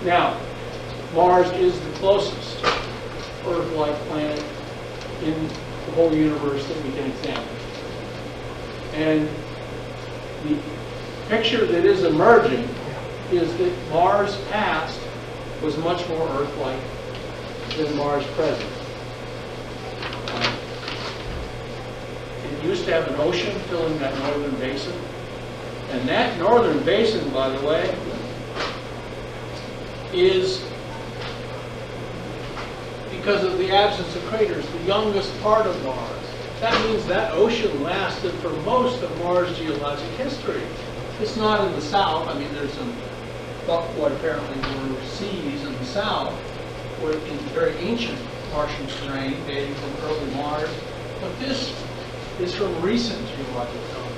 Now, Mars is the closest Earth-like planet in the whole universe that we can examine. And the picture that is emerging is that Mars past was much more Earth-like than Mars present. It used to have an ocean filling that northern basin. And that northern basin, by the way, is, because of the absence of craters, the youngest part of Mars. That means that ocean lasted for most of Mars' geologic history. It's not in the south. I mean, there's some, what apparently were seas in the south, where in very ancient Martian terrain dating from early Mars. But this is from recent geologic time.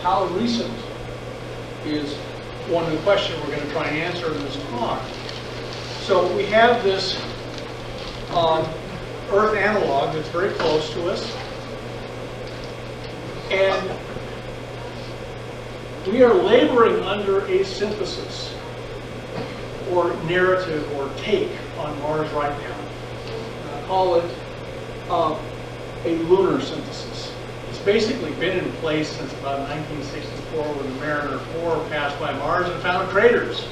How recent is one of the questions we're going to try and answer in this talk. So we have this Earth analog that's very close to us. And we are laboring under a synthesis or narrative or take on Mars right now. And I call it a lunar synthesis. It's basically been in place since about 1964 when the Mariner 4 passed by Mars and found craters.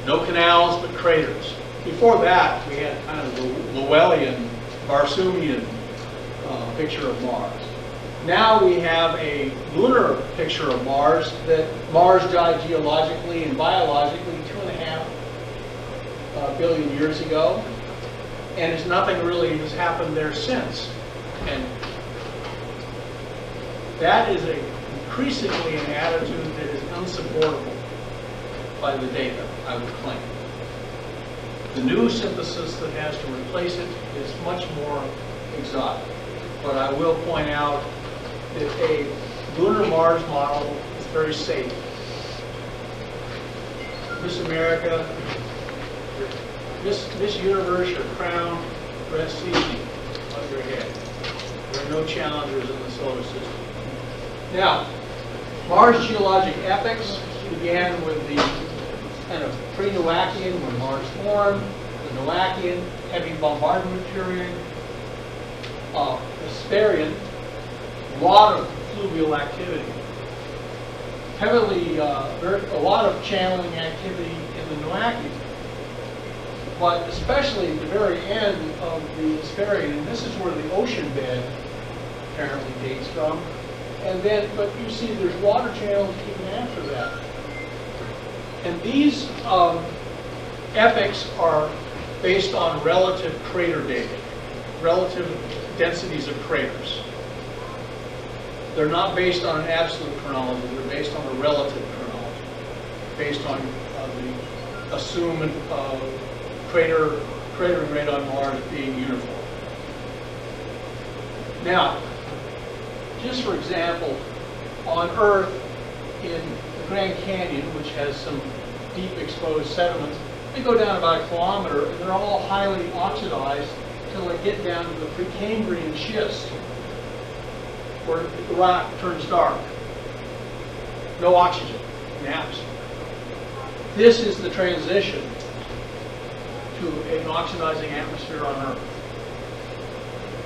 No canals, but craters. Before that, we had kind of the Llewellyn, Barsoomian picture of Mars. Now we have a lunar picture of Mars that Mars died geologically and biologically 2.5 billion years ago, and it's nothing really has happened there since. And that is increasingly an attitude that is unsupportable by the data, I would claim. The new synthesis that has to replace it is much more exotic. But I will point out that a lunar Mars model is very safe. Miss America, Miss Universe, your crown rests easy on your head. There are no challengers in the solar system. Now, Mars geologic epochs began with the kind of pre-Noachian, when Mars formed, the Noachian, heavy bombardment period, Hesperian, a lot of fluvial activity, a lot of channeling activity in the Noachian, but especially at the very end of the Hesperian, and this is where the ocean bed apparently dates from. And then, but you see there's water channels even after that. And these epochs are based on relative crater dating, relative densities of craters. They're not based on an absolute chronology, they're based on a relative chronology, based on the assumed cratering rate on Mars being uniform. Now, just for example, on Earth, in the Grand Canyon, which has some deep exposed sediments, they go down about 1 kilometer, and they're all highly oxidized until they get down to the Precambrian schist, where the rock turns dark. No oxygen in the atmosphere. This is the transition to an oxidizing atmosphere on Earth.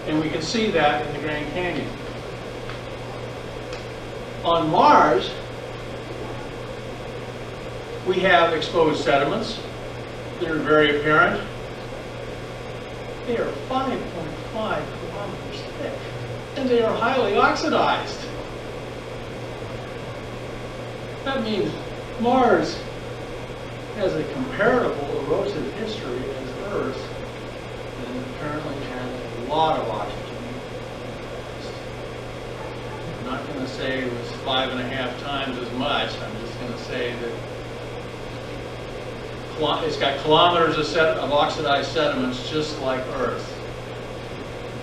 And we can see that in the Grand Canyon. On Mars, we have exposed sediments that are very apparent. They are 5.5 kilometers thick, and they are highly oxidized. That means Mars has a comparable erosive history as Earth, and apparently has a lot of oxygen. I'm not going to say it was 5.5 times as much. I'm just going to say that it's got kilometers of oxidized sediments just like Earth.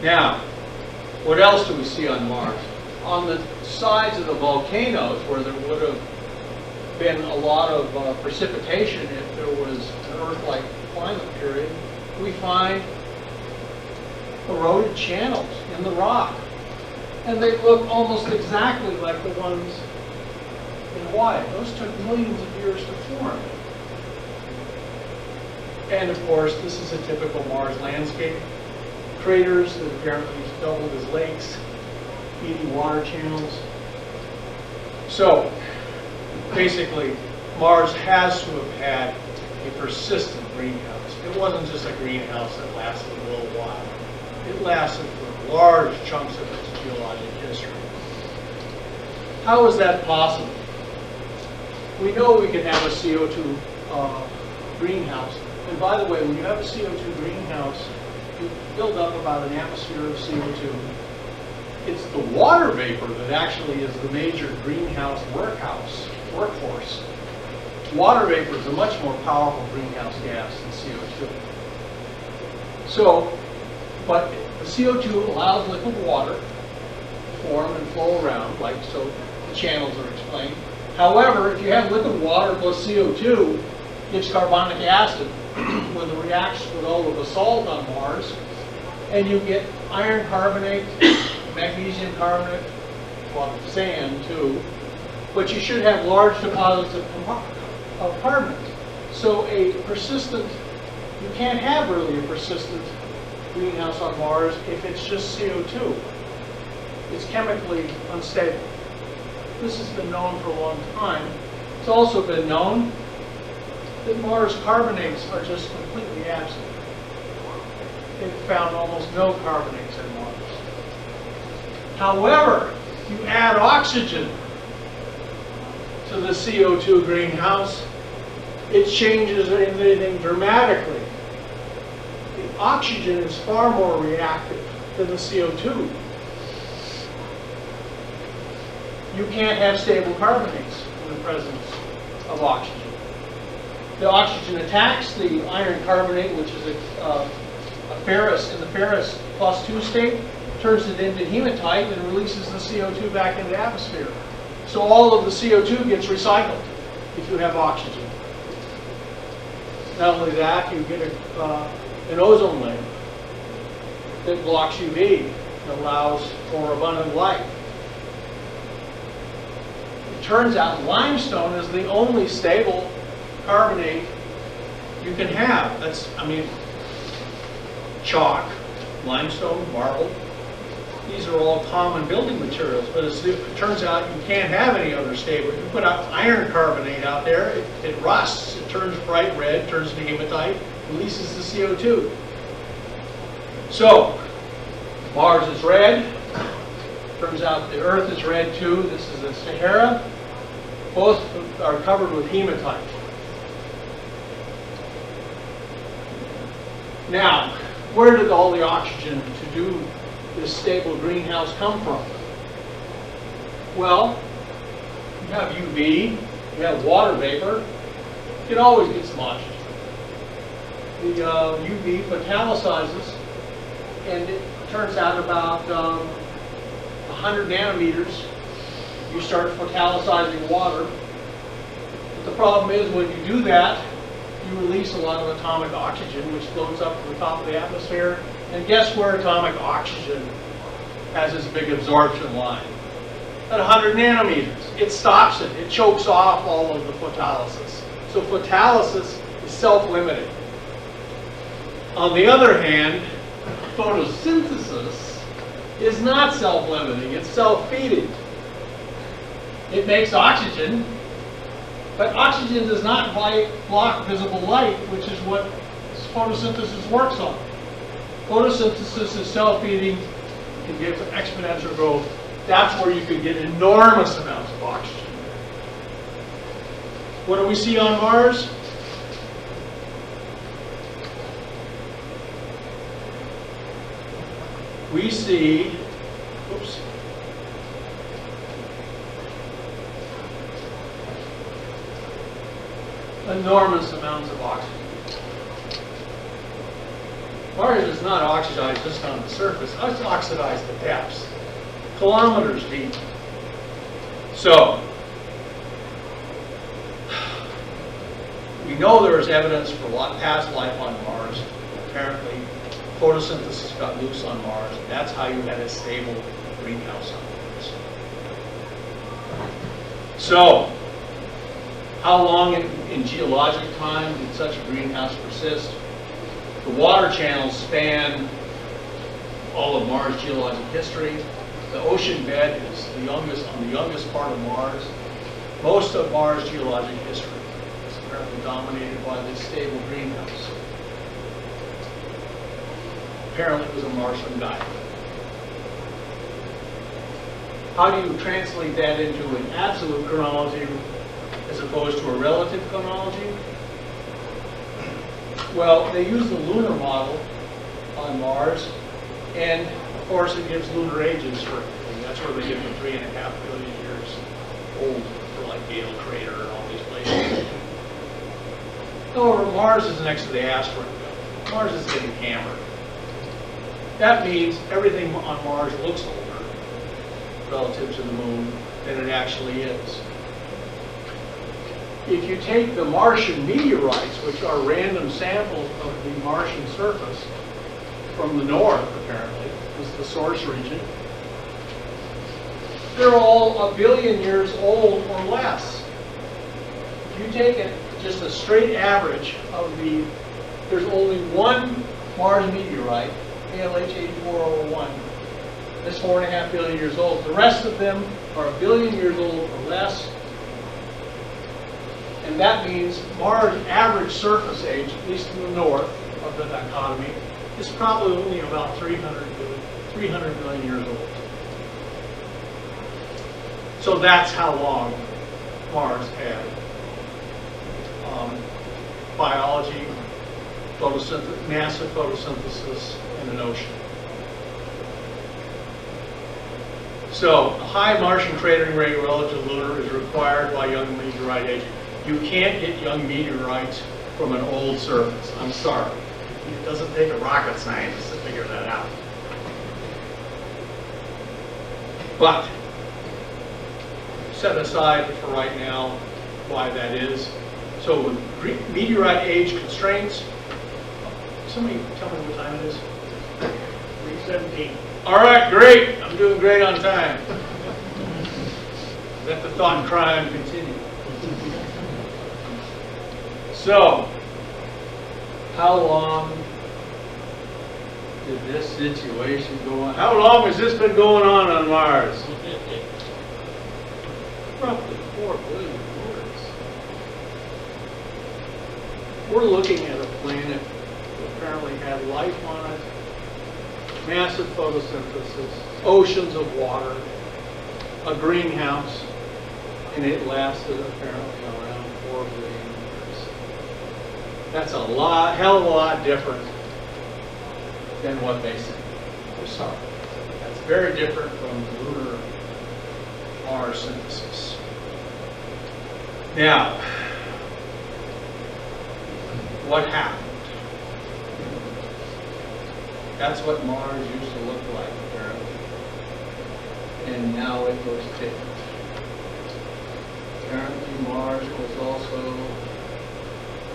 Now, what else do we see on Mars? On the sides of the volcanoes, where there would have been a lot of precipitation if there was an Earth-like climate period, we find eroded channels in the rock. And they look almost exactly like the ones in Hawaii. Those took millions of years to form. And of course, this is a typical Mars landscape. Craters that apparently doubled as lakes, feeding water channels. So, basically, Mars has to have had a persistent greenhouse. It wasn't just a greenhouse that lasted a little while. It lasted for large chunks of its geologic history. How is that possible? We know we can have a CO2 greenhouse. And by the way, when you have a CO2 greenhouse, you build up about an atmosphere of CO2. It's the water vapor that actually is the major greenhouse workhorse. Water vapor is a much more powerful greenhouse gas than CO2. So, but the CO2 allows liquid water to form and flow around, like so the channels are explained. However, if you have liquid water plus CO2, it gives carbonic acid when it reacts with all of the salt on Mars, and you get iron carbonate, magnesium carbonate, well, sand too, but you should have large deposits of carbonate. So a persistent, you can't have really a persistent greenhouse on Mars if it's just CO2. It's chemically unstable. This has been known for a long time. It's also been known that Mars carbonates are just completely absent. They've found almost no carbonates in Mars. However, if you add oxygen to the CO2 greenhouse, it changes everything dramatically. The oxygen is far more reactive than the CO2. You can't have stable carbonates in the presence of oxygen. The oxygen attacks the iron carbonate, which is a ferrous, in the ferrous +2 state, turns it into hematite and releases the CO2 back into the atmosphere. So all of the CO2 gets recycled if you have oxygen. Not only that, you get an ozone layer that blocks UV and allows for abundant light. It turns out limestone is the only stable carbonate you can have. That's, I mean, chalk, limestone, marble. These are all common building materials, but it turns out you can't have any other stable. You put iron carbonate out there, it rusts, it turns bright red, turns to hematite, releases the CO2. So, Mars is red. Turns out the Earth is red too. This is the Sahara. Both are covered with hematite. Now, where did all the oxygen to do this stable greenhouse come from? Well, you have UV, you have water vapor, you can always get some oxygen. The UV photolyzes, and it turns out about 100 nanometers, you start photolyzing water. But the problem is when you do that, you release a lot of atomic oxygen, which floats up to the top of the atmosphere. And guess where atomic oxygen has its big absorption line? At 100 nanometers. It stops it. It chokes off all of the photolysis. So photolysis is self-limiting. On the other hand, photosynthesis is not self-limiting. It's self-feeding. It makes oxygen, but oxygen does not block visible light, which is what photosynthesis works on. Photosynthesis is self-feeding, it can give exponential growth. That's where you can get enormous amounts of oxygen. What do we see on Mars? We see, oops, enormous amounts of oxygen. Mars is not oxidized just on the surface, it's oxidized at depths, kilometers deep. So, we know there is evidence for past life on Mars. Apparently, photosynthesis got loose on Mars, and that's how you had a stable greenhouse on Mars. So, how long in geologic time did such a greenhouse persist? The water channels span all of Mars' geologic history. The ocean bed is the youngest, on the youngest part of Mars. Most of Mars' geologic history is apparently dominated by this stable greenhouse. Apparently it was a Martian diet. How do you translate that into an absolute chronology as opposed to a relative chronology? Well, they use the lunar model on Mars, and of course it gives lunar ages for everything. That's where they get the 3.5 billion years old for like Gale Crater and all these places. However, Mars is next to the asteroid belt. Mars is getting hammered. That means everything on Mars looks older relative to the moon than it actually is. If you take the Martian meteorites, which are random samples of the Martian surface from the north, apparently, is the source region, they're all 1 billion years old or less. If you take just a straight average of there's only one Mars meteorite, ALH 8401, that's 4.5 billion years old. The rest of them are 1 billion years old or less. And that means Mars' average surface age, at least in the north of the dichotomy, is probably only about 300 million years old. So that's how long Mars had biology, massive photosynthesis, and an ocean. So a high Martian cratering rate relative to lunar is required by young meteorite aging. You can't get young meteorites from an old surface. I'm sorry. It doesn't take a rocket scientist to figure that out. But set aside for right now why that is. So with meteorite age constraints, somebody tell me what time it is? 3:17. All right, great. I'm doing great on time. Let the thought crime continue. So, how long did this situation go on? How long has this been going on Mars? Roughly 4 billion years. We're looking at a planet that apparently had life on it, massive photosynthesis, oceans of water, a greenhouse, and it lasted apparently around 4 billion years. That's a lot, hell of a lot different than what they say. I'm sorry. That's very different from lunar Mars synthesis. Now, what happened? That's what Mars used to look like, apparently. And now it looks different. Apparently Mars was also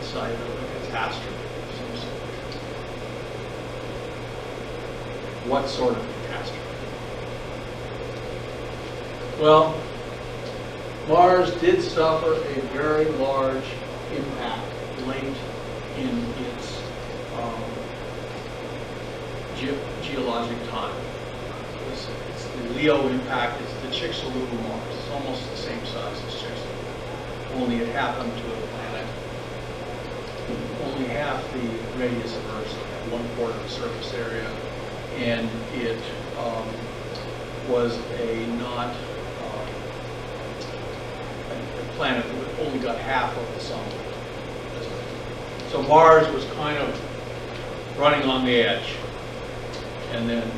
the site of a catastrophe of some sort. What sort of catastrophe? Well, Mars did suffer a very large impact late in its geologic time. It's the Leo impact. It's the Chicxulub Mars. It's almost the same size as Chicxulub, only it happened to a planet only half the radius of Earth, so it had 1/4 of the surface area, and it was a planet that only got half of the sun. So Mars was kind of running on the edge, and then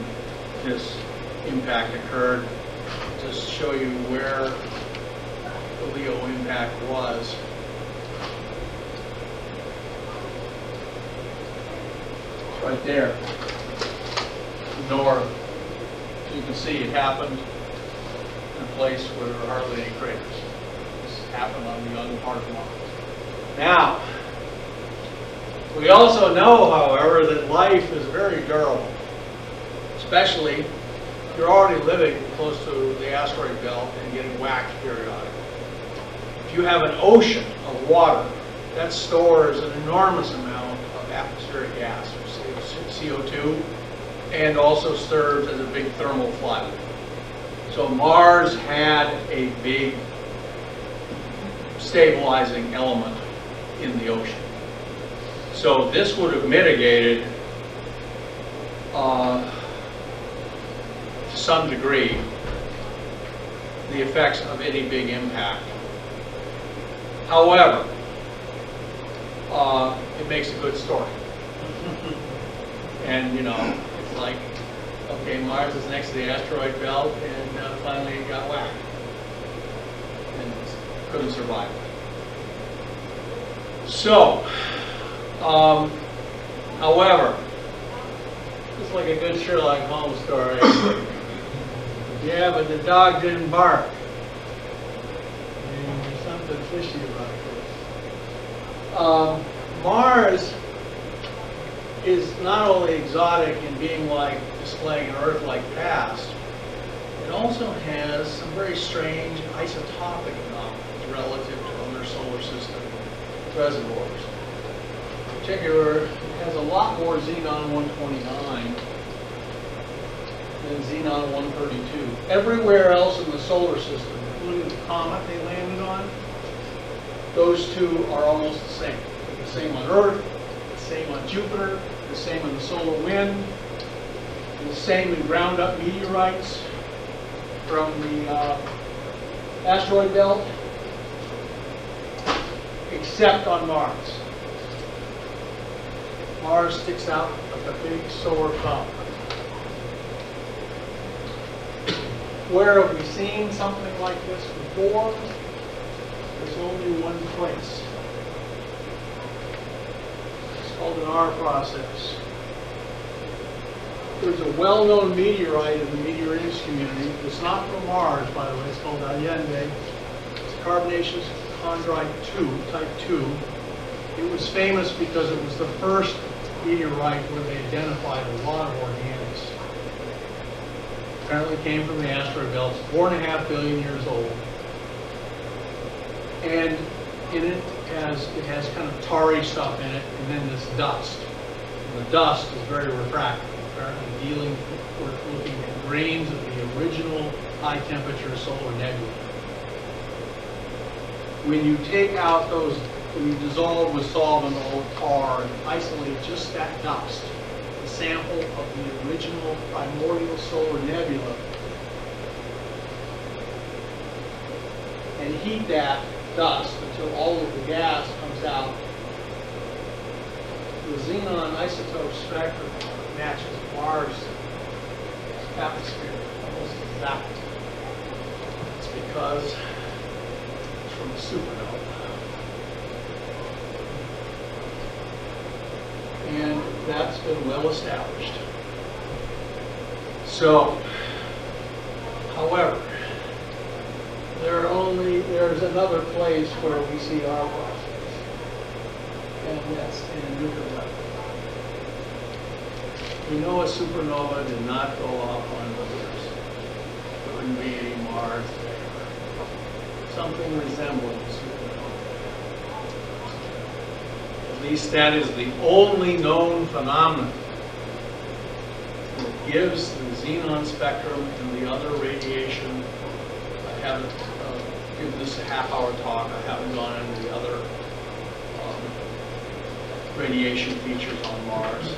this impact occurred. To show you where the Leo impact was, it's right there, north. You can see it happened in a place where there were hardly any craters. This happened on the young part of Mars. Now, we also know, however, that life is very durable, especially if you're already living close to the asteroid belt and getting whacked periodically. If you have an ocean of water, that stores an enormous amount of atmospheric gas, or CO2, and also serves as a big thermal flood. So Mars had a big stabilizing element in the ocean. So this would have mitigated, to some degree, the effects of any big impact. However, it makes a good story. And you know, it's like, okay, Mars is next to the asteroid belt, and finally it got whacked and couldn't survive. So, however, it's like a good Sherlock Holmes story. Yeah, but the dog didn't bark. And there's something fishy about this. Mars is not only exotic in being like displaying an Earth-like past, it also has some very strange isotopic anomalies relative to other solar system reservoirs. In particular, it has a lot more xenon 129 than xenon 132. Everywhere else in the solar system, including the comet they landed on, those two are almost the same. The same on Earth, the same on Jupiter, the same on the solar wind, and the same in ground-up meteorites from the asteroid belt, except on Mars. Mars sticks out like a big sore thumb. Where have we seen something like this before? There's only one place. It's called an R process. There's a well-known meteorite in the meteorites community. It's not from Mars, by the way. It's called Allende. It's carbonaceous chondrite 2, type 2. It was famous because it was the first meteorite where they identified a lot of organics. Apparently came from the asteroid belt. It's 4.5 billion years old. And in it has kind of tarry stuff in it, and then this dust. And the dust is very refractive. Apparently we're looking at grains of the original high temperature solar nebula. When you take out those, when you dissolve with solvent or tar and isolate just that dust, the sample of the original primordial solar nebula, and heat that dust until all of the gas comes out, the xenon isotope spectrum matches Mars' atmosphere almost exactly. It's because it's from a supernova. And that's been well established. So, however, there's another place where we see our process, and that's in nuclear weapons. We know a supernova did not go off on Mars. There wouldn't be any Mars there. Something resembling a supernova. At least that is the only known phenomenon that gives the xenon spectrum and the other radiation. I haven't given this a half-hour talk. I haven't gone into the other radiation features on Mars.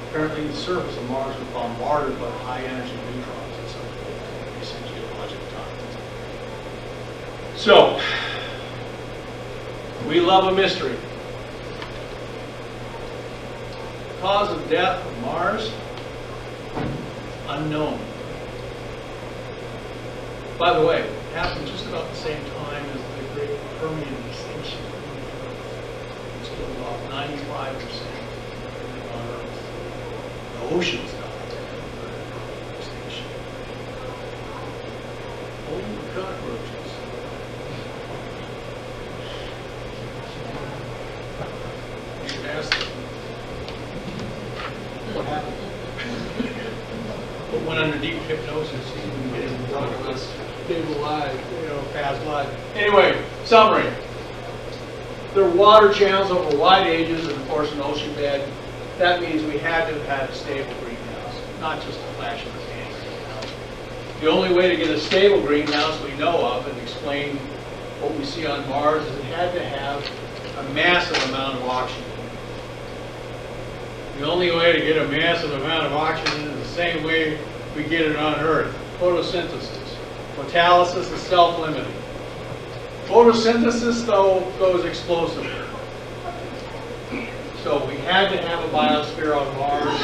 Apparently, the surface of Mars was bombarded by high-energy neutrons at some point in recent geologic time. So, we love a mystery. Cause of death of Mars, unknown. By the way, it happened just about the same time as the great Permian extinction. It's killed off 95% on Earth. The oceans died in extinction. Only cockroaches. You should ask them what happened. But went under deep hypnosis, you can get him to talk about stable life, past life. Anyway, summary. there are water channels over wide ages and of course an ocean bed. That means we had to have had a stable greenhouse, not just a flash in the pan greenhouse. The only way to get a stable greenhouse we know of and explain what we see on Mars is it had to have a massive amount of oxygen. The only way to get a massive amount of oxygen is the same way we get it on Earth, photosynthesis. Photolysis is self-limiting. Photosynthesis, though, goes explosively. So we had to have a biosphere on Mars.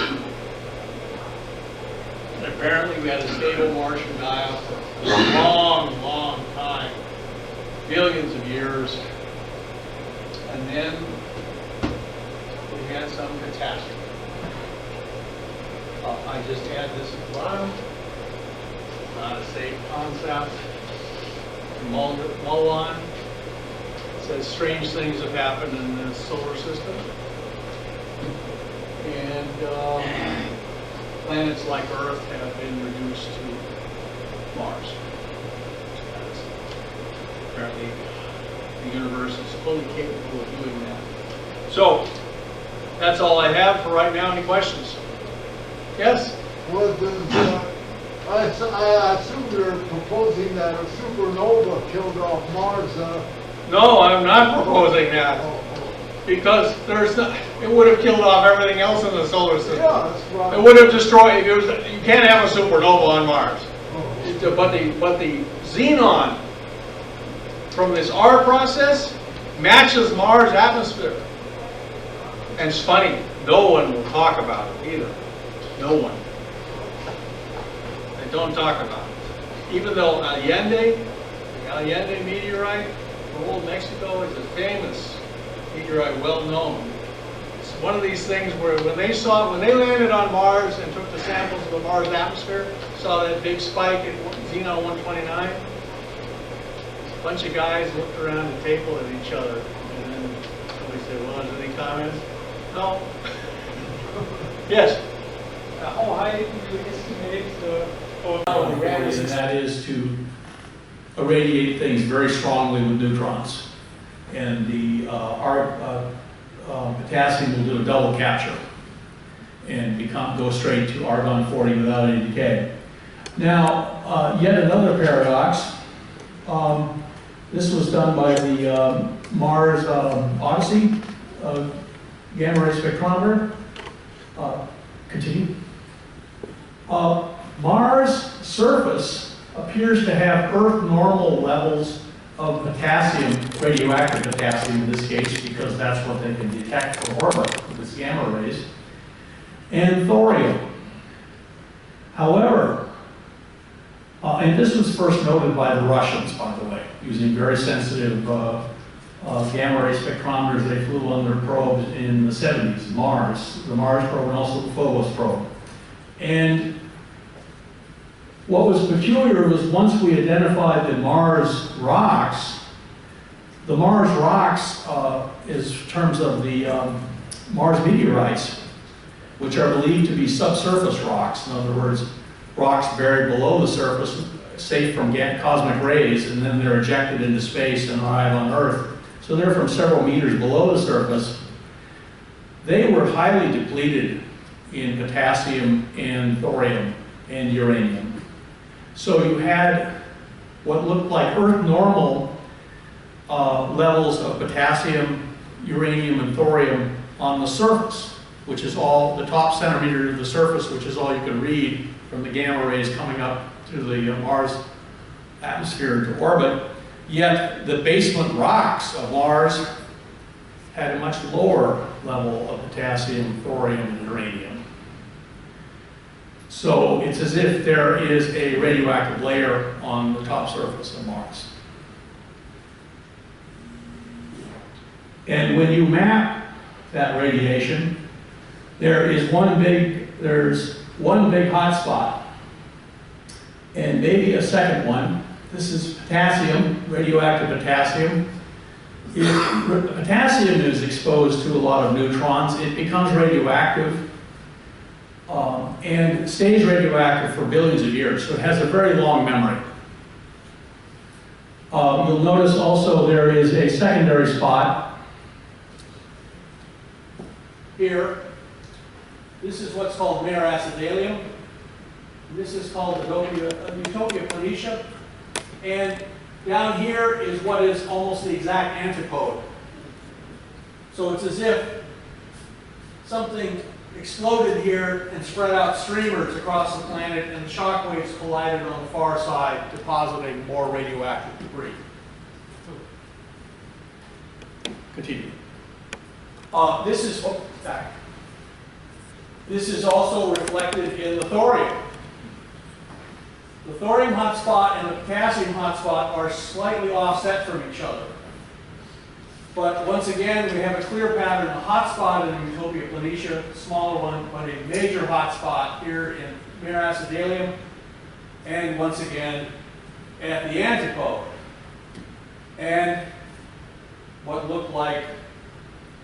And apparently we had a stable Martian diet for a long, long time. Billions of years. And then we had some catastrophe. I just add this at the bottom. Not a safe concept. Mullon says strange things have happened in the solar system. And planets like Earth have been reduced to Mars. Apparently the universe is fully capable of doing that. So, that's all I have for right now. Any questions? Yes? Well, I assume you're proposing that a supernova killed off Mars. No, I'm not proposing that. Because it would have killed off everything else in the solar system. Yeah, that's right. It would have destroyed, you can't have a supernova on Mars. But the xenon from this R process matches Mars' atmosphere. And it's funny, no one will talk about it either. No one. They don't talk about it. Even though the Allende meteorite from old Mexico is a famous meteorite, well known. It's one of these things where when they landed on Mars and took the samples of the Mars atmosphere, saw that big spike at Xenon 129, a bunch of guys looked around the table at each other, and then somebody said, well, is there any comments? No. Yes? How high do you estimate and that is to irradiate things very strongly with neutrons. And the potassium will do a double capture and go straight to argon-40 without any decay. Now, yet another paradox. This was done by the Mars Odyssey gamma ray spectrometer. Continue. Mars' surface appears to have Earth normal levels of potassium, radioactive potassium in this case, because that's what they can detect from orbit with its gamma rays, and thorium. However, and this was first noted by the Russians, by the way, using very sensitive gamma ray spectrometers. They flew on their probes in the 70s, the Mars probe and also the Phobos probe. And what was peculiar was once we identified the Mars rocks, is in terms of the Mars meteorites, which are believed to be subsurface rocks. In other words, rocks buried below the surface, safe from cosmic rays, and then they're ejected into space and arrive on Earth. So they're from several meters below the surface. They were highly depleted in potassium and thorium and uranium. So you had what looked like Earth normal levels of potassium, uranium, and thorium on the surface, which is all the top centimeter of the surface, which is all you can read from the gamma rays coming up through the Mars atmosphere to orbit. Yet the basement rocks of Mars had a much lower level of potassium, thorium, and uranium. So it's as if there is a radioactive layer on the top surface of Mars. And when you map that radiation, there's one big hotspot, and maybe a second one. This is potassium, radioactive potassium. If potassium is exposed to a lot of neutrons, it becomes radioactive and stays radioactive for billions of years, so it has a very long memory. You'll notice also there is a secondary spot here. This is what's called mare acidalium. This is called Utopia planitia. And down here is what is almost the exact antipode. So it's as if something exploded here and spread out streamers across the planet, and the shock waves collided on the far side, depositing more radioactive debris. Continue. This is also reflected in the thorium. The thorium hotspot and the potassium hotspot are slightly offset from each other. But once again, we have a clear pattern, a hotspot in Utopia planitia, smaller one, but a major hotspot here in mare acidalium, and once again at the antipode. And what looked like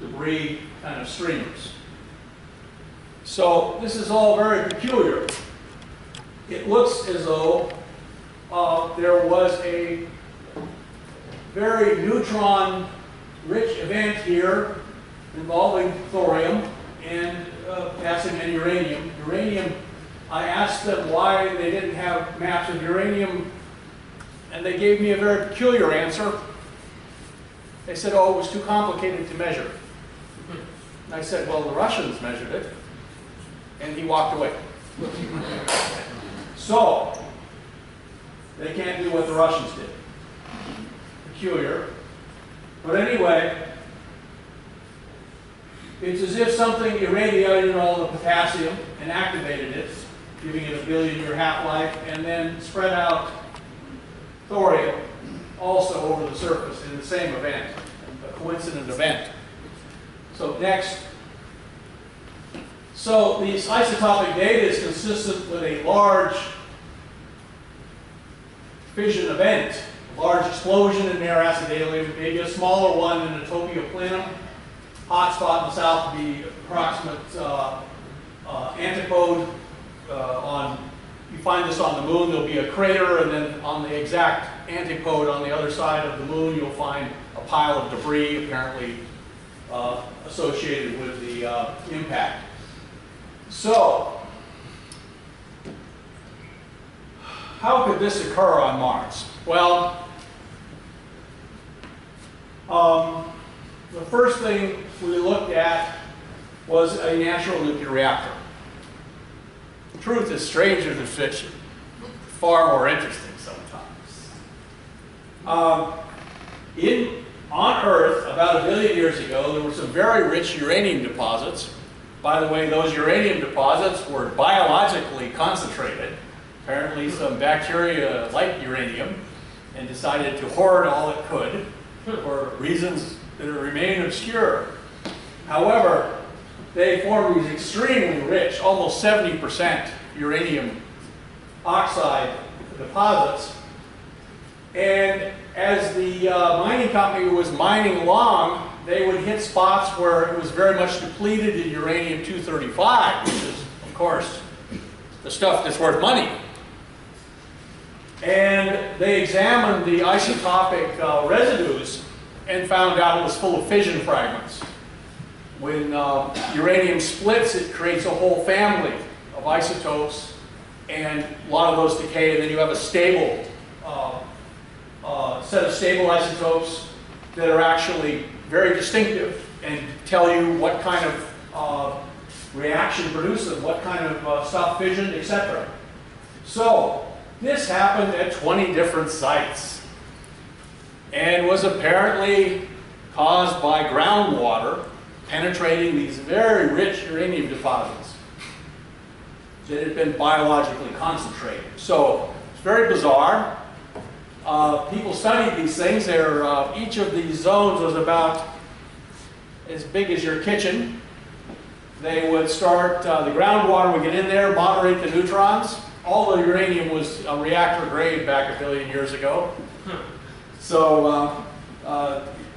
debris kind of streamers. So this is all very peculiar. It looks as though there was a very neutron-rich event here involving thorium and potassium and uranium. Uranium, I asked them why they didn't have maps of uranium, and they gave me a very peculiar answer. They said, oh, it was too complicated to measure. And I said, well, the Russians measured it. And he walked away. So, they can't do what the Russians did. Peculiar. But anyway, it's as if something irradiated all the potassium and activated it, giving it a billion-year half-life, and then spread out thorium also over the surface in the same event, a coincident event. So next. So these isotopic data is consistent with a large fission event, a large explosion in mare acidalium, maybe a smaller one in Utopia planum. Hotspot in the south would be approximate antipode. You find this on the moon, there'll be a crater, and then on the exact antipode on the other side of the moon, you'll find a pile of debris apparently associated with the impact. So, how could this occur on Mars? Well, the first thing we looked at was a natural nuclear reactor. The truth is stranger than fiction, far more interesting sometimes. On Earth, about 1 billion years ago, there were some very rich uranium deposits. By the way, those uranium deposits were biologically concentrated. Apparently some bacteria liked uranium and decided to hoard all it could for reasons that remain obscure. However, they formed these extremely rich, almost 70% uranium oxide deposits. And as the mining company was mining along, they would hit spots where it was very much depleted in uranium-235, which is, of course, the stuff that's worth money. And they examined the isotopic residues and found out it was full of fission fragments. When uranium splits, it creates a whole family of isotopes, and a lot of those decay, and then you have a stable set of stable isotopes that are actually very distinctive and tell you what kind of reaction produced them, what kind of stuff fissioned, etc. So this happened at 20 different sites and was apparently caused by groundwater penetrating these very rich uranium deposits that had been biologically concentrated. So it's very bizarre. People studied these things. Each of these zones was about as big as your kitchen. They would start, the groundwater would get in there, moderate the neutrons. All the uranium was reactor grade back 1 billion years ago. So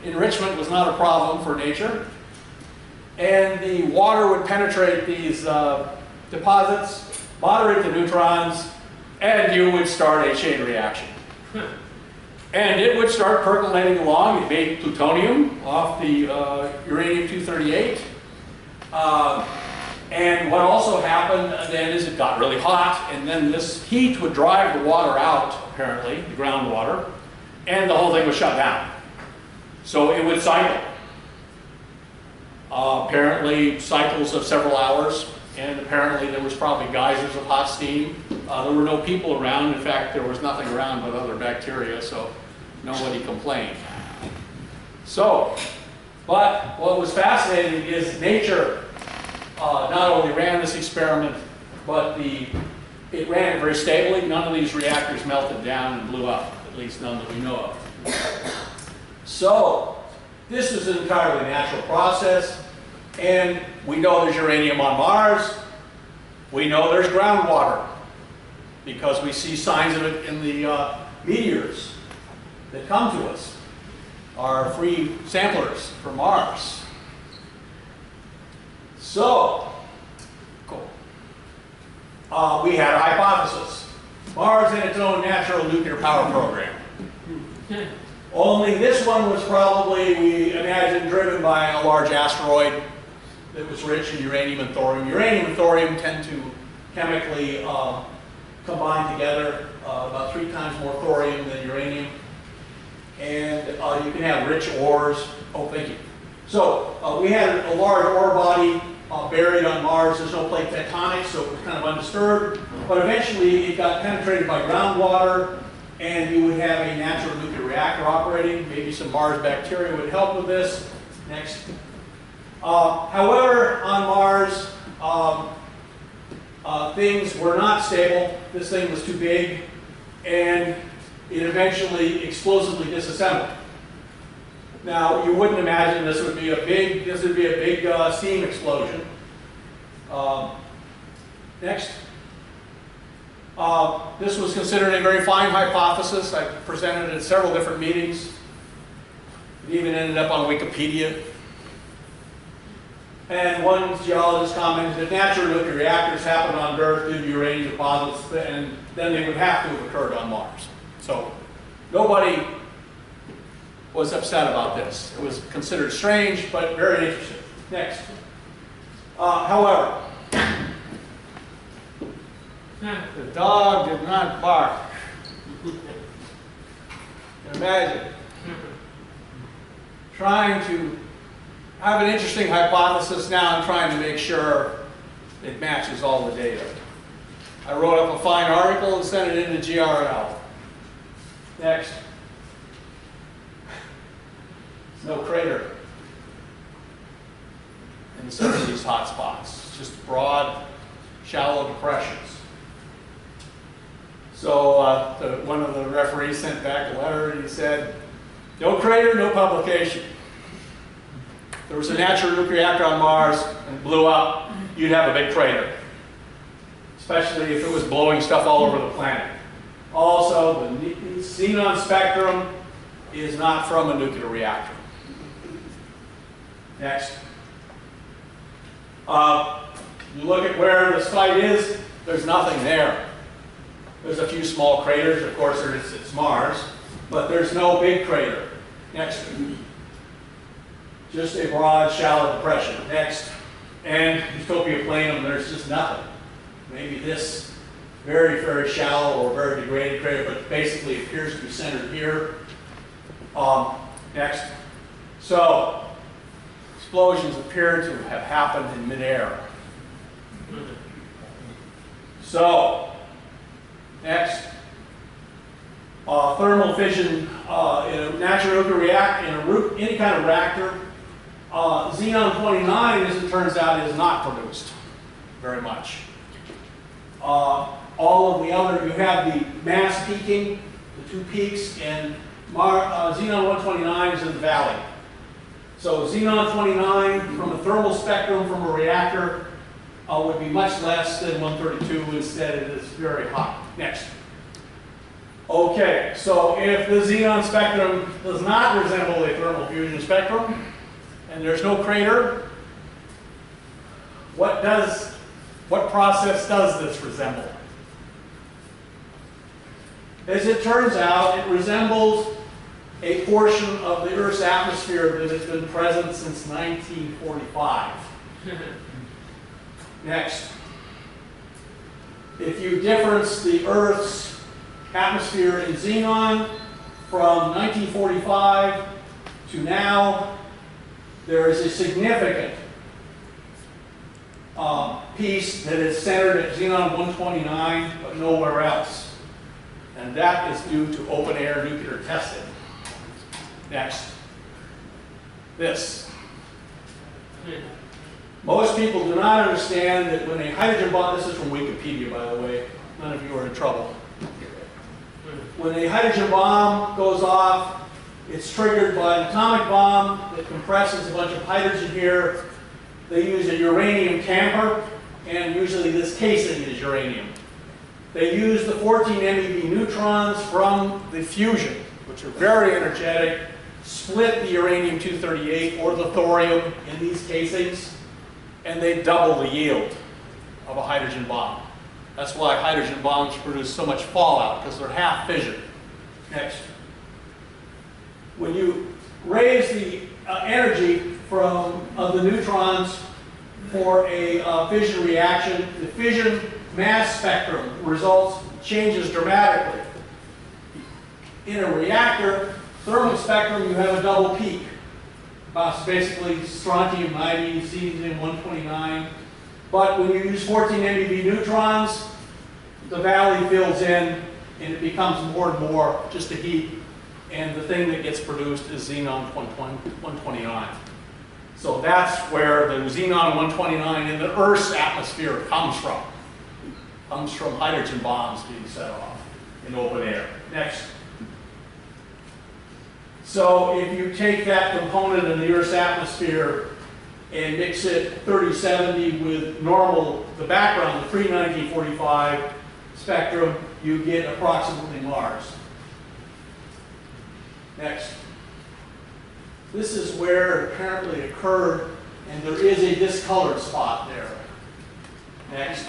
enrichment was not a problem for nature. And the water would penetrate these deposits, moderate the neutrons, and you would start a chain reaction. And it would start percolating along. It made plutonium off the uranium-238. And what also happened then is it got really hot, and then this heat would drive the water out, apparently, the groundwater, and the whole thing was shut down. So it would cycle. Apparently cycles of several hours, and apparently there was probably geysers of hot steam. There were no people around. In fact, there was nothing around but other bacteria, so nobody complained. So, but what was fascinating is nature not only ran this experiment, but it ran very stably. None of these reactors melted down and blew up, at least none that we know of. So, this is an entirely natural process, and we know there's uranium on Mars. We know there's groundwater, because we see signs of it in the meteors that come to us, our free samplers from Mars. So, cool. We had a hypothesis. Mars had its own natural nuclear power program. Only this one was probably, we imagine, driven by a large asteroid that was rich in uranium and thorium. Uranium and thorium tend to chemically combine together, about 3 times more thorium than uranium. And you can have rich ores. Oh, thank you. So we had a large ore body buried on Mars. There's no plate tectonics, so it was kind of undisturbed. But eventually it got penetrated by groundwater, and you would have a natural nuclear reactor operating. Maybe some Mars bacteria would help with this. Next. However, on Mars, things were not stable. This thing was too big, and it eventually explosively disassembled. Now, you wouldn't imagine this would be a big steam explosion. Next. This was considered a very fine hypothesis. I presented it at several different meetings. It even ended up on Wikipedia. And one geologist commented that natural nuclear reactors happen on Earth due to uranium deposits, and then they would have to have occurred on Mars. So nobody was upset about this. It was considered strange, but very interesting. Next. However, the dog did not bark. Imagine trying to have an interesting hypothesis now and trying to make sure it matches all the data. I wrote up a fine article and sent it into GRL. Next. No crater in some of these hot spots. It's just broad, shallow depressions. So one of the referees sent back a letter and he said, no crater, no publication. If there was a natural nuclear reactor on Mars and it blew up, you'd have a big crater. Especially if it was blowing stuff all over the planet. Also, the xenon spectrum is not from a nuclear reactor. Next. You look at where the site is, there's nothing there. There's a few small craters, of course it's Mars, but there's no big crater. Next. Just a broad, shallow depression. Next. And Utopia Planum, there's just nothing. Maybe this very, very shallow or very degraded crater, but basically appears to be centered here. Next. So, explosions appear to have happened in midair. So, next. Thermal fission in a natural nuclear reactor, in any kind of reactor. Xenon-29, as it turns out, is not produced very much. All of the other, you have the mass peaking, the 2 peaks, and Xenon-129 is in the valley. So Xenon-29 from a thermal spectrum from a reactor would be much less than 132. Instead, it is very hot. Next. Okay, so if the xenon spectrum does not resemble a thermal fusion spectrum, and there's no crater, what process does this resemble? As it turns out, it resembles a portion of the Earth's atmosphere that has been present since 1945. Next. If you difference the Earth's atmosphere in xenon from 1945 to now, there is a significant piece that is centered at xenon 129, but nowhere else. And that is due to open air nuclear testing. Next. This. Most people do not understand that when a hydrogen bomb, this is from Wikipedia, by the way, none of you are in trouble. When a hydrogen bomb goes off, it's triggered by an atomic bomb that compresses a bunch of hydrogen here. They use a uranium tamper, and usually this casing is uranium. They use the 14 MeV neutrons from the fusion, which are very energetic, split the uranium-238 or the thorium in these casings, and they double the yield of a hydrogen bomb. That's why hydrogen bombs produce so much fallout, because they're half fission. Next. When you raise the energy of the neutrons for a fission reaction, the fission mass spectrum changes dramatically. In a reactor, thermal spectrum, you have a double peak. Basically strontium-90, cesium-129. But when you use 14 MeV neutrons, the valley fills in and it becomes more and more just a heat. And the thing that gets produced is xenon 129. So that's where the xenon 129 in the Earth's atmosphere comes from. It comes from hydrogen bombs being set off in open air. Next. So if you take that component in the Earth's atmosphere and mix it 3070 with normal, the background, the pre-1945 spectrum, you get approximately Mars. Next. This is where it apparently occurred, and there is a discolored spot there. Next.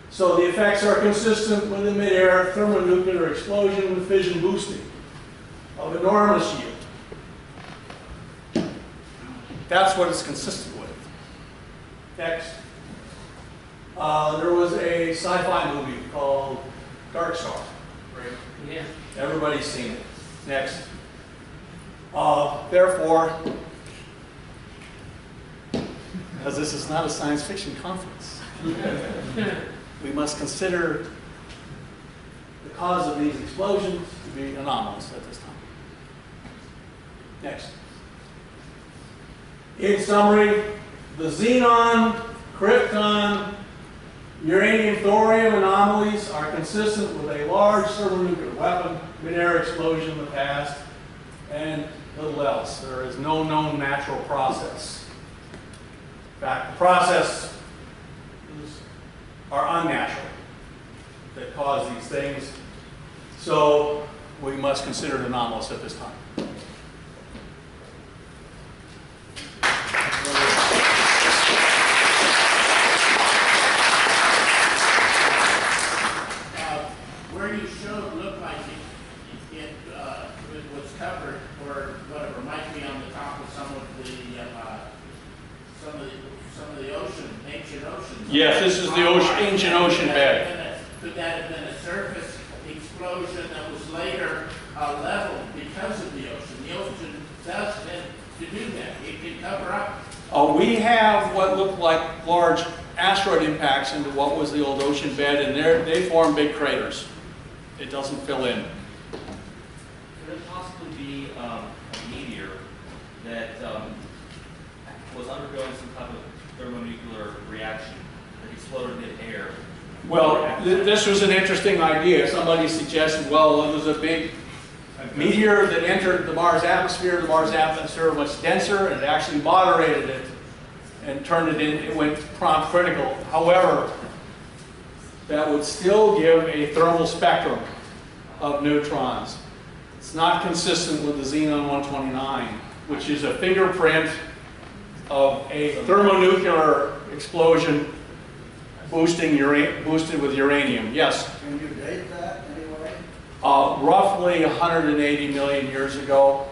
So the effects are consistent with the mid-air thermonuclear explosion with fission boosting of enormous yield. That's what it's consistent with. Next. There was a sci-fi movie called Dark Star, right? Yeah. Everybody's seen it. Next. Therefore, because this is not a science fiction conference, we must consider the cause of these explosions to be anomalous at this time. Next. In summary, the xenon, krypton, uranium, thorium anomalies are consistent with a large thermonuclear weapon, mid-air explosion in the past, and little else. There is no known natural process. In fact, the processes are unnatural that cause these things. So we must consider it anomalous at this time. Where you showed looked like it was covered, or whatever, might be on the top of some of the ocean, ancient oceans. Yes, this is the ancient ocean bed. Could that have been a surface explosion that was later leveled because of the ocean? The ocean does tend to do that. It can cover up. We have what look like large asteroid impacts into what was the old ocean bed, and they form big craters. It doesn't fill in. Could it possibly be a meteor that was undergoing some type of thermonuclear reaction that exploded mid-air? Well, this was an interesting idea. Somebody suggested, well, there was a big meteor that entered the Mars atmosphere. The Mars atmosphere was much denser, and it actually moderated it and turned it in. It went prompt critical. However, that would still give a thermal spectrum of neutrons. It's not consistent with the xenon 129, which is a fingerprint of a thermonuclear explosion boosted with uranium. Yes? Can you date that anyway? Roughly 180 million years ago.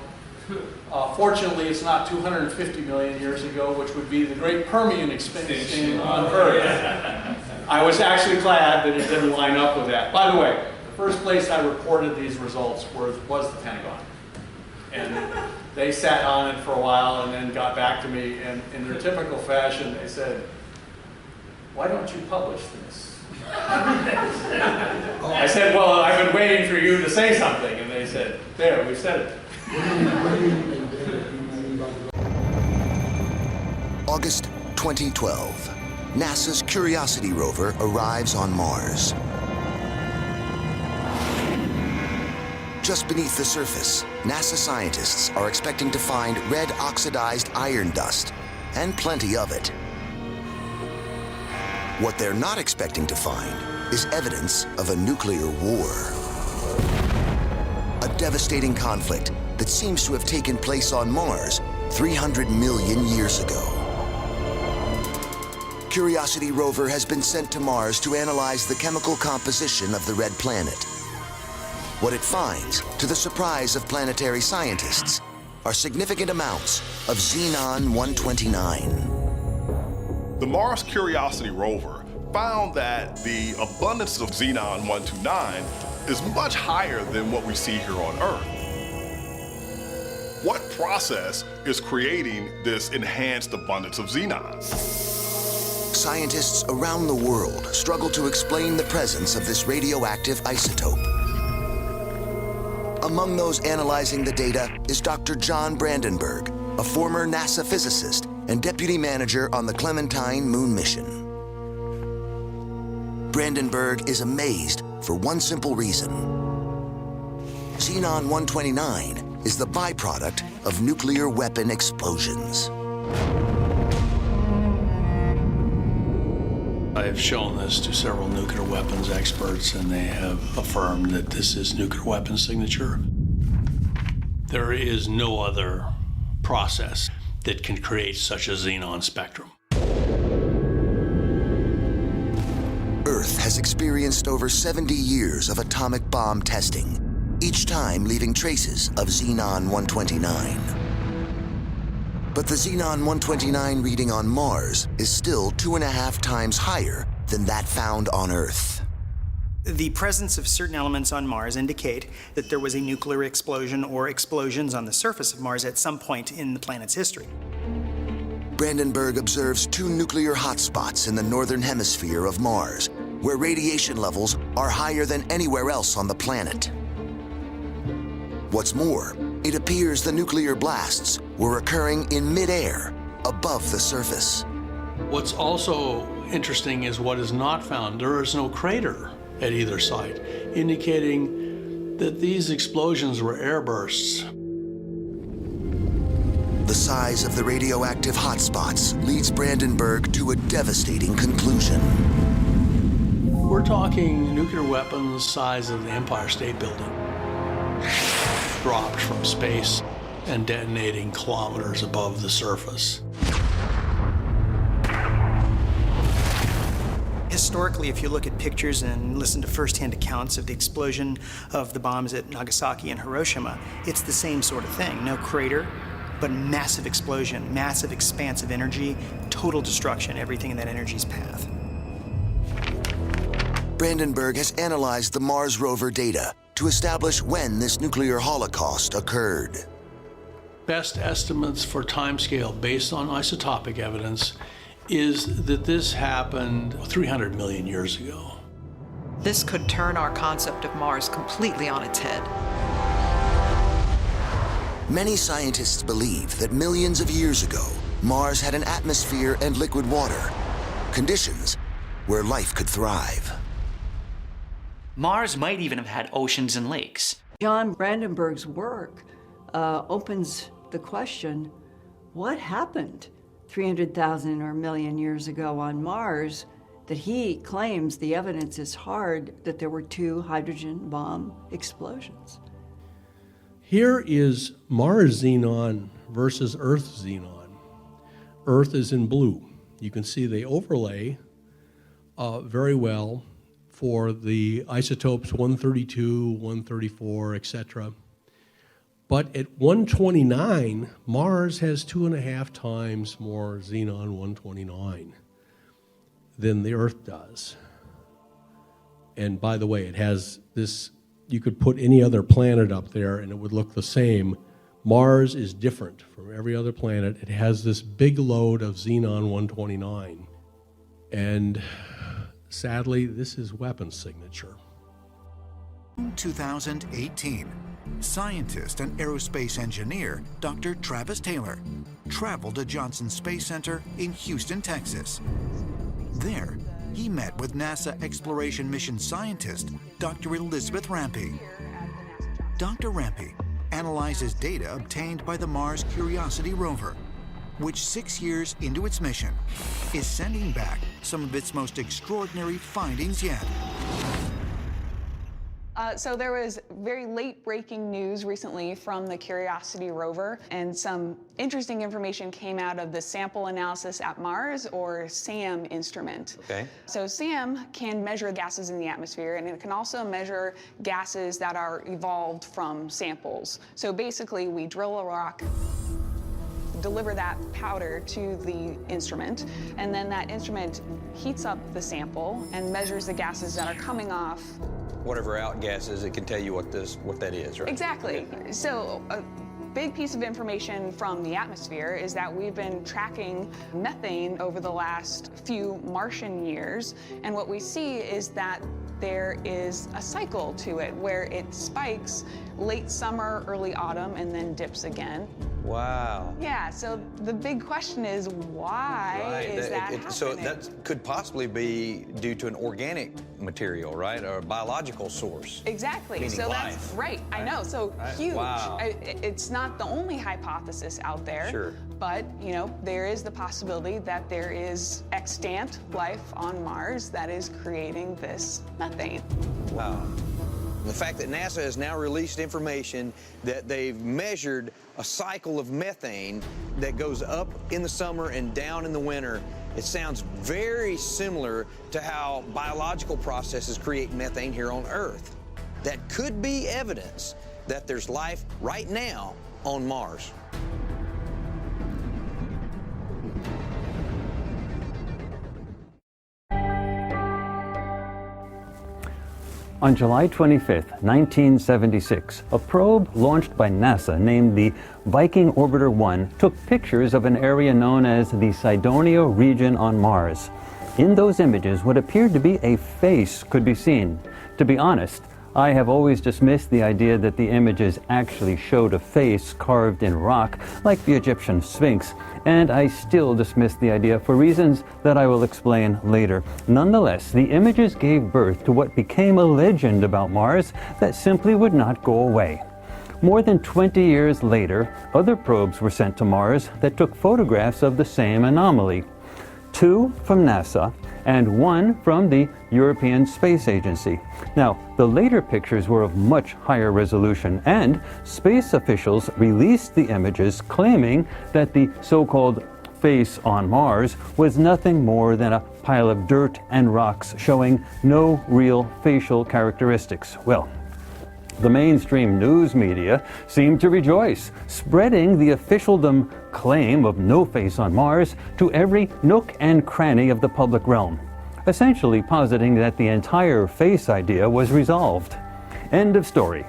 Fortunately, it's not 250 million years ago, which would be the Great Permian extinction on Earth. I was actually glad that it didn't line up with that. By the way, the first place I reported these results was the Pentagon. And they sat on it for a while and then got back to me, and in their typical fashion, they said, "Why don't you publish this?" I said, "Well, I've been waiting for you to say something." And they said, "There, we said it." August 2012, NASA's Curiosity rover arrives on Mars. Just beneath the surface, NASA scientists are expecting to find red oxidized iron dust, and plenty of it. What they're not expecting to find is evidence of a nuclear war. A devastating conflict that seems to have taken place on Mars 300 million years ago. Curiosity rover has been sent to Mars to analyze the chemical composition of the red planet. What it finds, to the surprise of planetary scientists, are significant amounts of Xenon-129. The Mars Curiosity rover found that the abundance of Xenon-129 is much higher than what we see here on Earth. What process is creating this enhanced abundance of xenon? Scientists around the world struggle to explain the presence of this radioactive isotope. Among those analyzing the data is Dr. John Brandenburg, a former NASA physicist and deputy manager on the Clementine moon mission. Brandenburg is amazed for one simple reason. Xenon-129 is the byproduct of nuclear weapon explosions. I have shown this to several nuclear weapons experts, and they have affirmed that this is nuclear weapon signature. There is no other process that can create such a xenon spectrum. Earth has experienced over 70 years of atomic bomb testing, each time leaving traces of Xenon-129. But the Xenon-129 reading on Mars is still 2.5 times higher than that found on Earth. The presence of certain elements on Mars indicate that there was a nuclear explosion or explosions on the surface of Mars at some point in the planet's history. Brandenburg observes 2 nuclear hotspots in the northern hemisphere of Mars, where radiation levels are higher than anywhere else on the planet. What's more, it appears the nuclear blasts were occurring in midair, above the surface. What's also interesting is what is not found. There is no crater at either site, indicating that these explosions were airbursts. The size of the radioactive hotspots leads Brandenburg to a devastating conclusion. We're talking nuclear weapons size of the Empire State Building, dropped from space and detonating kilometers above the surface. Historically, if you look at pictures and listen to first-hand accounts of the explosion of the bombs at Nagasaki and Hiroshima, it's the same sort of thing. No crater, but massive explosion, massive expanse of energy, total destruction, everything in that energy's path. Brandenburg has analyzed the Mars rover data to establish when this nuclear holocaust occurred. Best estimates for timescale based on isotopic evidence is that this happened 300 million years ago. This could turn our concept of Mars completely on its head. Many scientists believe that millions of years ago, Mars had an atmosphere and liquid water, conditions where life could thrive. Mars might even have had oceans and lakes. John Brandenburg's work opens the question, what happened 300,000 or million years ago on Mars that he claims the evidence is hard that there were 2 hydrogen bomb explosions? Here is Mars xenon versus Earth xenon. Earth is in blue. You can see they overlay very well for the isotopes 132, 134, etc. But at 129, Mars has 2.5 times more xenon 129 than the Earth does. And by the way, it has this, you could put any other planet up there and it would look the same. Mars is different from every other planet. It has this big load of xenon 129. And sadly, this is weapons signature. 2018, scientist and aerospace engineer Dr. Travis Taylor traveled to Johnson Space Center in Houston, Texas. There, he met with NASA Exploration Mission scientist Dr. Elizabeth Rampey. Dr. Rampey analyzes data obtained by the Mars Curiosity rover, which 6 years into its mission is sending back some of its most extraordinary findings yet. So there was very late-breaking news recently from the Curiosity rover, and some interesting information came out of the Sample Analysis at Mars, or SAM instrument. Okay. So SAM can measure gases in the atmosphere, and it can also measure gases that are evolved from samples. So basically, we drill a rock, deliver that powder to the instrument, and then that instrument heats up the sample and measures the gases that are coming off. Whatever outgases, it can tell you what that is, right? Exactly. So a big piece of information from the atmosphere is that we've been tracking methane over the last few Martian years, and what we see is that there is a cycle to it where it spikes late summer, early autumn, and then dips again. Wow. Yeah, so the big question is why is that happening? So that could possibly be due to an organic material, right? Or a biological source. Exactly. Meaning so life. that's right. I know. So huge. Wow. It's not the only hypothesis out there. Sure. But, you know, there is the possibility that there is extant life on Mars that is creating this methane. Wow. The fact that NASA has now released information that they've measured a cycle of methane that goes up in the summer and down in the winter, it sounds very similar to how biological processes create methane here on Earth. That could be evidence that there's life right now on Mars. On July 25, 1976, a probe launched by NASA named the Viking Orbiter 1 took pictures of an area known as the Cydonia region on Mars. In those images, what appeared to be a face could be seen. To be honest, I have always dismissed the idea that the images actually showed a face carved in rock, like the Egyptian Sphinx, and I still dismiss the idea for reasons that I will explain later. Nonetheless, the images gave birth to what became a legend about Mars that simply would not go away. More than 20 years later, other probes were sent to Mars that took photographs of the same anomaly. 2 from NASA and 1 from the European Space Agency. Now, the later pictures were of much higher resolution, and space officials released the images claiming that the so-called face on Mars was nothing more than a pile of dirt and rocks showing no real facial characteristics. Well, the mainstream news media seemed to rejoice, spreading the officialdom claim of no face on Mars to every nook and cranny of the public realm, essentially positing that the entire face idea was resolved. End of story.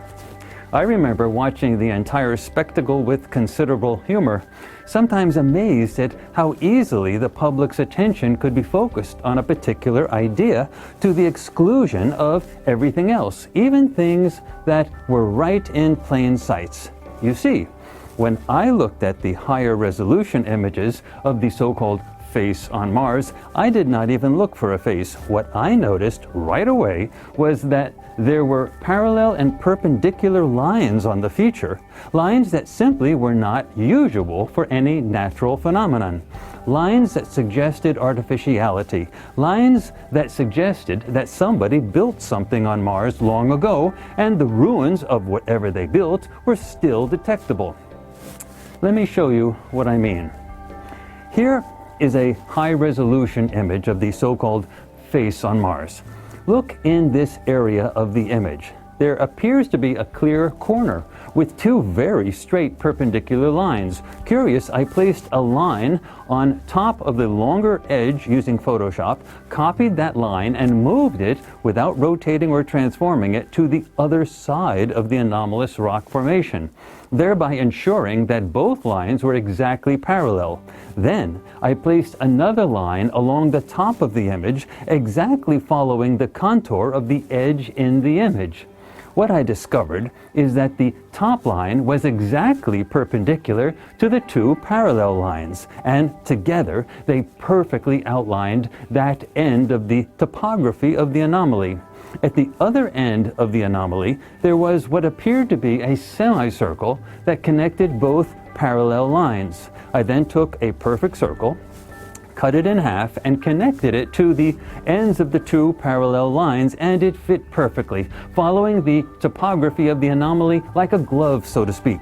I remember watching the entire spectacle with considerable humor, sometimes amazed at how easily the public's attention could be focused on a particular idea to the exclusion of everything else, even things that were right in plain sight. You see, when I looked at the higher resolution images of the so-called face on Mars, I did not even look for a face. What I noticed right away was that there were parallel and perpendicular lines on the feature, lines that simply were not usual for any natural phenomenon, lines that suggested artificiality, lines that suggested that somebody built something on Mars long ago and the ruins of whatever they built were still detectable. Let me show you what I mean. Here is a high-resolution image of the so-called face on Mars. Look in this area of the image. there appears to be a clear corner with two very straight perpendicular lines. Curious, I placed a line on top of the longer edge using Photoshop, copied that line and moved it without rotating or transforming it to the other side of the anomalous rock formation, thereby ensuring that both lines were exactly parallel. Then I placed another line along the top of the image, exactly following the contour of the edge in the image. What I discovered is that the top line was exactly perpendicular to the two parallel lines, and together they perfectly outlined that end of the topography of the anomaly. At the other end of the anomaly, there was what appeared to be a semicircle that connected both parallel lines. I then took a perfect circle, cut it in half, and connected it to the ends of the two parallel lines, and it fit perfectly, following the topography of the anomaly like a glove, so to speak.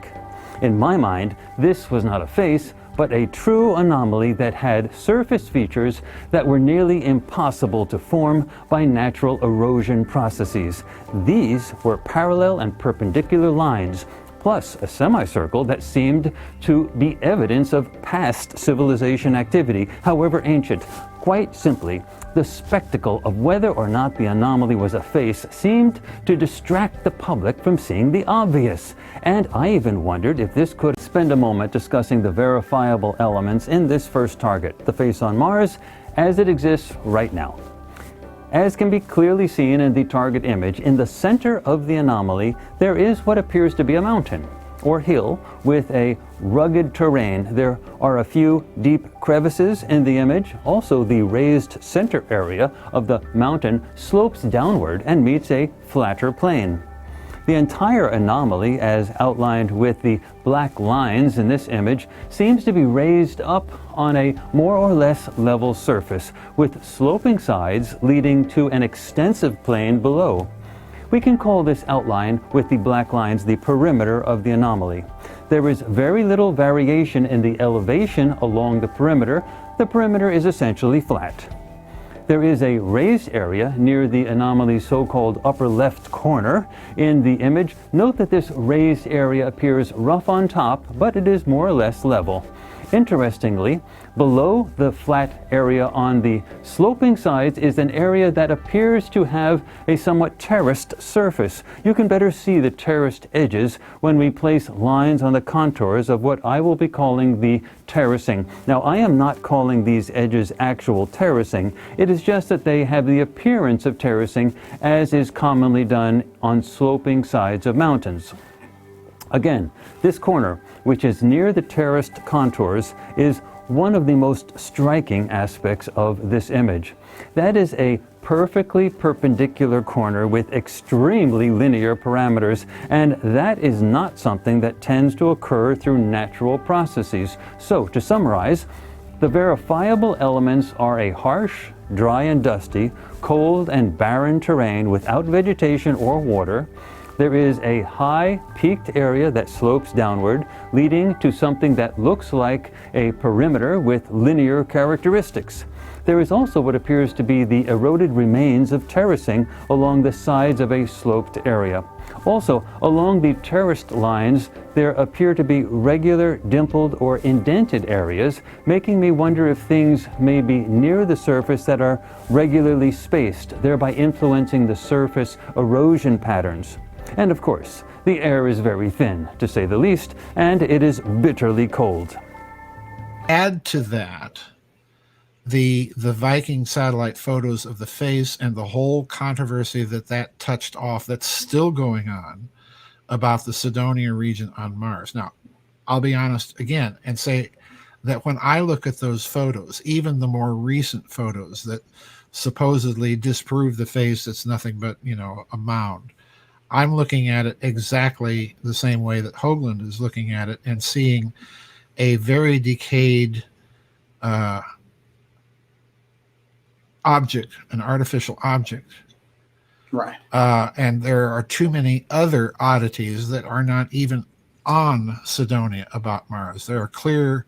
In my mind, this was not a face, but a true anomaly that had surface features that were nearly impossible to form by natural erosion processes. These were parallel and perpendicular lines, plus a semicircle that seemed to be evidence of past civilization activity, however ancient. Quite simply, the spectacle of whether or not the anomaly was a face seemed to distract the public from seeing the obvious. And I even wondered if this could spend a moment discussing the verifiable elements in this first target, the face on Mars, as it exists right now. As can be clearly seen in the target image, in the center of the anomaly, there is what appears to be a mountain or hill with a rugged terrain. There are a few deep crevices in the image. Also, the raised center area of the mountain slopes downward and meets a flatter plane. The entire anomaly, as outlined with the black lines in this image, seems to be raised up on a more or less level surface, with sloping sides leading to an extensive plain below. We can call this outline with the black lines the perimeter of the anomaly. There is very little variation in the elevation along the perimeter. The perimeter is essentially flat. There is a raised area near the anomaly's so-called upper left corner in the image. Note that this raised area appears rough on top, but it is more or less level. Interestingly, below the flat area on the sloping sides is an area that appears to have a somewhat terraced surface. You can better see the terraced edges when we place lines on the contours of what I will be calling the terracing. Now, I am not calling these edges actual terracing. It is just that they have the appearance of terracing, as is commonly done on sloping sides of mountains. Again, this corner, which is near the terraced contours, is one of the most striking aspects of this image. That is a perfectly perpendicular corner with extremely linear parameters, and that is not something that tends to occur through natural processes. So, to summarize, the verifiable elements are a harsh, dry and dusty, cold and barren terrain without vegetation or water. There is a high peaked area that slopes downward, leading to something that looks like a perimeter with linear characteristics. There is also what appears to be the eroded remains of terracing along the sides of a sloped area. Also, along the terraced lines, there appear to be regular dimpled or indented areas, making me wonder if things may be near the surface that are regularly spaced, thereby influencing the surface erosion patterns. And of course, the air is very thin, to say the least, and it is bitterly cold. Add to that the Viking satellite photos of the face and the whole controversy that touched off that's still going on about the Cydonia region on Mars. Now, I'll be honest again and say that when I look at those photos, even the more recent photos that supposedly disprove the face that's nothing but, a mound, I'm looking at it exactly the same way that Hoagland is looking at it and seeing a very decayed object, an artificial object. Right. And there are too many other oddities that are not even on Cydonia about Mars. There are clear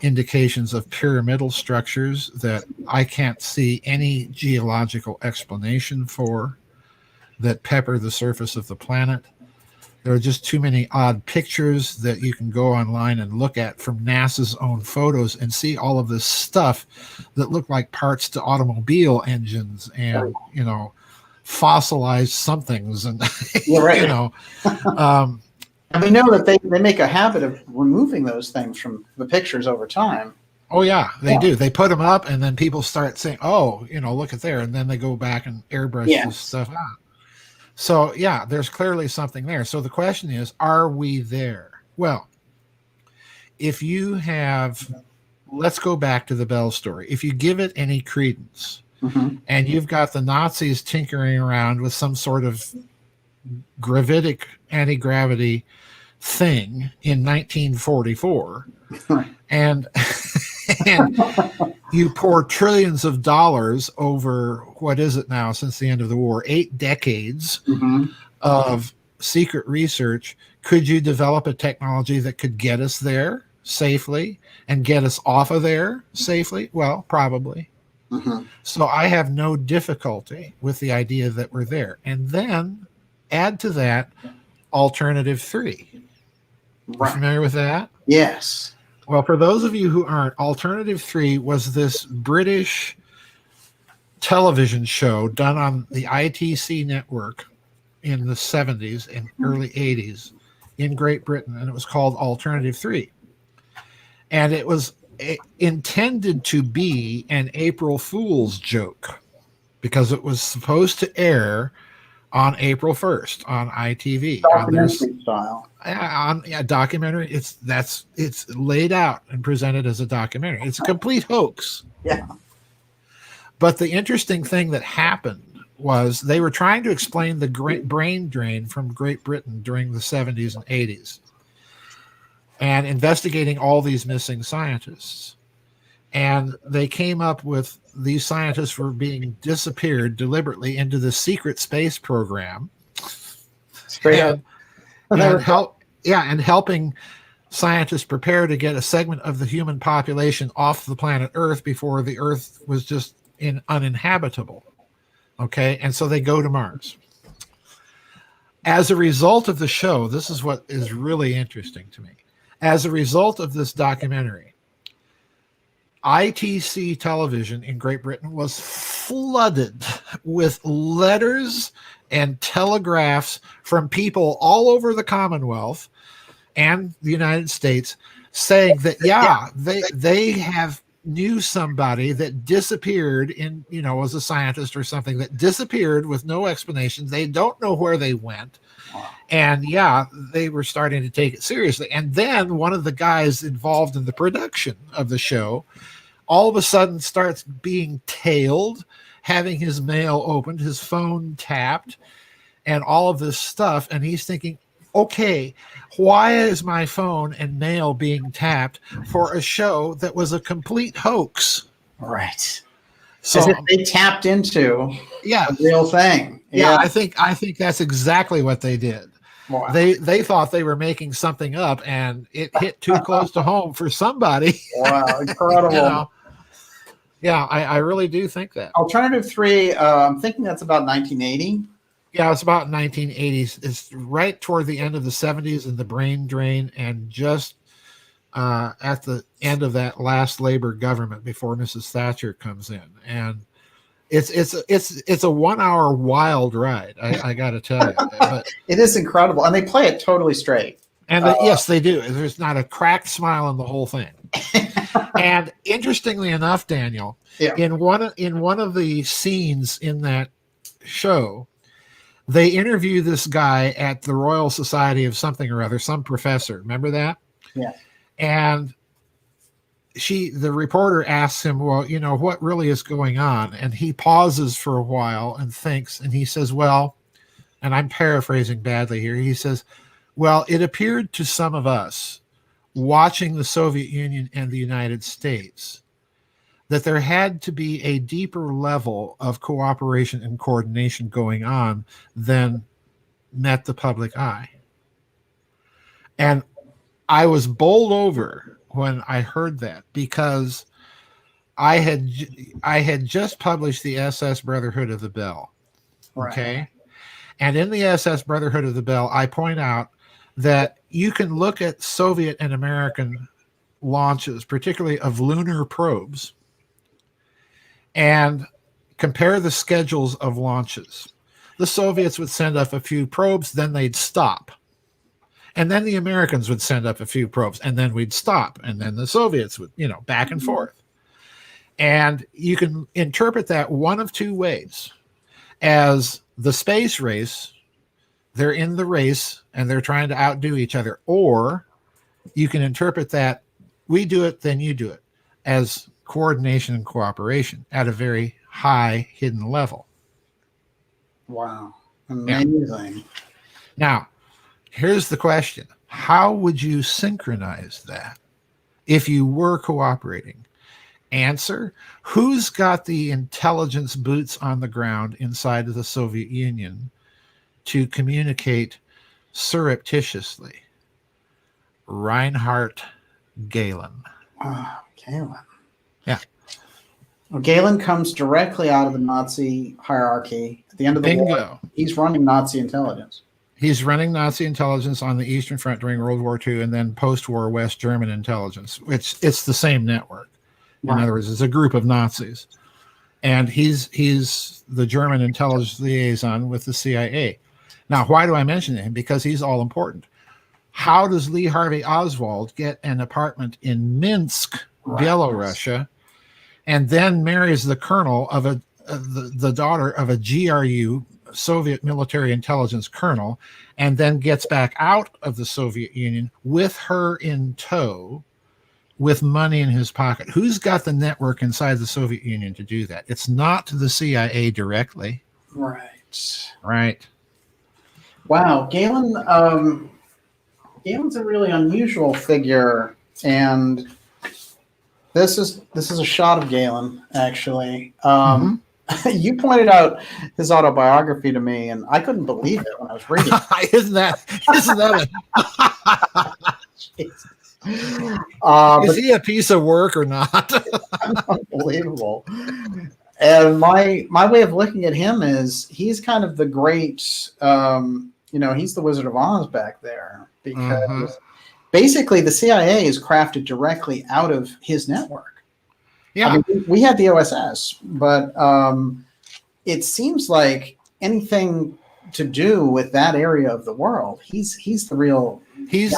indications of pyramidal structures that I can't see any geological explanation for. that pepper the surface of the planet. There are just too many odd pictures that you can go online and look at from NASA's own photos and see all of this stuff that look like parts to automobile engines and, fossilized somethings and, And we know that they make a habit of removing those things from the pictures over time. Oh, yeah, they do. They put them up, and then people start saying, oh, look at there. And then they go back and airbrush this stuff out. So, yeah, there's clearly something there. So the question is, are we there? Well, if you have, let's go back to the Bell story. If you give it any credence, and you've got the Nazis tinkering around with some sort of gravitic anti-gravity thing in 1944, and you pour trillions of dollars over, what is it now, since the end of the war, 8 decades of secret research, could you develop a technology that could get us there safely and get us off of there safely? Well, probably. So I have no difficulty with the idea that we're there. And then add to that Alternative 3. Right. You familiar with that? Yes. Well, for those of you who aren't, Alternative 3 was this British television show done on the ITC network in the 70s and early 80s in Great Britain, and it was called Alternative 3. And it was intended to be an April Fool's joke because it was supposed to air on April 1st on ITV. Documentary style. On a documentary, it's laid out and presented as a documentary. It's a complete hoax. Yeah. But the interesting thing that happened was they were trying to explain the great brain drain from Great Britain during the 70s and 80s and investigating all these missing scientists. And they came up with these scientists were being disappeared deliberately into the secret space program. Straight up. And helping scientists prepare to get a segment of the human population off the planet Earth before the Earth was just uninhabitable. Okay, and so they go to Mars. As a result of the show, this is what is really interesting to me. As a result of this documentary, ITC television in Great Britain was flooded with letters and telegraphs from people all over the Commonwealth and the United States saying that, they have knew somebody that disappeared as a scientist or something that disappeared with no explanation. They don't know where they went. And they were starting to take it seriously. And then one of the guys involved in the production of the show all of a sudden starts being tailed, having his mail opened, his phone tapped, and all of this stuff. And he's thinking, okay, why is my phone and mail being tapped for a show that was a complete hoax? Right. So as if they tapped into a real thing. Yeah, I think that's exactly what they did. Wow. They thought they were making something up, and it hit too close to home for somebody. Wow, incredible. Yeah, I really do think that. Alternative 3, I'm thinking that's about 1980. Yeah, it's about 1980s. It's right toward the end of the 70s and the brain drain, and just at the end of that last Labor government before Mrs. Thatcher comes in. And it's a 1 hour wild ride, I got to tell you. But it is incredible, and they play it totally straight. And yes, they do. There's not a cracked smile in the whole thing. And interestingly enough, Daniel, in one of the scenes in that show, they interview this guy at the Royal Society of something or other, some professor. Remember that? Yeah. And the reporter asks him, well, what really is going on? And he pauses for a while and thinks, and he says, well, and I'm paraphrasing badly here. He says, well, it appeared to some of us watching the Soviet Union and the United States that there had to be a deeper level of cooperation and coordination going on than met the public eye. And I was bowled over when I heard that, because I had just published the SS Brotherhood of the Bell. Okay. And in the SS Brotherhood of the Bell, I point out that you can look at Soviet and American launches, particularly of lunar probes, and compare the schedules of launches. The Soviets would send up a few probes, then they'd stop. And then the Americans would send up a few probes, and then we'd stop. And then the Soviets would, back and forth. And you can interpret that one of two ways. As the space race, they're in the race and they're trying to outdo each other. Or you can interpret that we do it, then you do it, as coordination and cooperation at a very high hidden level. Wow. Amazing. Yeah. Now, here's the question. How would you synchronize that if you were cooperating? Answer, who's got the intelligence boots on the ground inside of the Soviet Union to communicate surreptitiously? Reinhard Gehlen. Gehlen. Yeah. Well, Gehlen comes directly out of the Nazi hierarchy. At the end of the war, he's running Nazi intelligence. He's running Nazi intelligence on the Eastern Front during World War II and then post-war West German intelligence, which it's the same network. In other words, it's a group of Nazis. And he's the German intelligence liaison with the CIA. Now, why do I mention him? Because he's all important. How does Lee Harvey Oswald get an apartment in Minsk, Belarusia, and then marries the colonel of the daughter of a GRU, Soviet military intelligence colonel, and then gets back out of the Soviet Union with her in tow, with money in his pocket? Who's got the network inside the Soviet Union to do that? It's not the CIA directly. Right. Wow. Gehlen, Gehlen's a really unusual figure, and this is a shot of Gehlen, actually. You pointed out his autobiography to me, and I couldn't believe it when I was reading it. Isn't that is he a piece of work or not? Unbelievable. And my way of looking at him is he's kind of the great, he's the Wizard of Oz back there, because basically the CIA is crafted directly out of his network. Yeah. I mean, we had the OSS, but it seems like anything to do with that area of the world, he's the real. He's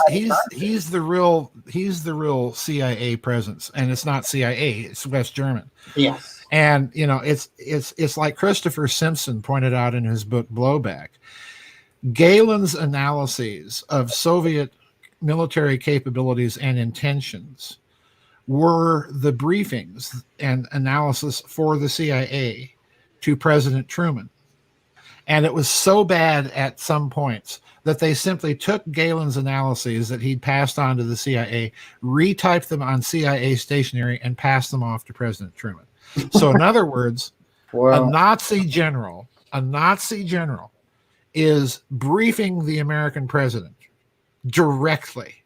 the real CIA presence, and it's not CIA, it's West German. Yes. And it's like Christopher Simpson pointed out in his book Blowback. Gehlen's analyses of Soviet military capabilities and intentions were the briefings and analysis for the CIA to President Truman. And it was so bad at some points that they simply took Gehlen's analyses that he'd passed on to the CIA, retyped them on CIA stationery, and passed them off to President Truman. So in other words, a Nazi general is briefing the American president directly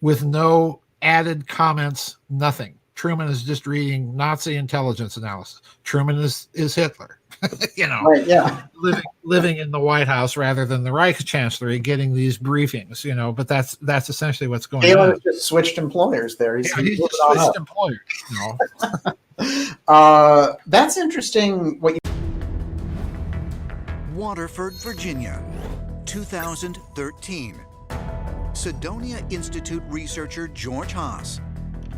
with no added comments, nothing. Truman is just reading Nazi intelligence analysis. Truman is Hitler, Right, yeah. living in the White House rather than the Reich Chancellery, getting these briefings, but that's essentially what's going on. Gehlen just switched employers there. He's just switched employers. That's interesting. Waterford, Virginia, 2013. Cydonia Institute researcher George Haas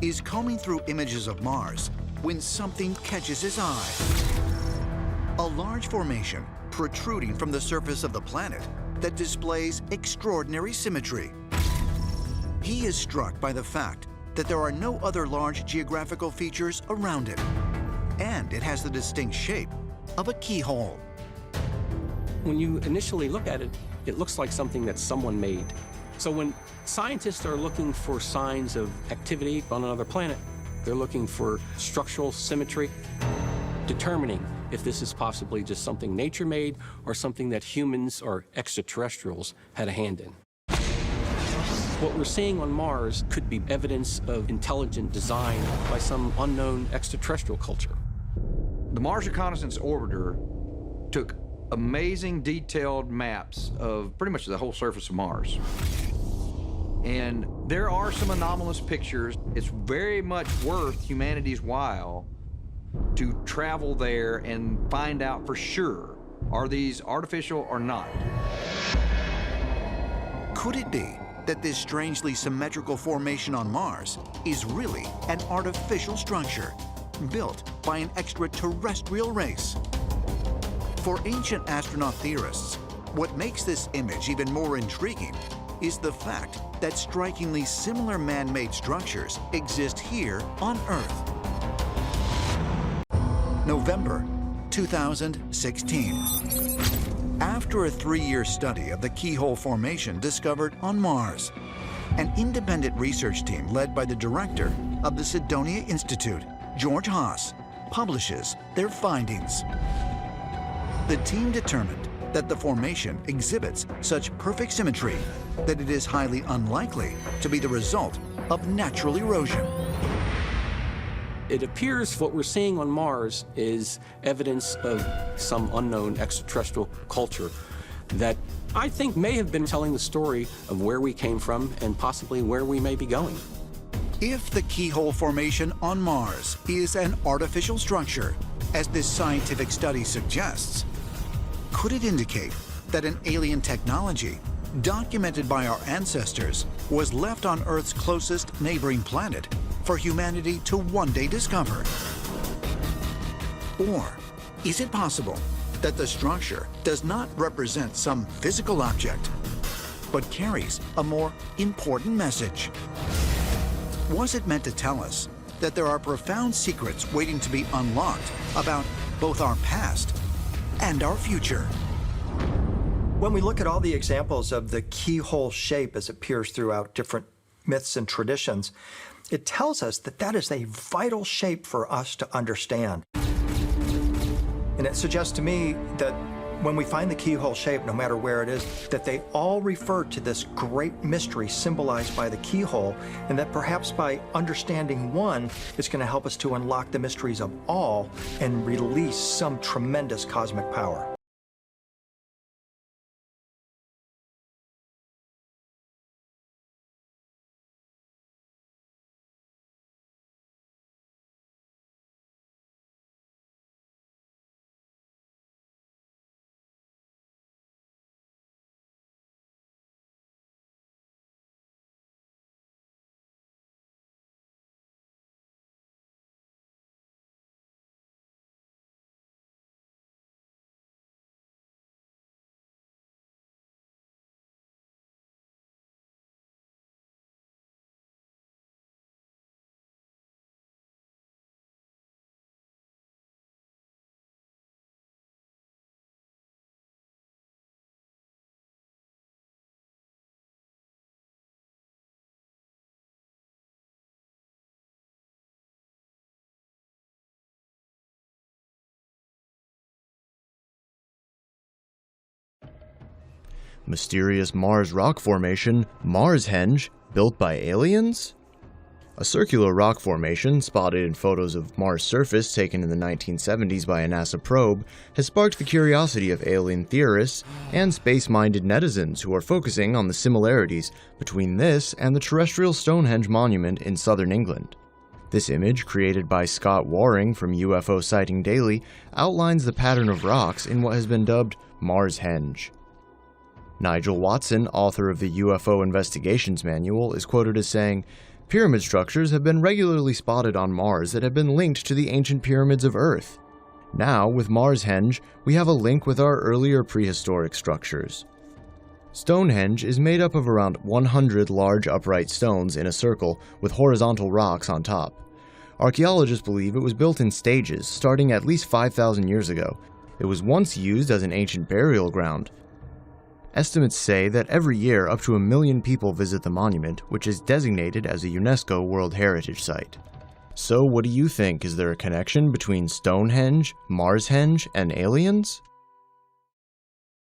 is combing through images of Mars when something catches his eye. A large formation protruding from the surface of the planet that displays extraordinary symmetry. He is struck by the fact that there are no other large geographical features around it, and it has the distinct shape of a keyhole. When you initially look at it, it looks like something that someone made. So when scientists are looking for signs of activity on another planet, they're looking for structural symmetry, determining if this is possibly just something nature made or something that humans or extraterrestrials had a hand in. What we're seeing on Mars could be evidence of intelligent design by some unknown extraterrestrial culture. The Mars Reconnaissance Orbiter took amazing detailed maps of pretty much the whole surface of Mars. And there are some anomalous pictures. It's very much worth humanity's while to travel there and find out for sure, are these artificial or not? Could it be that this strangely symmetrical formation on Mars is really an artificial structure built by an extraterrestrial race? For ancient astronaut theorists, what makes this image even more intriguing is the fact that strikingly similar man-made structures exist here on Earth. November 2016. After a 3-year study of the keyhole formation discovered on Mars, an independent research team led by the director of the Cydonia Institute, George Haas, publishes their findings. The team determined that the formation exhibits such perfect symmetry that it is highly unlikely to be the result of natural erosion. It appears what we're seeing on Mars is evidence of some unknown extraterrestrial culture that I think may have been telling the story of where we came from and possibly where we may be going. If the keyhole formation on Mars is an artificial structure, as this scientific study suggests, could it indicate that an alien technology documented by our ancestors was left on Earth's closest neighboring planet for humanity to one day discover? Or is it possible that the structure does not represent some physical object, but carries a more important message? Was it meant to tell us that there are profound secrets waiting to be unlocked about both our past and our future? When we look at all the examples of the keyhole shape as it appears throughout different myths and traditions, it tells us that that is a vital shape for us to understand. And it suggests to me that when we find the keyhole shape, no matter where it is, that they all refer to this great mystery symbolized by the keyhole, and that perhaps by understanding one, it's going to help us to unlock the mysteries of all and release some tremendous cosmic power. Mysterious Mars rock formation, Marshenge, built by aliens? A circular rock formation, spotted in photos of Mars' surface taken in the 1970s by a NASA probe, has sparked the curiosity of alien theorists and space-minded netizens who are focusing on the similarities between this and the terrestrial Stonehenge monument in southern England. This image, created by Scott Waring from UFO Sighting Daily, outlines the pattern of rocks in what has been dubbed Marshenge. Nigel Watson, author of the UFO Investigations Manual, is quoted as saying, "Pyramid structures have been regularly spotted on Mars that have been linked to the ancient pyramids of Earth. Now, with Marshenge, we have a link with our earlier prehistoric structures." Stonehenge is made up of around 100 large upright stones in a circle with horizontal rocks on top. Archaeologists believe it was built in stages, starting at least 5,000 years ago. It was once used as an ancient burial ground. Estimates say that every year up to 1 million people visit the monument, which is designated as a UNESCO World Heritage Site. So what do you think? Is there a connection between Stonehenge, Marshenge, and aliens?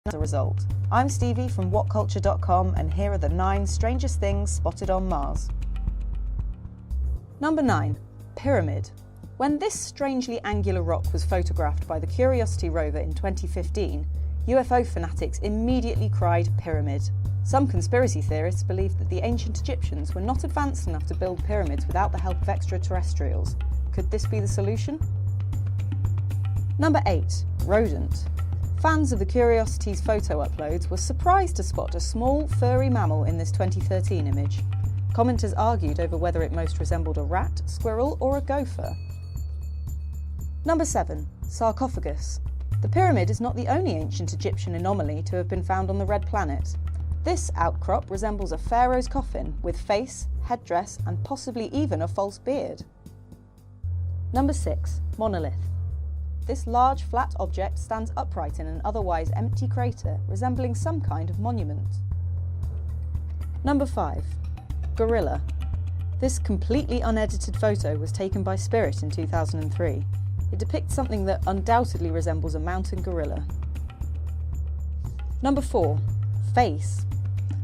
As a result. I'm Stevie from WhatCulture.com, and here are the 9 strangest things spotted on Mars. Number 9. Pyramid. When this strangely angular rock was photographed by the Curiosity rover in 2015, UFO fanatics immediately cried pyramid. Some conspiracy theorists believe that the ancient Egyptians were not advanced enough to build pyramids without the help of extraterrestrials. Could this be the solution? Number 8. Rodent. Fans of the Curiosity's photo uploads were surprised to spot a small, furry mammal in this 2013 image. Commenters argued over whether it most resembled a rat, squirrel, or a gopher. Number 7. Sarcophagus. The pyramid is not the only ancient Egyptian anomaly to have been found on the Red Planet. This outcrop resembles a pharaoh's coffin with face, headdress, and possibly even a false beard. Number 6. Monolith. This large, flat object stands upright in an otherwise empty crater, resembling some kind of monument. Number 5. Gorilla. This completely unedited photo was taken by Spirit in 2003. It depicts something that undoubtedly resembles a mountain gorilla. Number 4. Face.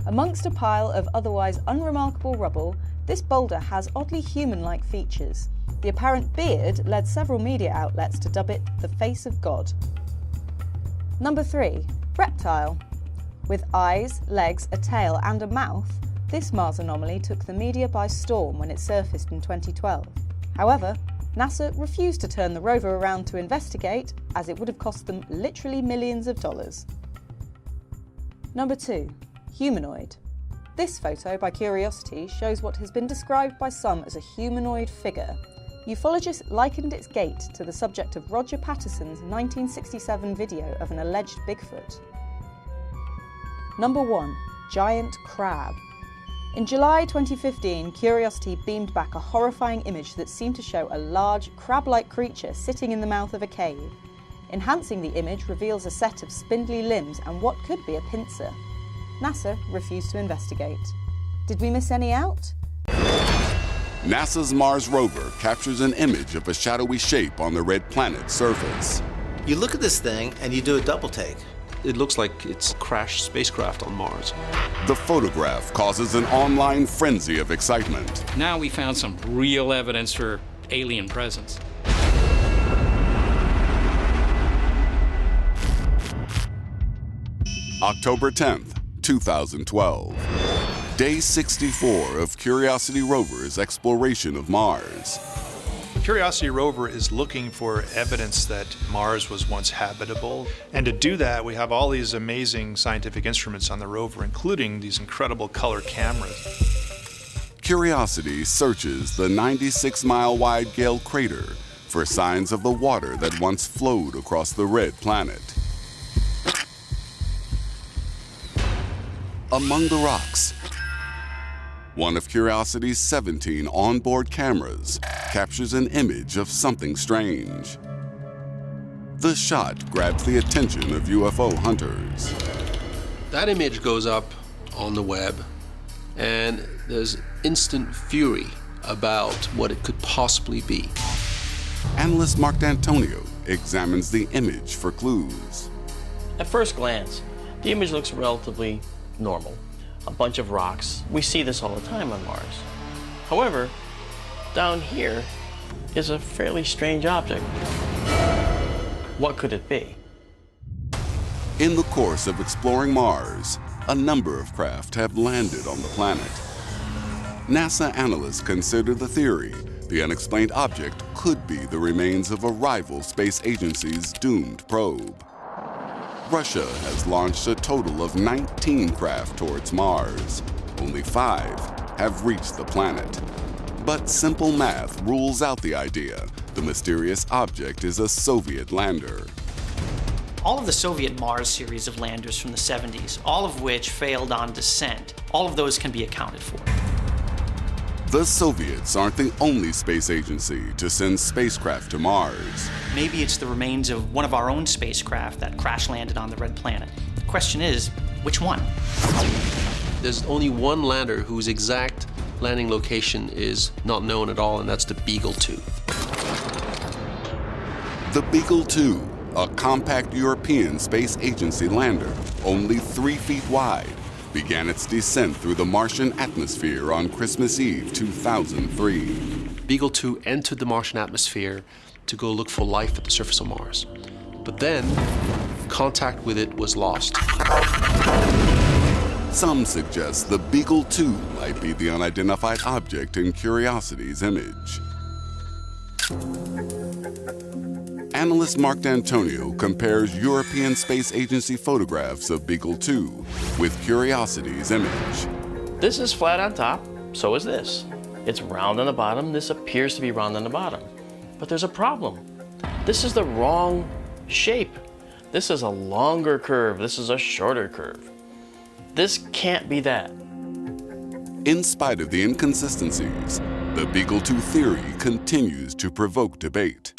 Amongst a pile of otherwise unremarkable rubble, this boulder has oddly human-like features. The apparent beard led several media outlets to dub it the face of God. Number 3. Reptile. With eyes, legs, a tail and a mouth, this Mars anomaly took the media by storm when it surfaced in 2012. However, NASA refused to turn the rover around to investigate, as it would have cost them literally millions of dollars. Number 2. Humanoid. This photo by Curiosity shows what has been described by some as a humanoid figure. Ufologists likened its gait to the subject of Roger Patterson's 1967 video of an alleged Bigfoot. Number 1. Giant crab. In July 2015, Curiosity beamed back a horrifying image that seemed to show a large, crab-like creature sitting in the mouth of a cave. Enhancing the image reveals a set of spindly limbs and what could be a pincer. NASA refused to investigate. Did we miss any out? NASA's Mars rover captures an image of a shadowy shape on the red planet's surface. You look at this thing and you do a double take. It looks like it's a crashed spacecraft on Mars. The photograph causes an online frenzy of excitement. Now we found some real evidence for alien presence. October 10th, 2012. Day 64 of Curiosity rover's exploration of Mars. Curiosity rover is looking for evidence that Mars was once habitable. And to do that, we have all these amazing scientific instruments on the rover, including these incredible color cameras. Curiosity searches the 96-mile-wide Gale crater for signs of the water that once flowed across the red planet. Among the rocks, one of Curiosity's 17 onboard cameras captures an image of something strange. The shot grabs the attention of UFO hunters. That image goes up on the web, and there's instant fury about what it could possibly be. Analyst Mark D'Antonio examines the image for clues. At first glance, the image looks relatively normal. A bunch of rocks. We see this all the time on Mars. However, down here is a fairly strange object. What could it be? In the course of exploring Mars, a number of craft have landed on the planet. NASA analysts consider the theory the unexplained object could be the remains of a rival space agency's doomed probe. Russia has launched a total of 19 craft towards Mars. Only 5 have reached the planet. But simple math rules out the idea the mysterious object is a Soviet lander. All of the Soviet Mars series of landers from the 70s, all of which failed on descent, all of those can be accounted for. The Soviets aren't the only space agency to send spacecraft to Mars. Maybe it's the remains of one of our own spacecraft that crash landed on the red planet. The question is, which one? There's only one lander whose exact landing location is not known at all, and that's the Beagle 2. The Beagle 2, a compact European space agency lander, only 3 feet wide, began its descent through the Martian atmosphere on Christmas Eve 2003. Beagle 2 entered the Martian atmosphere to go look for life at the surface of Mars. But then, contact with it was lost. Some suggest the Beagle 2 might be the unidentified object in Curiosity's image. Analyst Mark D'Antonio compares European Space Agency photographs of Beagle 2 with Curiosity's image. This is flat on top, so is this. It's round on the bottom, this appears to be round on the bottom. But there's a problem. This is the wrong shape. This is a longer curve, this is a shorter curve. This can't be that. In spite of the inconsistencies, the Beagle 2 theory continues to provoke debate.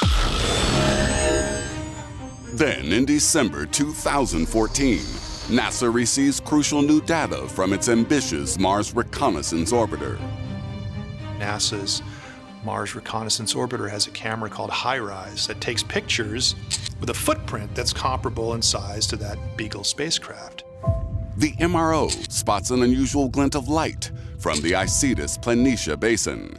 Then, in December 2014, NASA receives crucial new data from its ambitious Mars Reconnaissance Orbiter. NASA's Mars Reconnaissance Orbiter has a camera called HiRISE that takes pictures with a footprint that's comparable in size to that Beagle spacecraft. The MRO spots an unusual glint of light from the Isidis Planitia Basin.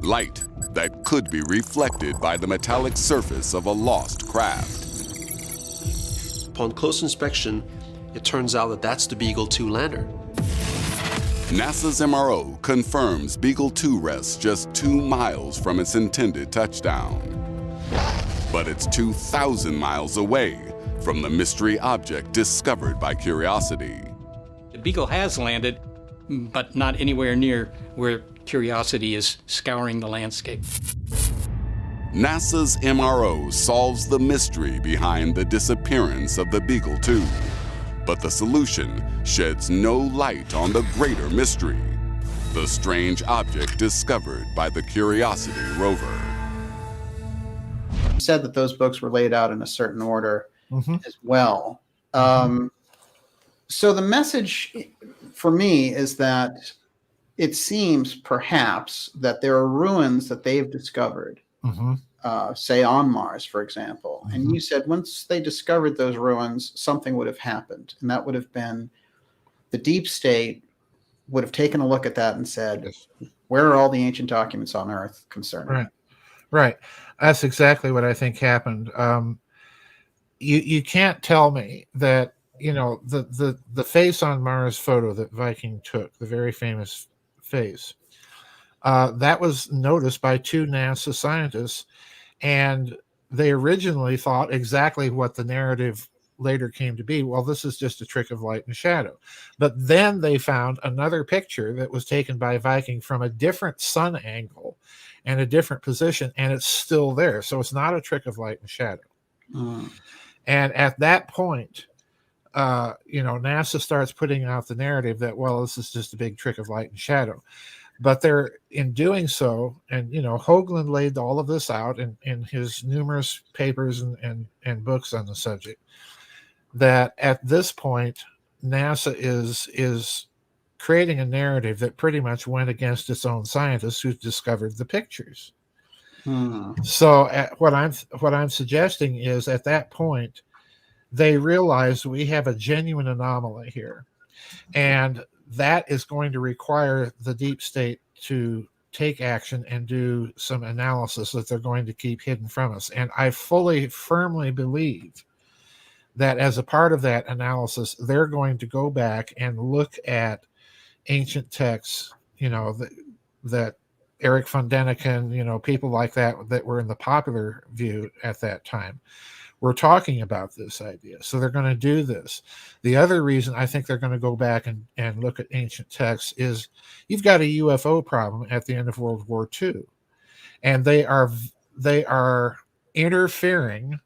Light that could be reflected by the metallic surface of a lost craft. Upon close inspection, it turns out that that's the Beagle 2 lander. NASA's MRO confirms Beagle 2 rests just 2 miles from its intended touchdown. But it's 2,000 miles away from the mystery object discovered by Curiosity. The Beagle has landed, but not anywhere near where Curiosity is scouring the landscape. NASA's MRO solves the mystery behind the disappearance of the Beagle 2. But the solution sheds no light on the greater mystery, the strange object discovered by the Curiosity rover. You said that those books were laid out in a certain order as well. So the message for me is that it seems perhaps that there are ruins that they've discovered, say on Mars, for example. And you said once they discovered those ruins, something would have happened. And that would have been the deep state would have taken a look at that and said, where are all the ancient documents on Earth concerning? Right. Right. That's exactly what I think happened. You can't tell me that, you know, the face on Mars photo that Viking took, the very famous face, that was noticed by 2 NASA scientists, and they originally thought exactly what the narrative later came to be. Well, this is just a trick of light and shadow. But then they found another picture that was taken by Viking from a different sun angle and a different position, and it's still there. So it's not a trick of light and shadow. And at that point, you know, NASA starts putting out the narrative that, well, this is just a big trick of light and shadow. But they're, in doing so, and, you know, Hoagland laid all of this out in his numerous papers and books on the subject, that at this point, NASA is creating a narrative that pretty much went against its own scientists who discovered the pictures. So what I'm suggesting is, at that point, they realized we have a genuine anomaly here, and that is going to require the deep state to take action and do some analysis that they're going to keep hidden from us. And I firmly believe that as a part of that analysis, they're going to go back and look at ancient texts, you know, that Eric von Däniken, you know, people like that were in the popular view at that time, were talking about this idea. So they're going to do this. The other reason I think they're going to go back and look at ancient texts is you've got a UFO problem at the end of World War II. And they are interfering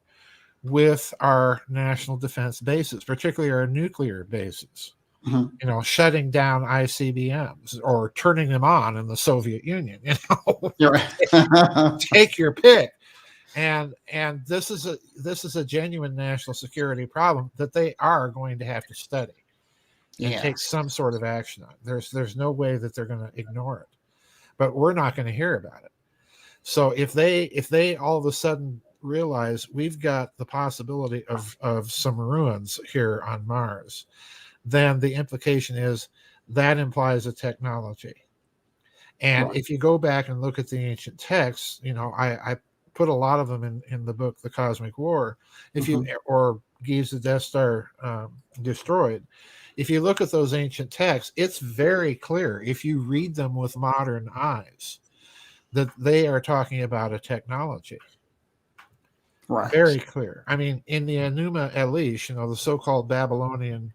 with our national defense bases, particularly our nuclear bases. You know, shutting down ICBMs or turning them on in the Soviet Union. You know, take your pick. And this is a genuine national security problem that they are going to have to study and take some sort of action on. There's no way that they're going to ignore it, but we're not going to hear about it. So if they all of a sudden realize we've got the possibility of some ruins here on Mars, then the implication is that implies a technology. And if you go back and look at the ancient texts, you know, I put a lot of them in the book, The Cosmic War. If you or Gives the Death Star Destroyed. If you look at those ancient texts, it's very clear, if you read them with modern eyes, that they are talking about a technology. Right. Very clear. I mean, in the Enuma Elish, the so-called Babylonian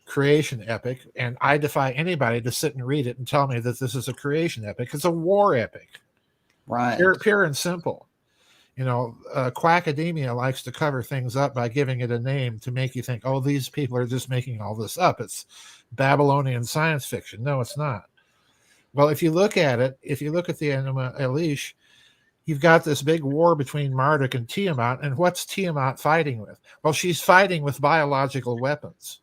creation epic, and I defy anybody to sit and read it and tell me that this is a creation epic. It's a war epic. Right. Pure and simple. Quackademia likes to cover things up by giving it a name to make you think, oh, these people are just making all this up. It's Babylonian science fiction. No, it's not. Well, if you look at it, if you look at the Enuma Elish, you've got this big war between Marduk and Tiamat, and what's Tiamat fighting with? Well, she's fighting with biological weapons.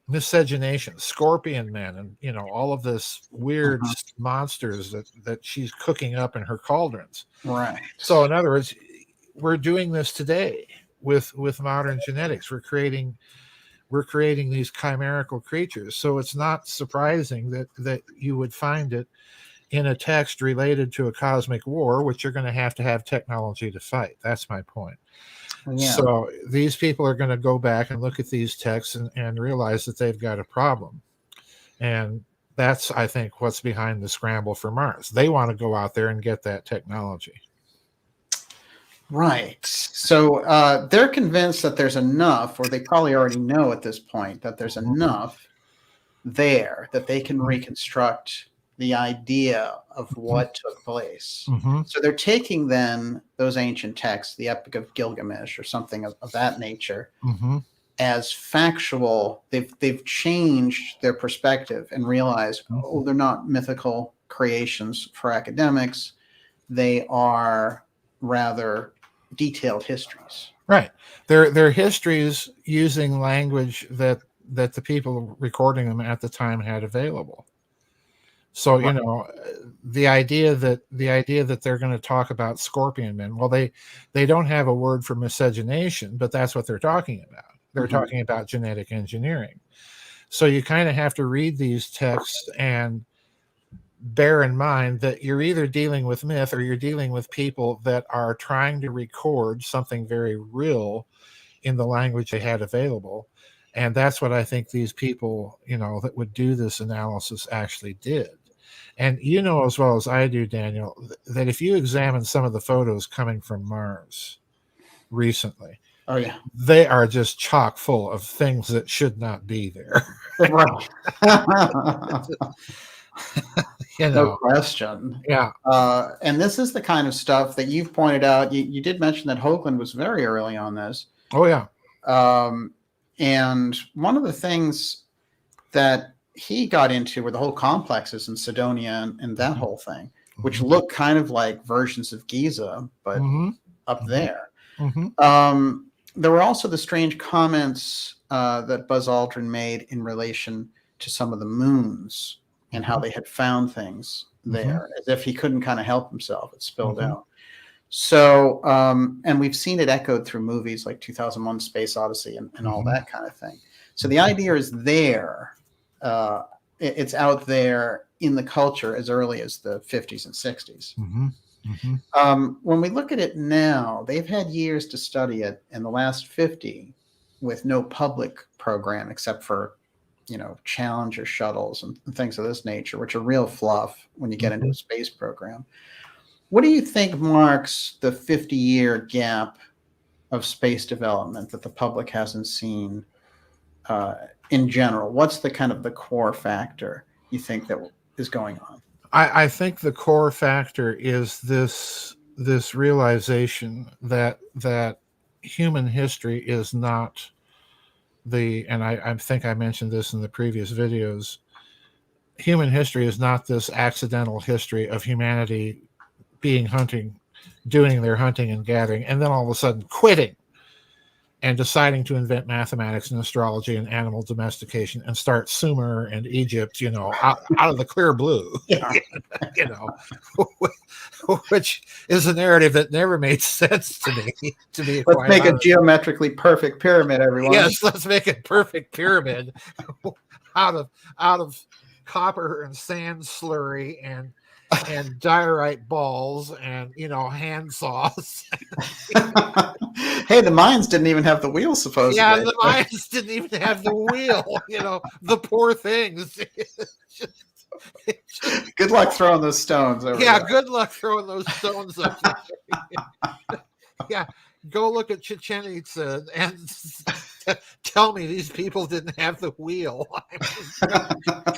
Miscegenation, scorpion men, and all of this weird monsters that she's cooking up in her cauldrons. Right. So in other words, we're doing this today with modern genetics. We're creating these chimerical creatures. So it's not surprising that you would find it in a text related to a cosmic war, which you're going to have technology to fight. That's my point. Yeah. So these people are going to go back and look at these texts and realize that they've got a problem. And that's, I think, what's behind the scramble for Mars. They want to go out there and get that technology. Right. So they're convinced that there's enough, or they probably already know at this point that there's enough there that they can reconstruct the idea of what took place. So they're taking then those ancient texts, the Epic of Gilgamesh or something of that nature, as factual. They've changed their perspective and realized, oh, they're not mythical creations for academics. They are rather detailed histories. Right. They're histories using language that the people recording them at the time had available. So, the idea that they're going to talk about scorpion men, well, they don't have a word for miscegenation, but that's what they're talking about. They're talking about genetic engineering. So you kind of have to read these texts and bear in mind that you're either dealing with myth or you're dealing with people that are trying to record something very real in the language they had available. And that's what I think these people, that would do this analysis actually did. And as well as I do, Daniel, that if you examine some of the photos coming from Mars recently, oh yeah, they are just chock full of things that should not be there. Right. No question. Yeah. And this is the kind of stuff that you've pointed out. You did mention that Hoagland was very early on this. Oh yeah. And one of the things that he got into were the whole complexes in Cydonia and that whole thing, which look kind of like versions of Giza, but up there. There were also the strange comments that Buzz Aldrin made in relation to some of the moons and how they had found things there, as if he couldn't kind of help himself. It spilled out. So, and we've seen it echoed through movies like 2001 Space Odyssey and all that kind of thing. So the idea is there. It's out there in the culture as early as the 50s and 60s. When we look at it now, they've had years to study it, and the last 50 with no public program except for, Challenger shuttles and things of this nature, which are real fluff when you get into a space program. What do you think marks the 50-year gap of space development that the public hasn't seen in general? What's the kind of the core factor you think that is going on? I think the core factor is this realization that human history is not and I think I mentioned this in the previous videos, human history is not this accidental history of humanity doing their hunting and gathering, and then all of a sudden quitting and deciding to invent mathematics and astrology and animal domestication and start Sumer and Egypt, out of the clear blue, which is a narrative that never made sense to me. Let's make a geometrically perfect pyramid, everyone. Yes, let's make a perfect pyramid out of copper and sand slurry and diorite balls and, hand saws. Hey, the Mayans didn't even have the wheel, supposedly. Yeah, the Mayans didn't even have the wheel. The poor things. Good luck throwing those stones over there. Good luck throwing those stones up there. Yeah, go look at Chichen Itza and tell me these people didn't have the wheel.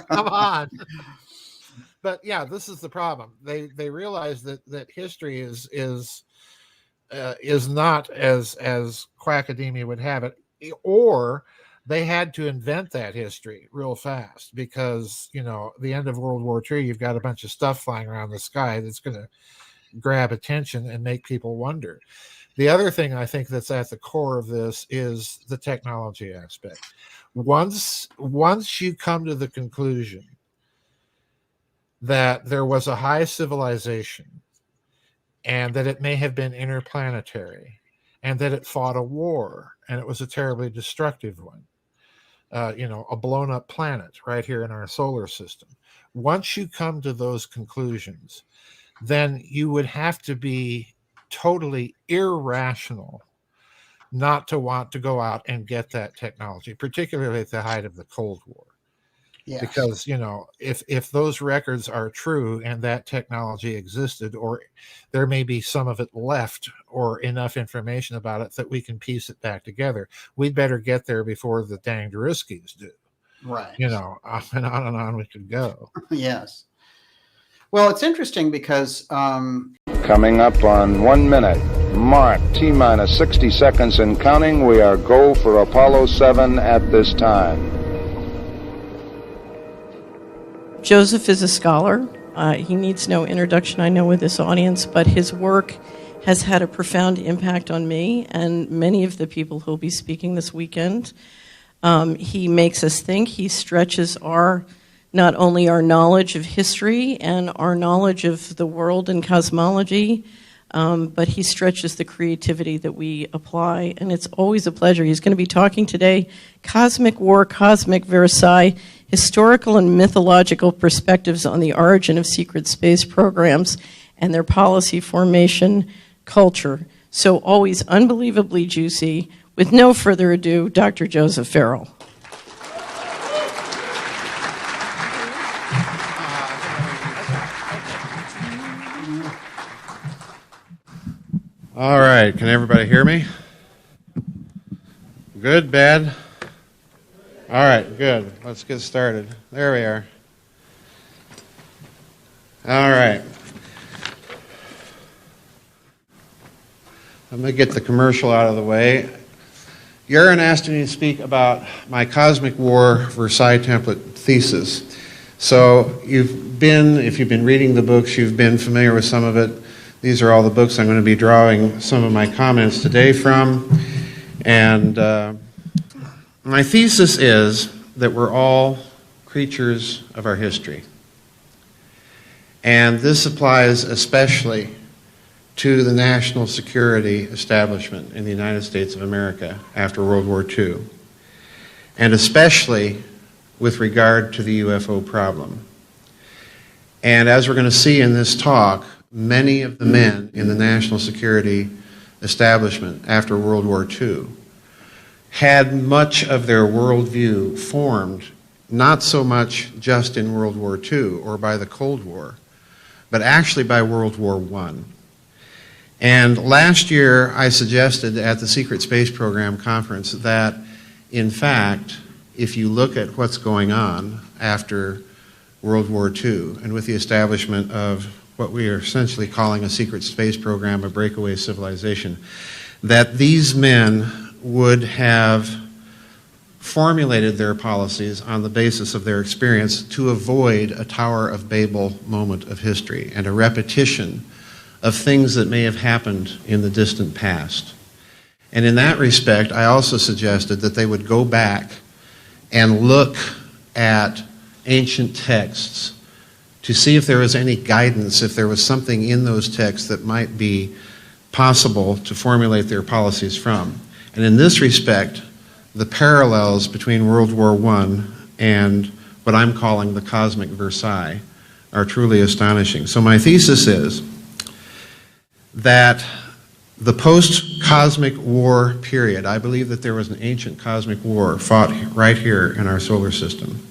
Come on. But yeah, this is the problem. They realize that history is not as Quackademia would have it, or they had to invent that history real fast because the end of World War II, you've got a bunch of stuff flying around the sky that's going to grab attention and make people wonder. The other thing I think that's at the core of this is the technology aspect. Once you come to the conclusion that there was a high civilization and that it may have been interplanetary and that it fought a war and it was a terribly destructive one, a blown up planet right here in our solar system. Once you come to those conclusions, then you would have to be totally irrational not to want to go out and get that technology, particularly at the height of the Cold War. Yes. Because, if those records are true and that technology existed, or there may be some of it left or enough information about it that we can piece it back together, we'd better get there before the dang Deriskis do. Right. On and on we could go. Yes. Well, it's interesting because... Coming up on 1 minute, mark T-minus 60 seconds and counting. We are go for Apollo 7 at this time. Joseph is a scholar. He needs no introduction, I know, with this audience, but his work has had a profound impact on me and many of the people who will be speaking this weekend. He makes us think. He stretches not only our knowledge of history and our knowledge of the world and cosmology, but he stretches the creativity that we apply, and it's always a pleasure. He's going to be talking today, Cosmic War, Cosmic Versailles, Historical and Mythological Perspectives on the Origin of Secret Space Programs and Their Policy Formation Culture. So always unbelievably juicy. With no further ado, Dr. Joseph Farrell. All right, can everybody hear me? Good, bad? All right, good. Let's get started. There we are. All right. I'm going to get the commercial out of the way. Yaron asked me to speak about my Cosmic War Versailles template thesis. So if you've been reading the books, you've been familiar with some of it. These are all the books I'm going to be drawing some of my comments today from. And my thesis is that we're all creatures of our history. And this applies especially to the national security establishment in the United States of America after World War II, and especially with regard to the UFO problem. And as we're going to see in this talk, many of the men in the national security establishment after World War II had much of their worldview formed not so much just in World War II or by the Cold War, but actually by World War I. And last year I suggested at the Secret Space Program Conference that, in fact, if you look at what's going on after World War II and with the establishment of what we are essentially calling a secret space program, a breakaway civilization, that these men would have formulated their policies on the basis of their experience to avoid a Tower of Babel moment of history and a repetition of things that may have happened in the distant past. And in that respect, I also suggested that they would go back and look at ancient texts to see if there was any guidance, if there was something in those texts that might be possible to formulate their policies from. And in this respect, the parallels between World War I and what I'm calling the Cosmic Versailles are truly astonishing. So my thesis is that the post-cosmic war period, I believe that there was an ancient cosmic war fought right here in our solar system,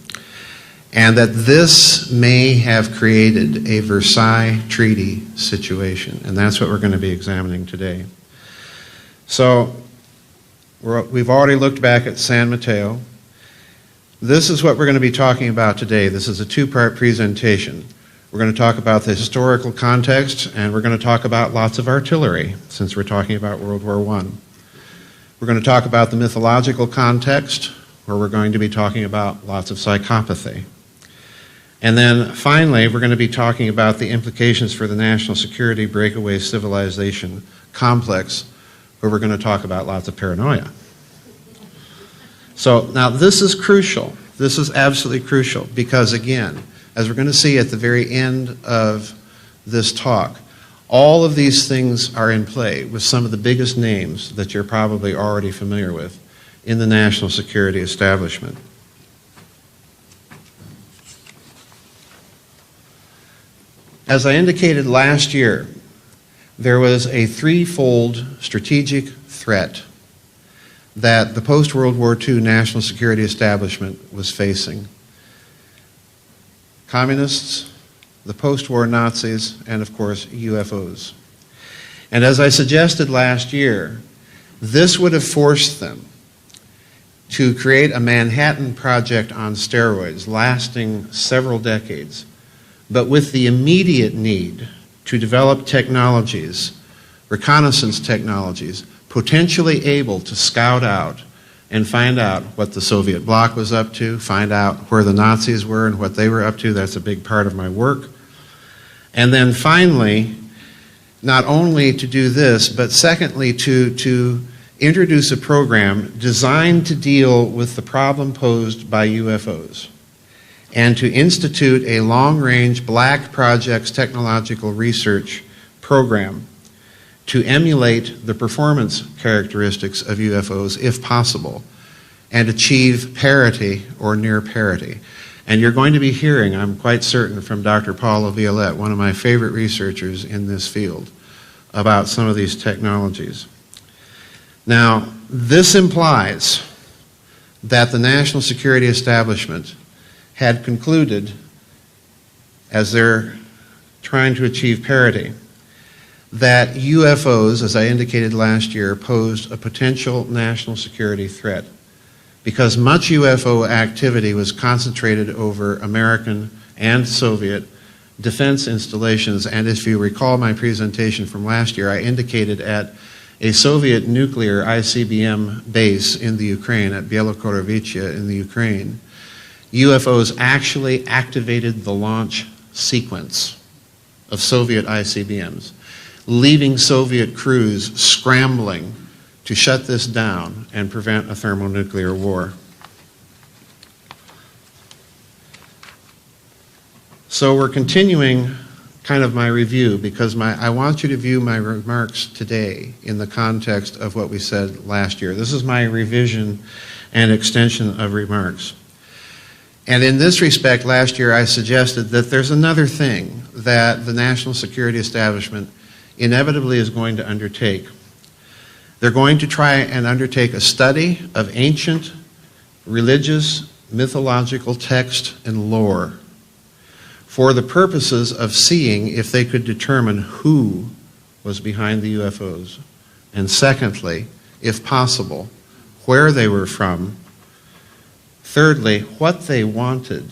and that this may have created a Versailles Treaty situation, and that's what we're going to be examining today. So we've already looked back at San Mateo. This is what we're going to be talking about today. This is a two-part presentation. We're going to talk about the historical context, and we're going to talk about lots of artillery, since we're talking about World War I. We're going to talk about the mythological context, where we're going to be talking about lots of psychopathy. And then finally, we're going to be talking about the implications for the national security breakaway civilization complex, where we're going to talk about lots of paranoia. So now this is crucial. This is absolutely crucial because, again, as we're going to see at the very end of this talk, all of these things are in play with some of the biggest names that you're probably already familiar with in the national security establishment. As I indicated last year, there was a threefold strategic threat that the post-World War II national security establishment was facing. Communists, the post-war Nazis, and of course UFOs. And as I suggested last year, this would have forced them to create a Manhattan Project on steroids lasting several decades, but with the immediate need to develop technologies, reconnaissance technologies, potentially able to scout out and find out what the Soviet bloc was up to, find out where the Nazis were and what they were up to. That's a big part of my work. And then finally, not only to do this, but secondly, to introduce a program designed to deal with the problem posed by UFOs and to institute a long-range black projects technological research program to emulate the performance characteristics of UFOs if possible and achieve parity or near parity. And you're going to be hearing, I'm quite certain, from Dr. Paul Laviolette, one of my favorite researchers in this field, about some of these technologies. Now, this implies that the national security establishment had concluded, as they're trying to achieve parity, that UFOs, as I indicated last year, posed a potential national security threat because much UFO activity was concentrated over American and Soviet defense installations. And if you recall my presentation from last year, I indicated at a Soviet nuclear ICBM base in the Ukraine, at Bielogorovichia in the Ukraine, UFOs actually activated the launch sequence of Soviet ICBMs, leaving Soviet crews scrambling to shut this down and prevent a thermonuclear war. So we're continuing kind of my review because I want you to view my remarks today in the context of what we said last year. This is my revision and extension of remarks. And in this respect, last year I suggested that there's another thing that the national security establishment inevitably is going to undertake. They're going to try and undertake a study of ancient religious, mythological text and lore for the purposes of seeing if they could determine who was behind the UFOs, and secondly, if possible, where they were from, thirdly, what they wanted,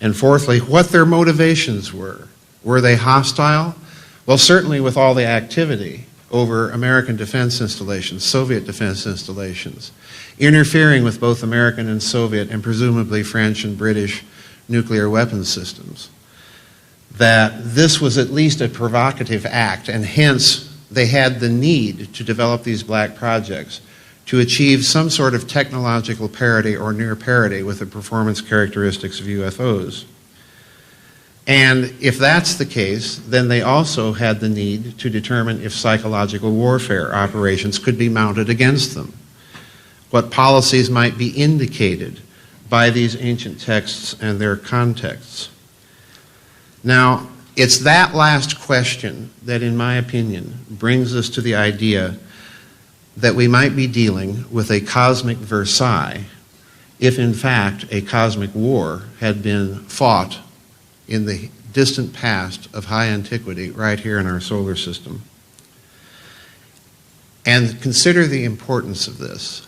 and fourthly, what their motivations were. Were they hostile? Well, certainly with all the activity over American defense installations, Soviet defense installations, interfering with both American and Soviet and presumably French and British nuclear weapons systems, that this was at least a provocative act, and hence they had the need to develop these black projects to achieve some sort of technological parity or near parity with the performance characteristics of UFOs. And if that's the case, then they also had the need to determine if psychological warfare operations could be mounted against them, what policies might be indicated by these ancient texts and their contexts. Now, it's that last question that, in my opinion, brings us to the idea that we might be dealing with a cosmic Versailles if, in fact, a cosmic war had been fought in the distant past of high antiquity right here in our solar system. And consider the importance of this.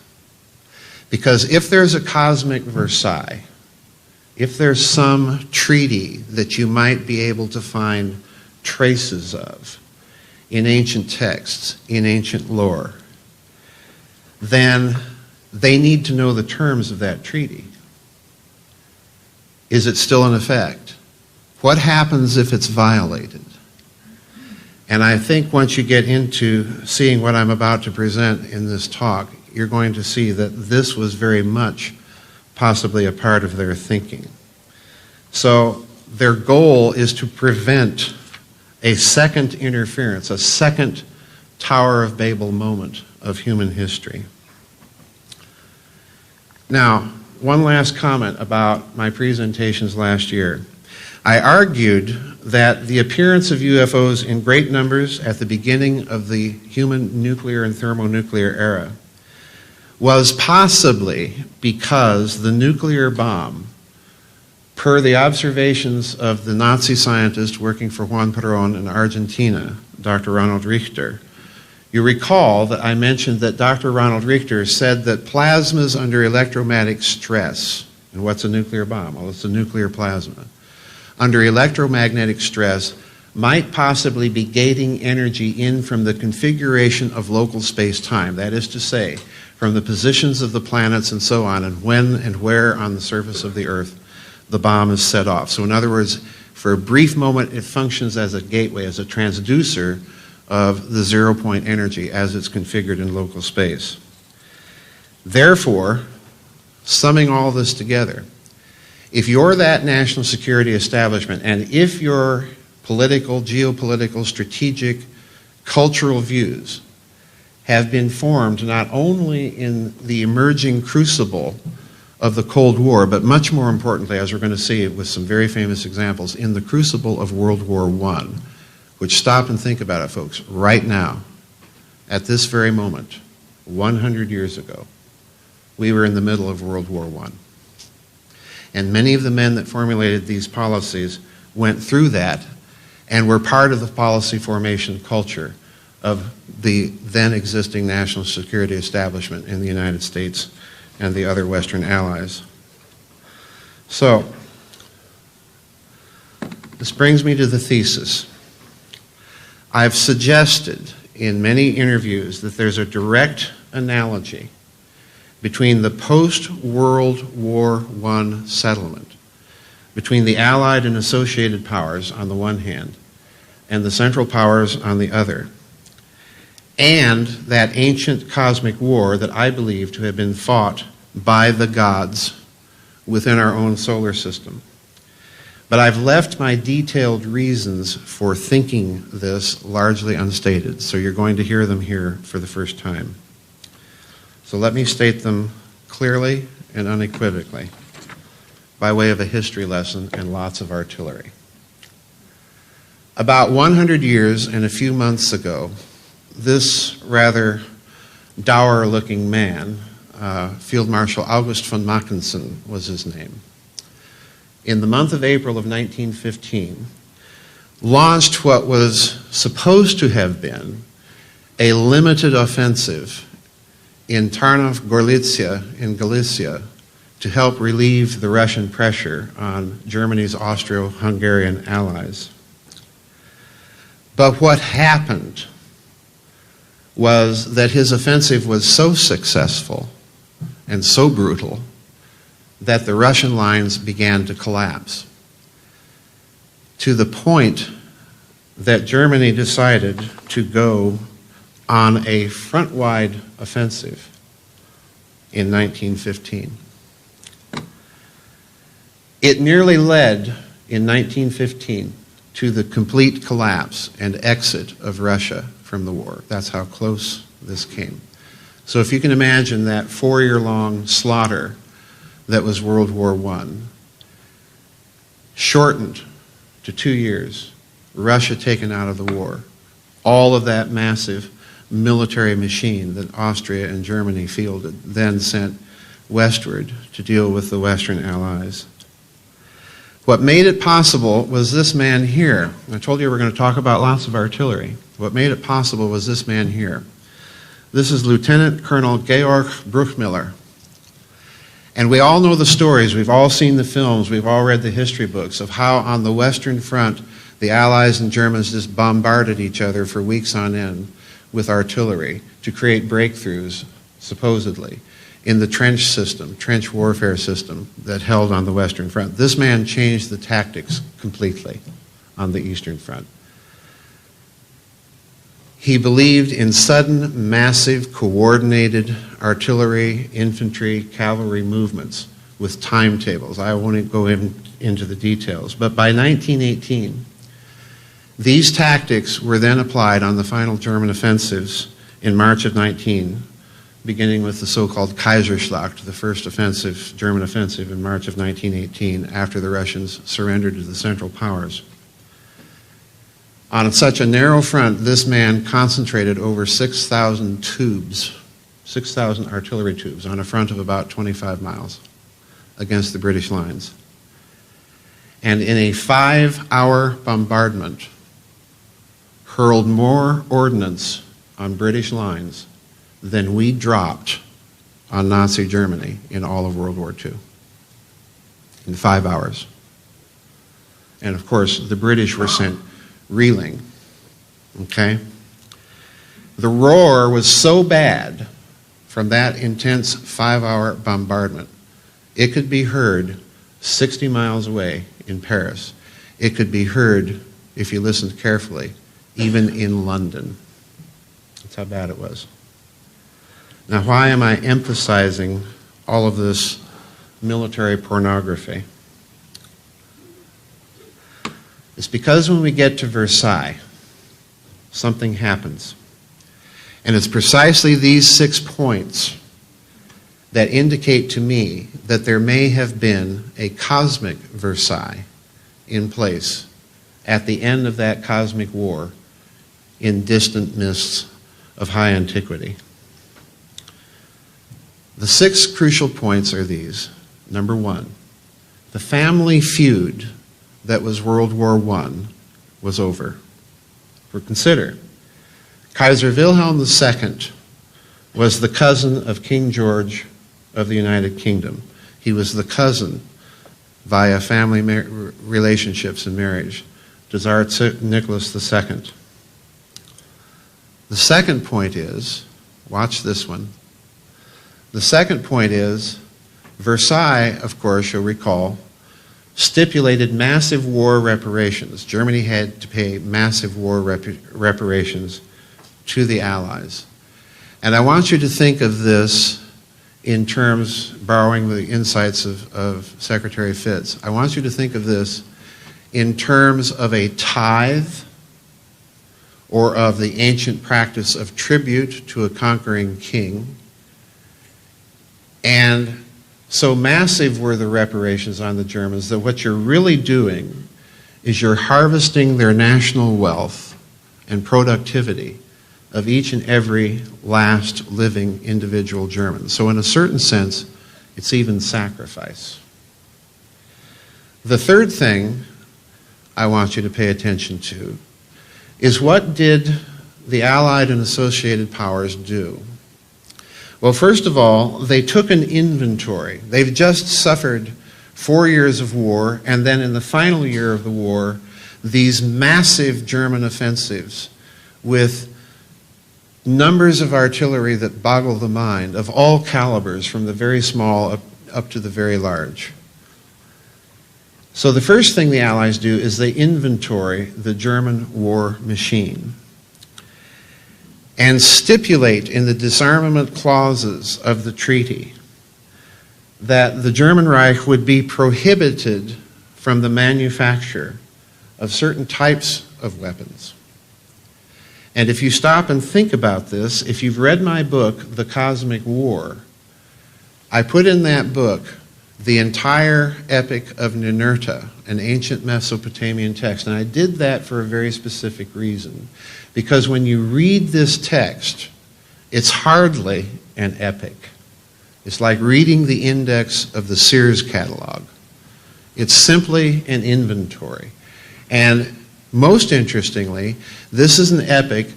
Because if there's a cosmic Versailles, if there's some treaty that you might be able to find traces of in ancient texts, in ancient lore, then they need to know the terms of that treaty. Is it still in effect? What happens if it's violated? And I think once you get into seeing what I'm about to present in this talk, you're going to see that this was very much possibly a part of their thinking. So their goal is to prevent a second interference, a second Tower of Babel moment of human history. Now, one last comment about my presentations last year. I argued that the appearance of UFOs in great numbers at the beginning of the human nuclear and thermonuclear era was possibly because the nuclear bomb, per the observations of the Nazi scientist working for Juan Perón in Argentina, Dr. Ronald Richter. You recall that I mentioned that Dr. Ronald Richter said that plasmas under electromagnetic stress, and what's a nuclear bomb? Well, it's a nuclear plasma. Under electromagnetic stress might possibly be gating energy in from the configuration of local space-time, that is to say, from the positions of the planets and so on, and when and where on the surface of the Earth the bomb is set off. So in other words, for a brief moment it functions as a gateway, as a transducer of the zero-point energy as it's configured in local space. Therefore, summing all this together, if you're that national security establishment, and if your political, geopolitical, strategic, cultural views have been formed not only in the emerging crucible of the Cold War, but much more importantly, as we're going to see with some very famous examples, in the crucible of World War I, which, stop and think about it, folks, right now, at this very moment, 100 years ago, we were in the middle of World War I. And many of the men that formulated these policies went through that and were part of the policy formation culture of the then existing national security establishment in the United States and the other Western allies. So, this brings me to the thesis. I've suggested in many interviews that there's a direct analogy between the post-World War I settlement, between the Allied and associated powers on the one hand, and the Central Powers on the other, and that ancient cosmic war that I believe to have been fought by the gods within our own solar system. But I've left my detailed reasons for thinking this largely unstated, so you're going to hear them here for the first time. So let me state them clearly and unequivocally by way of a history lesson and lots of artillery. About 100 years and a few months ago, this rather dour-looking man, Field Marshal August von Mackensen was his name, in the month of April of 1915, launched what was supposed to have been a limited offensive in Tarnów-Gorlice in Galicia to help relieve the Russian pressure on Germany's Austro-Hungarian allies. But what happened was that his offensive was so successful and so brutal that the Russian lines began to collapse, to the point that Germany decided to go on a front-wide offensive in 1915. It nearly led, in 1915, to the complete collapse and exit of Russia from the war. That's how close this came. So if you can imagine that 4-year-long slaughter that was World War I, shortened to 2 years, Russia taken out of the war, all of that massive military machine that Austria and Germany fielded, then sent westward to deal with the Western Allies. What made it possible was this man here. I told you we're going to talk about lots of artillery. What made it possible was this man here. This is Lieutenant Colonel Georg Bruchmiller. And we all know the stories. We've all seen the films. We've all read the history books of how on the Western Front the Allies and Germans just bombarded each other for weeks on end with artillery to create breakthroughs, supposedly, in the trench system, trench warfare system that held on the Western Front. This man changed the tactics completely on the Eastern Front. He believed in sudden, massive, coordinated artillery, infantry, cavalry movements with timetables. I won't go into the details, but by 1918, these tactics were then applied on the final German offensives in March of 19, beginning with the so-called Kaiserschlacht, the first offensive, German offensive in March of 1918, after the Russians surrendered to the Central Powers. On such a narrow front, this man concentrated over 6,000 tubes, 6,000 artillery tubes on a front of about 25 miles against the British lines. And in a 5-hour bombardment, hurled more ordnance on British lines than we dropped on Nazi Germany in all of World War II in 5 hours. And of course, the British were sent reeling, okay? The roar was so bad from that intense 5-hour bombardment, it could be heard 60 miles away in Paris. It could be heard, if you listened carefully, even in London. That's how bad it was. Now, why am I emphasizing all of this military pornography? It's because when we get to Versailles, something happens. And it's precisely these 6 points that indicate to me that there may have been a cosmic Versailles in place at the end of that cosmic war in distant mists of high antiquity. The 6 crucial points are these. Number 1, the family feud that was World War I was over. For consider, Kaiser Wilhelm II was the cousin of King George of the United Kingdom. He was the cousin via family relationships and marriage to Tsar Nicholas II. The second point is, watch this one, the second point is, Versailles, of course, you'll recall, stipulated massive war reparations. Germany had to pay massive war reparations to the Allies. And I want you to think of this in terms, borrowing the insights of Secretary Fitz, I want you to think of this in terms of a tithe or of the ancient practice of tribute to a conquering king. And so massive were the reparations on the Germans that what you're really doing is you're harvesting their national wealth and productivity of each and every last living individual German. So in a certain sense, it's even sacrifice. The third thing I want you to pay attention to is, what did the Allied and associated powers do? Well, first of all, they took an inventory. They've just suffered 4 years of war, and then in the final year of the war, these massive German offensives with numbers of artillery that boggle the mind, of all calibers, from the very small up to the very large. So the first thing the Allies do is they inventory the German war machine and stipulate in the disarmament clauses of the treaty that the German Reich would be prohibited from the manufacture of certain types of weapons. And if you stop and think about this, if you've read my book, The Cosmic War, I put in that book the entire epic of Ninurta, an ancient Mesopotamian text. And I did that for a very specific reason. Because when you read this text, it's hardly an epic. It's like reading the index of the Sears catalog. It's simply an inventory. And most interestingly, this is an epic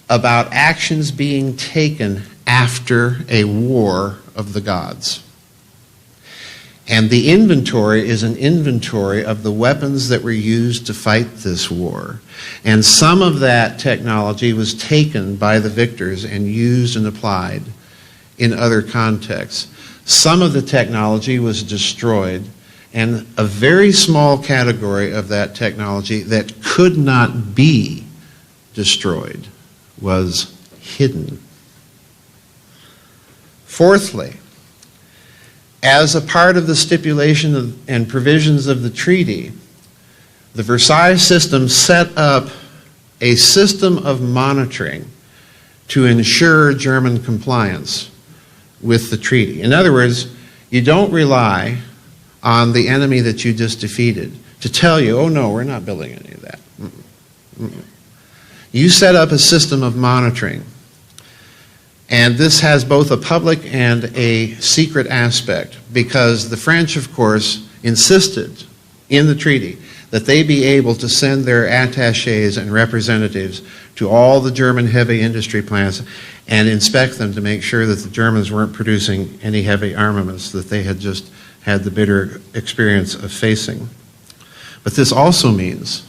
about actions being taken after a war of the gods. And the inventory is an inventory of the weapons that were used to fight this war. And some of that technology was taken by the victors and used and applied in other contexts. Some of the technology was destroyed, and a very small category of that technology that could not be destroyed was hidden. Fourthly, as a part of the stipulation and provisions of the treaty, the Versailles system set up a system of monitoring to ensure German compliance with the treaty. In other words, you don't rely on the enemy that you just defeated to tell you, oh no, we're not building any of that. You set up a system of monitoring. And this has both a public and a secret aspect, because the French, of course, insisted in the treaty that they be able to send their attachés and representatives to all the German heavy industry plants and inspect them to make sure that the Germans weren't producing any heavy armaments that they had just had the bitter experience of facing. But this also means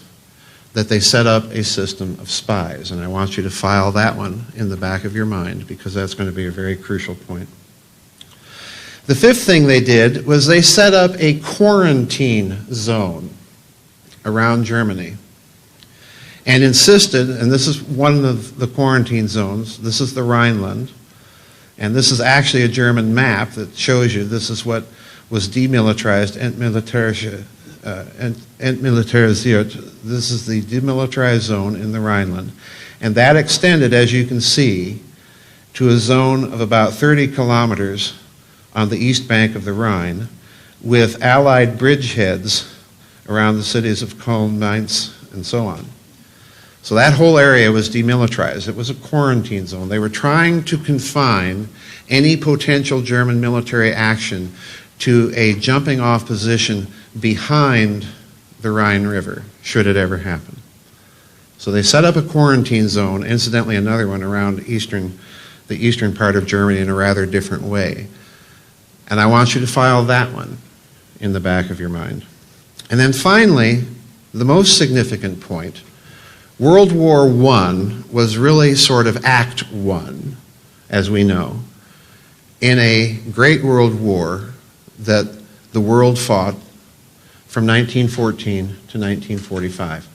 that they set up a system of spies, and I want you to file that one in the back of your mind, because that's going to be a very crucial point. The fifth thing they did was they set up a quarantine zone around Germany and insisted, and this is one of the quarantine zones, this is the Rhineland, and this is actually a German map that shows you this is what was demilitarized, entmilitarized. This is the demilitarized zone in the Rhineland. And that extended, as you can see, to a zone of about 30 kilometers on the east bank of the Rhine, with Allied bridgeheads around the cities of Cologne, Mainz, and so on. So that whole area was demilitarized. It was a quarantine zone. They were trying to confine any potential German military action to a jumping off position behind the Rhine River, should it ever happen. So they set up a quarantine zone, incidentally another one around the eastern part of Germany in a rather different way. And I want you to file that one in the back of your mind. And then finally, the most significant point, World War I was really sort of Act I, as we know, in a great world war that the world fought from 1914 to 1945.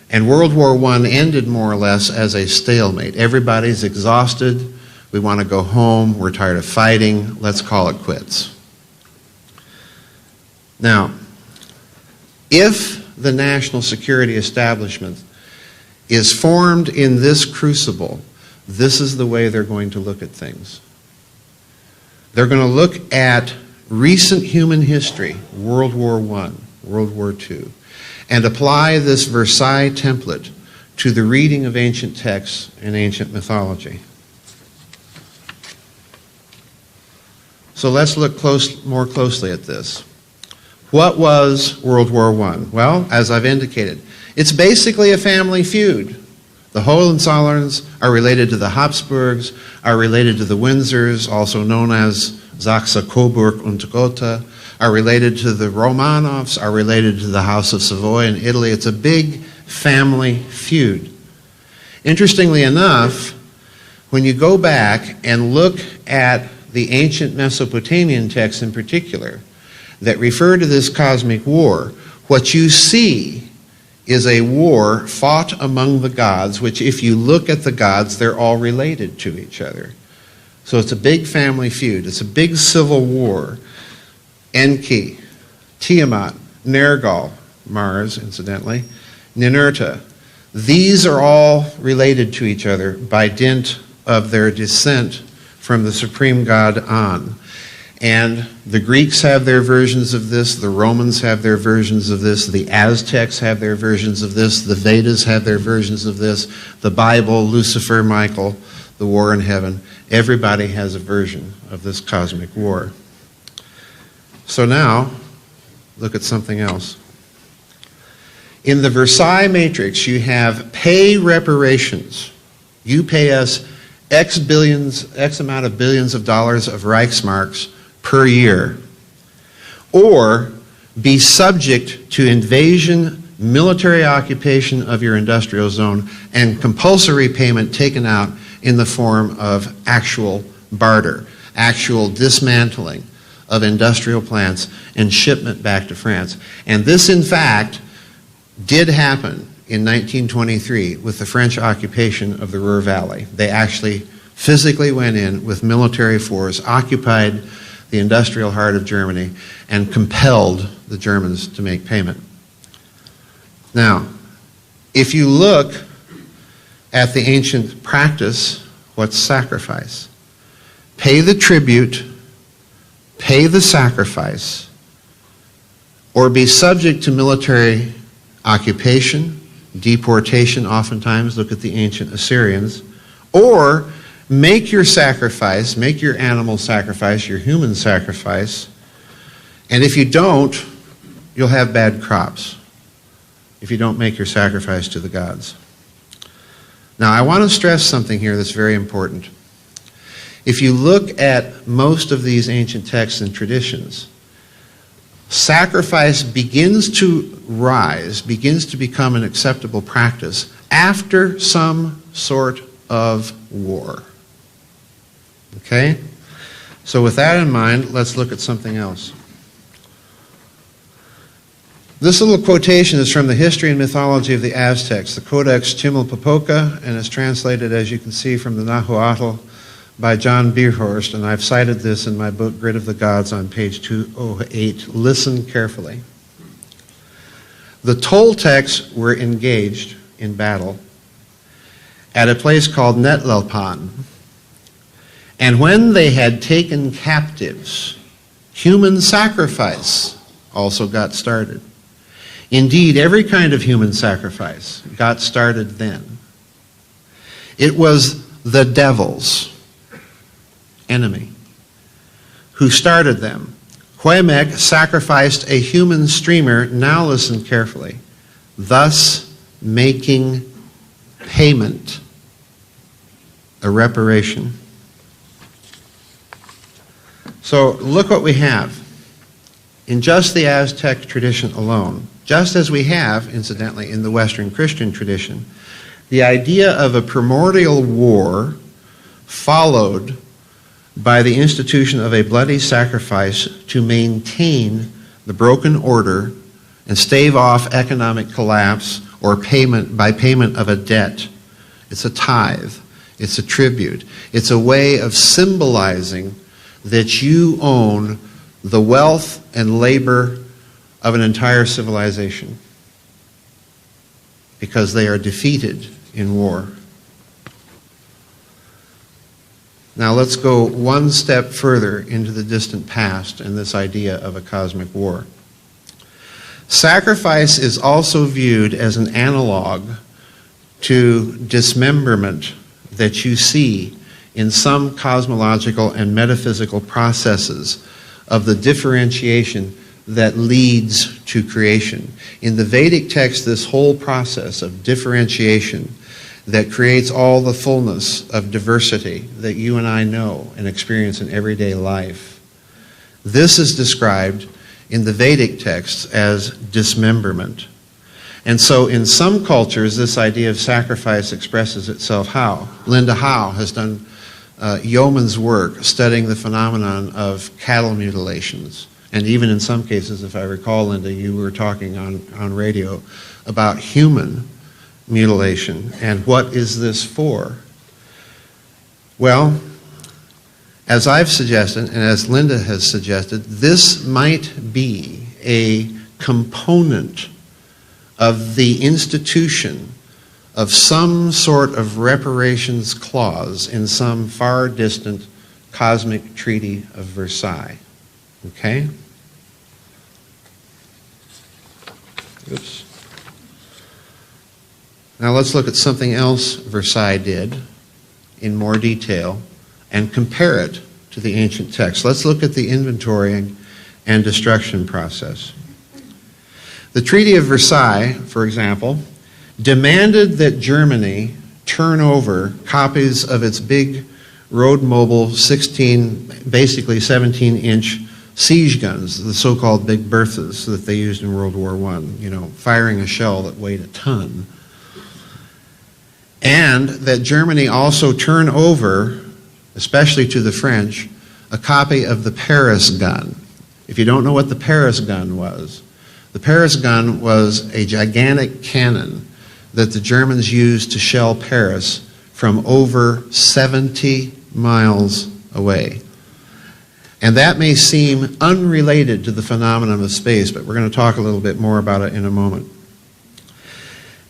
And World War I ended more or less as a stalemate. Everybody's exhausted. We want to go home. We're tired of fighting. Let's call it quits. Now, if the national security establishment is formed in this crucible, this is the way they're going to look at things. They're going to look at recent human history, World War I, World War II, and apply this Versailles template to the reading of ancient texts and ancient mythology. So let's look more closely at this. What was World War I? Well, as I've indicated, it's basically a family feud. The Hohenzollerns are related to the Habsburgs, are related to the Windsors, also known as Saxe-Coburg und Gotha, are related to the Romanovs, are related to the House of Savoy in Italy. It's a big family feud. Interestingly enough, when you go back and look at the ancient Mesopotamian texts in particular that refer to this cosmic war, what you see is a war fought among the gods, which if you look at the gods, they're all related to each other. So it's a big family feud. It's a big civil war. Enki, Tiamat, Nergal, Mars, incidentally, Ninurta. These are all related to each other by dint of their descent from the supreme god On. And the Greeks have their versions of this, the Romans have their versions of this, the Aztecs have their versions of this, the Vedas have their versions of this, the Bible, Lucifer, Michael, the war in heaven. Everybody has a version of this cosmic war. So now, look at something else. In the Versailles Matrix, you have pay reparations. You pay us X amount of billions of dollars of Reichsmarks per year, or be subject to invasion, military occupation of your industrial zone, and compulsory payment taken out in the form of actual barter, actual dismantling of industrial plants and shipment back to France. And this, in fact, did happen in 1923 with the French occupation of the Ruhr Valley. They actually physically went in with military force, occupied the industrial heart of Germany, and compelled the Germans to make payment. Now, if you look at the ancient practice, what's sacrifice? Pay the tribute, pay the sacrifice, or be subject to military occupation, deportation oftentimes, look at the ancient Assyrians, or make your sacrifice, make your animal sacrifice, your human sacrifice, and if you don't, you'll have bad crops if you don't make your sacrifice to the gods. Now, I want to stress something here that's very important. If you look at most of these ancient texts and traditions, sacrifice begins to rise, begins to become an acceptable practice after some sort of war. Okay? So with that in mind, let's look at something else. This little quotation is from the History and Mythology of the Aztecs, the Codex Chimalpopoca, and is translated, as you can see, from the Nahuatl by John Bierhorst, and I've cited this in my book, Grid of the Gods, on page 208. Listen carefully. The Toltecs were engaged in battle at a place called Netlalpan, and when they had taken captives, human sacrifice also got started. Indeed, every kind of human sacrifice got started then. It was the devil's enemy who started them. Huemek sacrificed a human streamer, now listen carefully, thus making payment, a reparation. So look what we have. In just the Aztec tradition alone, just as we have, incidentally, in the Western Christian tradition, the idea of a primordial war followed by the institution of a bloody sacrifice to maintain the broken order and stave off economic collapse or payment by payment of a debt. It's a tithe. It's a tribute. It's a way of symbolizing that you own the wealth and labor of an entire civilization because they are defeated in war. Now let's go one step further into the distant past and this idea of a cosmic war. Sacrifice is also viewed as an analog to dismemberment that you see in some cosmological and metaphysical processes of the differentiation that leads to creation. In the Vedic text, this whole process of differentiation that creates all the fullness of diversity that you and I know and experience in everyday life, this is described in the Vedic texts as dismemberment. And so in some cultures, this idea of sacrifice expresses itself how? Linda Howe has done yeoman's work studying the phenomenon of cattle mutilations. And even in some cases, if I recall, Linda, you were talking on radio about human mutilation. And what is this for? Well, as I've suggested, and as Linda has suggested, this might be a component of the institution of some sort of reparations clause in some far distant cosmic treaty of Versailles. Okay? Oops. Now let's look at something else Versailles did in more detail and compare it to the ancient text. Let's look at the inventorying and destruction process. The Treaty of Versailles, for example, demanded that Germany turn over copies of its big road mobile 17-inch siege guns, the so-called Big Berthas that they used in World War I, you know, firing a shell that weighed a ton. And that Germany also turn over, especially to the French, a copy of the Paris gun. If you don't know what the Paris gun was, the Paris gun was a gigantic cannon that the Germans used to shell Paris from over 70 miles away. And that may seem unrelated to the phenomenon of space, but we're going to talk a little bit more about it in a moment.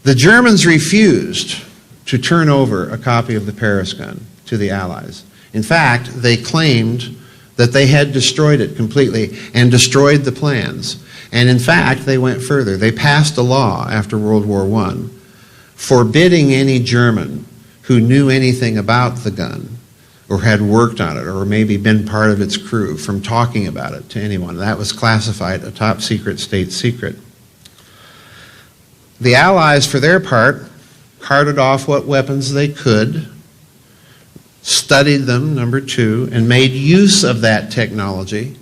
The Germans refused to turn over a copy of the Paris gun to the Allies. In fact, they claimed that they had destroyed it completely and destroyed the plans. And in fact, they went further. They passed a law after World War I forbidding any German who knew anything about the gun or had worked on it or maybe been part of its crew from talking about it to anyone. That was classified a top secret state secret. The Allies, for their part, carted off what weapons they could, studied them, number two, and made use of that technology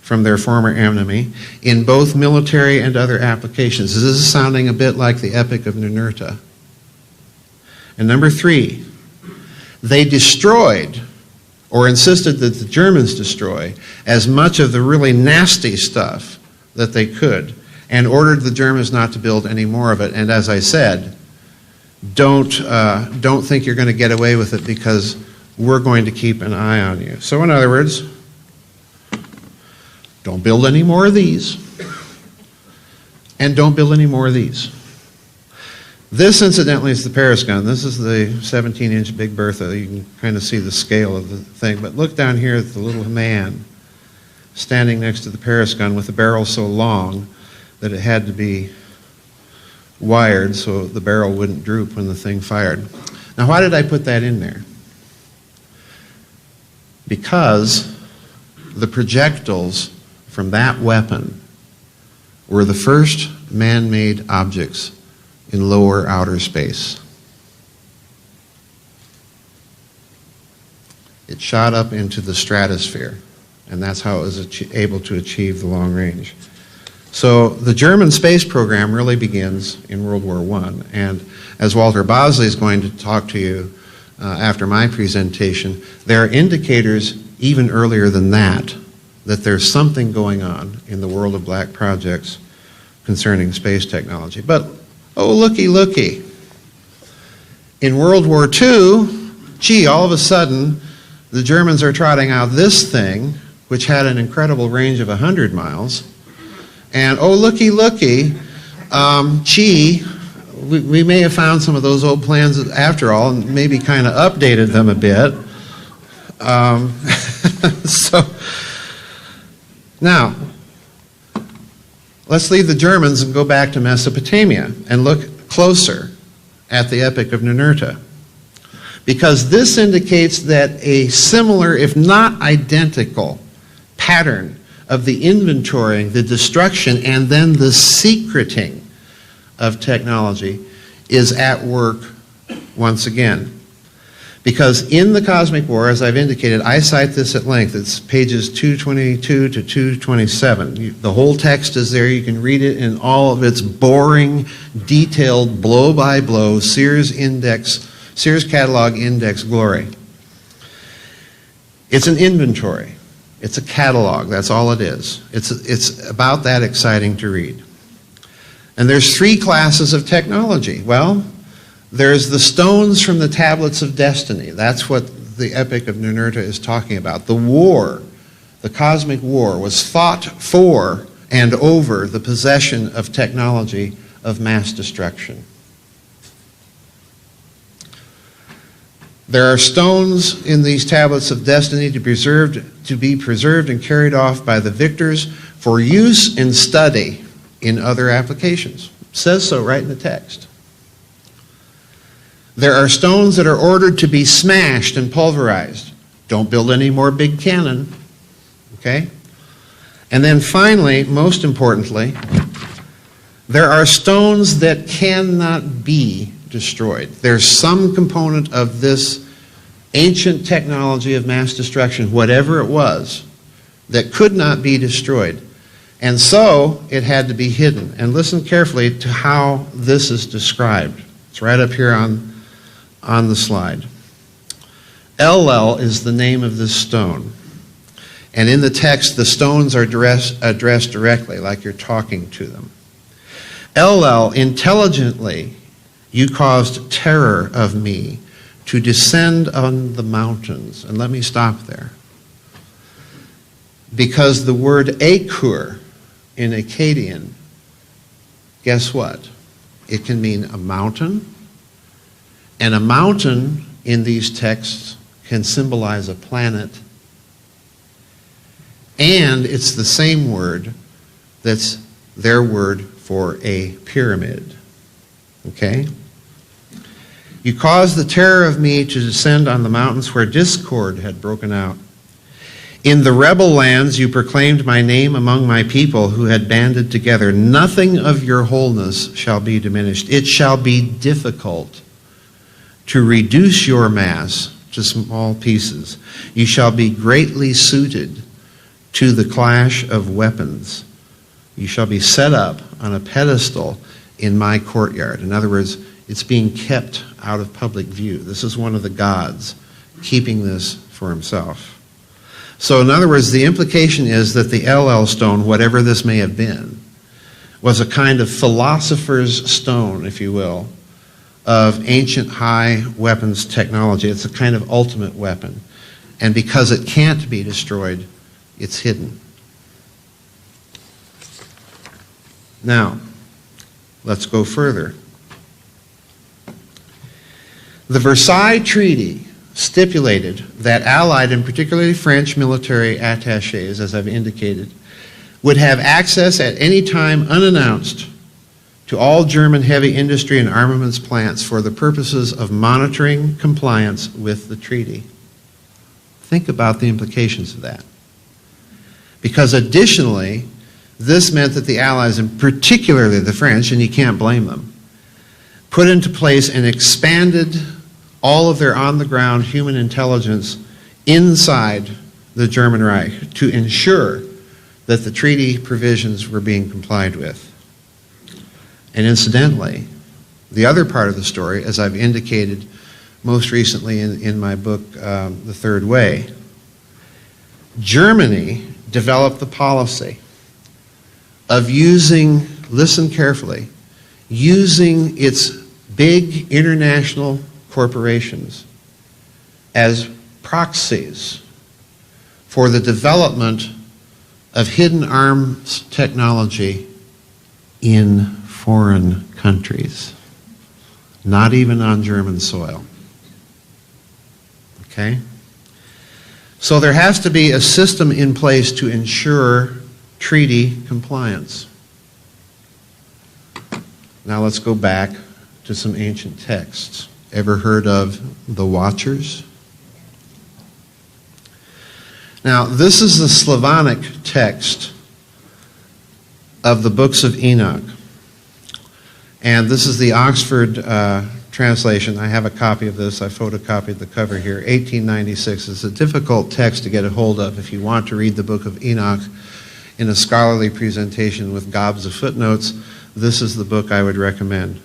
from their former enemy in both military and other applications. This is sounding a bit like the Epic of Ninurta. And number three, they destroyed, or insisted that the Germans destroy, as much of the really nasty stuff that they could, and ordered the Germans not to build any more of it. And as I said, don't think you're going to get away with it because we're going to keep an eye on you. So in other words, don't build any more of these, and don't build any more of these. This, incidentally, is the Paris gun. This is the 17-inch Big Bertha. You can kind of see the scale of the thing. But look down here at the little man standing next to the Paris gun with the barrel so long that it had to be wired so the barrel wouldn't droop when the thing fired. Now, why did I put that in there? Because the projectiles from that weapon were the first man-made objects in lower outer space. It shot up into the stratosphere, and that's how it was able to achieve the long range. So the German space program really begins in World War I, and as Walter Bosley is going to talk to you after my presentation, there are indicators even earlier than that there's something going on in the world of black projects concerning space technology. But, oh, looky, looky. In World War II, gee, all of a sudden, the Germans are trotting out this thing, which had an incredible range of 100 miles, and oh, looky, looky, gee, we may have found some of those old plans after all and maybe kind of updated them a bit. So, now, let's leave the Germans and go back to Mesopotamia and look closer at the Epic of Ninurta. Because this indicates that a similar, if not identical, pattern of the inventorying, the destruction, and then the secreting of technology is at work once again. Because in the Cosmic War, as I've indicated, I cite this at length. It's pages 222 to 227. The whole text is there. You can read it in all of its boring, detailed, blow-by-blow Sears catalog index glory. It's an inventory. It's a catalog. That's all it is. It's about that exciting to read. And there's three classes of technology. Well, there's the stones from the tablets of destiny. That's what the Epic of Ninurta is talking about. The war, the cosmic war, was fought for and over the possession of technology of mass destruction. There are stones in these tablets of destiny to be preserved and carried off by the victors for use and study in other applications. It says so right in the text. There are stones that are ordered to be smashed and pulverized. Don't build any more big cannon. Okay? And then finally, most importantly, there are stones that cannot be destroyed. There's some component of this ancient technology of mass destruction, whatever it was, that could not be destroyed. And so it had to be hidden. And listen carefully to how this is described. It's right up here on the slide. Ellel is the name of this stone. And in the text, the stones are addressed directly, like you're talking to them. Ellel, intelligently, you caused terror of me to descend on the mountains. And let me stop there. Because the word Akur in Akkadian, guess what? It can mean a mountain. And a mountain in these texts can symbolize a planet. And it's the same word that's their word for a pyramid. Okay? You caused the terror of me to descend on the mountains where discord had broken out. In the rebel lands you proclaimed my name among my people who had banded together. Nothing of your wholeness shall be diminished. It shall be difficult to reduce your mass to small pieces. You shall be greatly suited to the clash of weapons. You shall be set up on a pedestal in my courtyard. In other words, it's being kept out of public view. This is one of the gods keeping this for himself. So in other words, the implication is that the Ellel stone, whatever this may have been, was a kind of philosopher's stone, if you will, of ancient high weapons technology. It's a kind of ultimate weapon. And because it can't be destroyed, it's hidden. Now, let's go further. The Versailles Treaty stipulated that Allied and particularly French military attachés, as I've indicated, would have access at any time unannounced to all German heavy industry and armaments plants for the purposes of monitoring compliance with the treaty. Think about the implications of that. Because additionally, this meant that the Allies, and particularly the French, and you can't blame them, put into place and expanded all of their on-the-ground human intelligence inside the German Reich to ensure that the treaty provisions were being complied with. And incidentally, the other part of the story, as I've indicated most recently in my book, The Third Way, Germany developed the policy of using, listen carefully, using its big international corporations as proxies for the development of hidden arms technology in foreign countries, not even on German soil. Okay? So there has to be a system in place to ensure treaty compliance. Now let's go back to some ancient texts. Ever heard of the Watchers? Now, this is the Slavonic text of the books of Enoch. And this is the Oxford translation. I have a copy of this. I photocopied the cover here. 1896. It's a difficult text to get a hold of if you want to read the book of Enoch in a scholarly presentation with gobs of footnotes. This is the book I would recommend.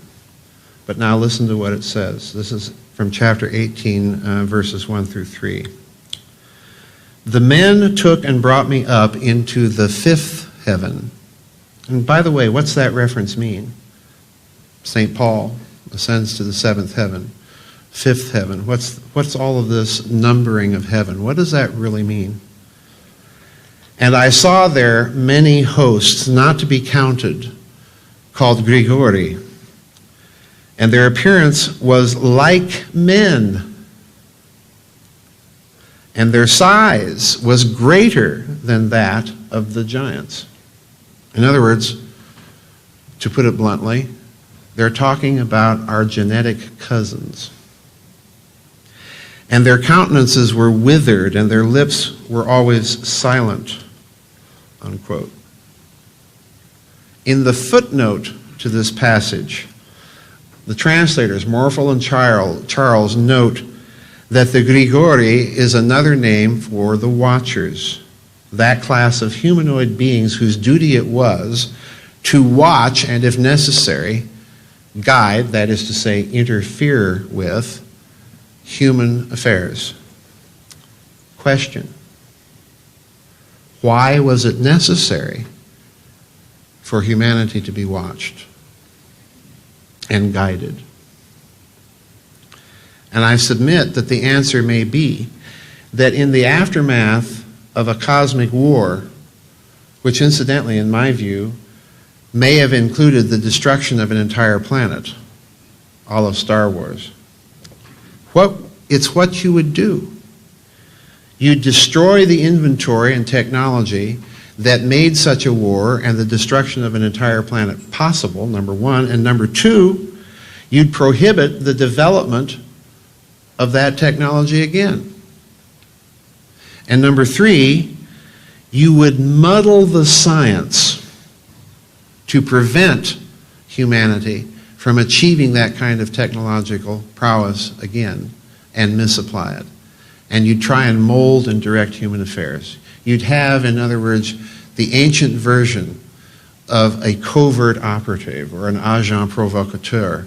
But now listen to what it says. This is from chapter 18, verses 1 through 3. The men took and brought me up into the fifth heaven. And by the way, what's that reference mean? St. Paul ascends to the seventh heaven, fifth heaven. What's all of this numbering of heaven? What does that really mean? And I saw there many hosts, not to be counted, called Grigori. And their appearance was like men, and their size was greater than that of the giants. In other words, to put it bluntly, they're talking about our genetic cousins. And their countenances were withered, and their lips were always silent, unquote. In the footnote to this passage, the translators, Morphle and Charles, note that the Grigori is another name for the Watchers, that class of humanoid beings whose duty it was to watch and, if necessary, guide, that is to say, interfere with, human affairs. Question: why was it necessary for humanity to be watched and guided? And I submit that the answer may be that in the aftermath of a cosmic war, which incidentally, in my view, may have included the destruction of an entire planet, all of Star Wars, it's what you would do. You'd destroy the inventory and technology that made such a war and the destruction of an entire planet possible, number one. And number two, you'd prohibit the development of that technology again. And number three, you would muddle the science to prevent humanity from achieving that kind of technological prowess again and misapply it. And you'd try and mold and direct human affairs. You'd have, in other words, the ancient version of a covert operative or an agent provocateur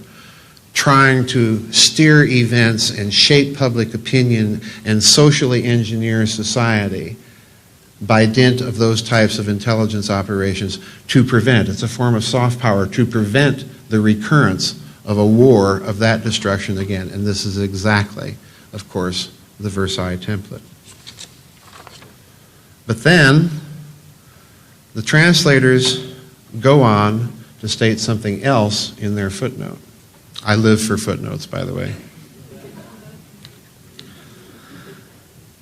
trying to steer events and shape public opinion and socially engineer society by dint of those types of intelligence operations to prevent, it's a form of soft power, to prevent the recurrence of a war of that destruction again. And this is exactly, of course, the Versailles template. But then, the translators go on to state something else in their footnote. I live for footnotes, by the way.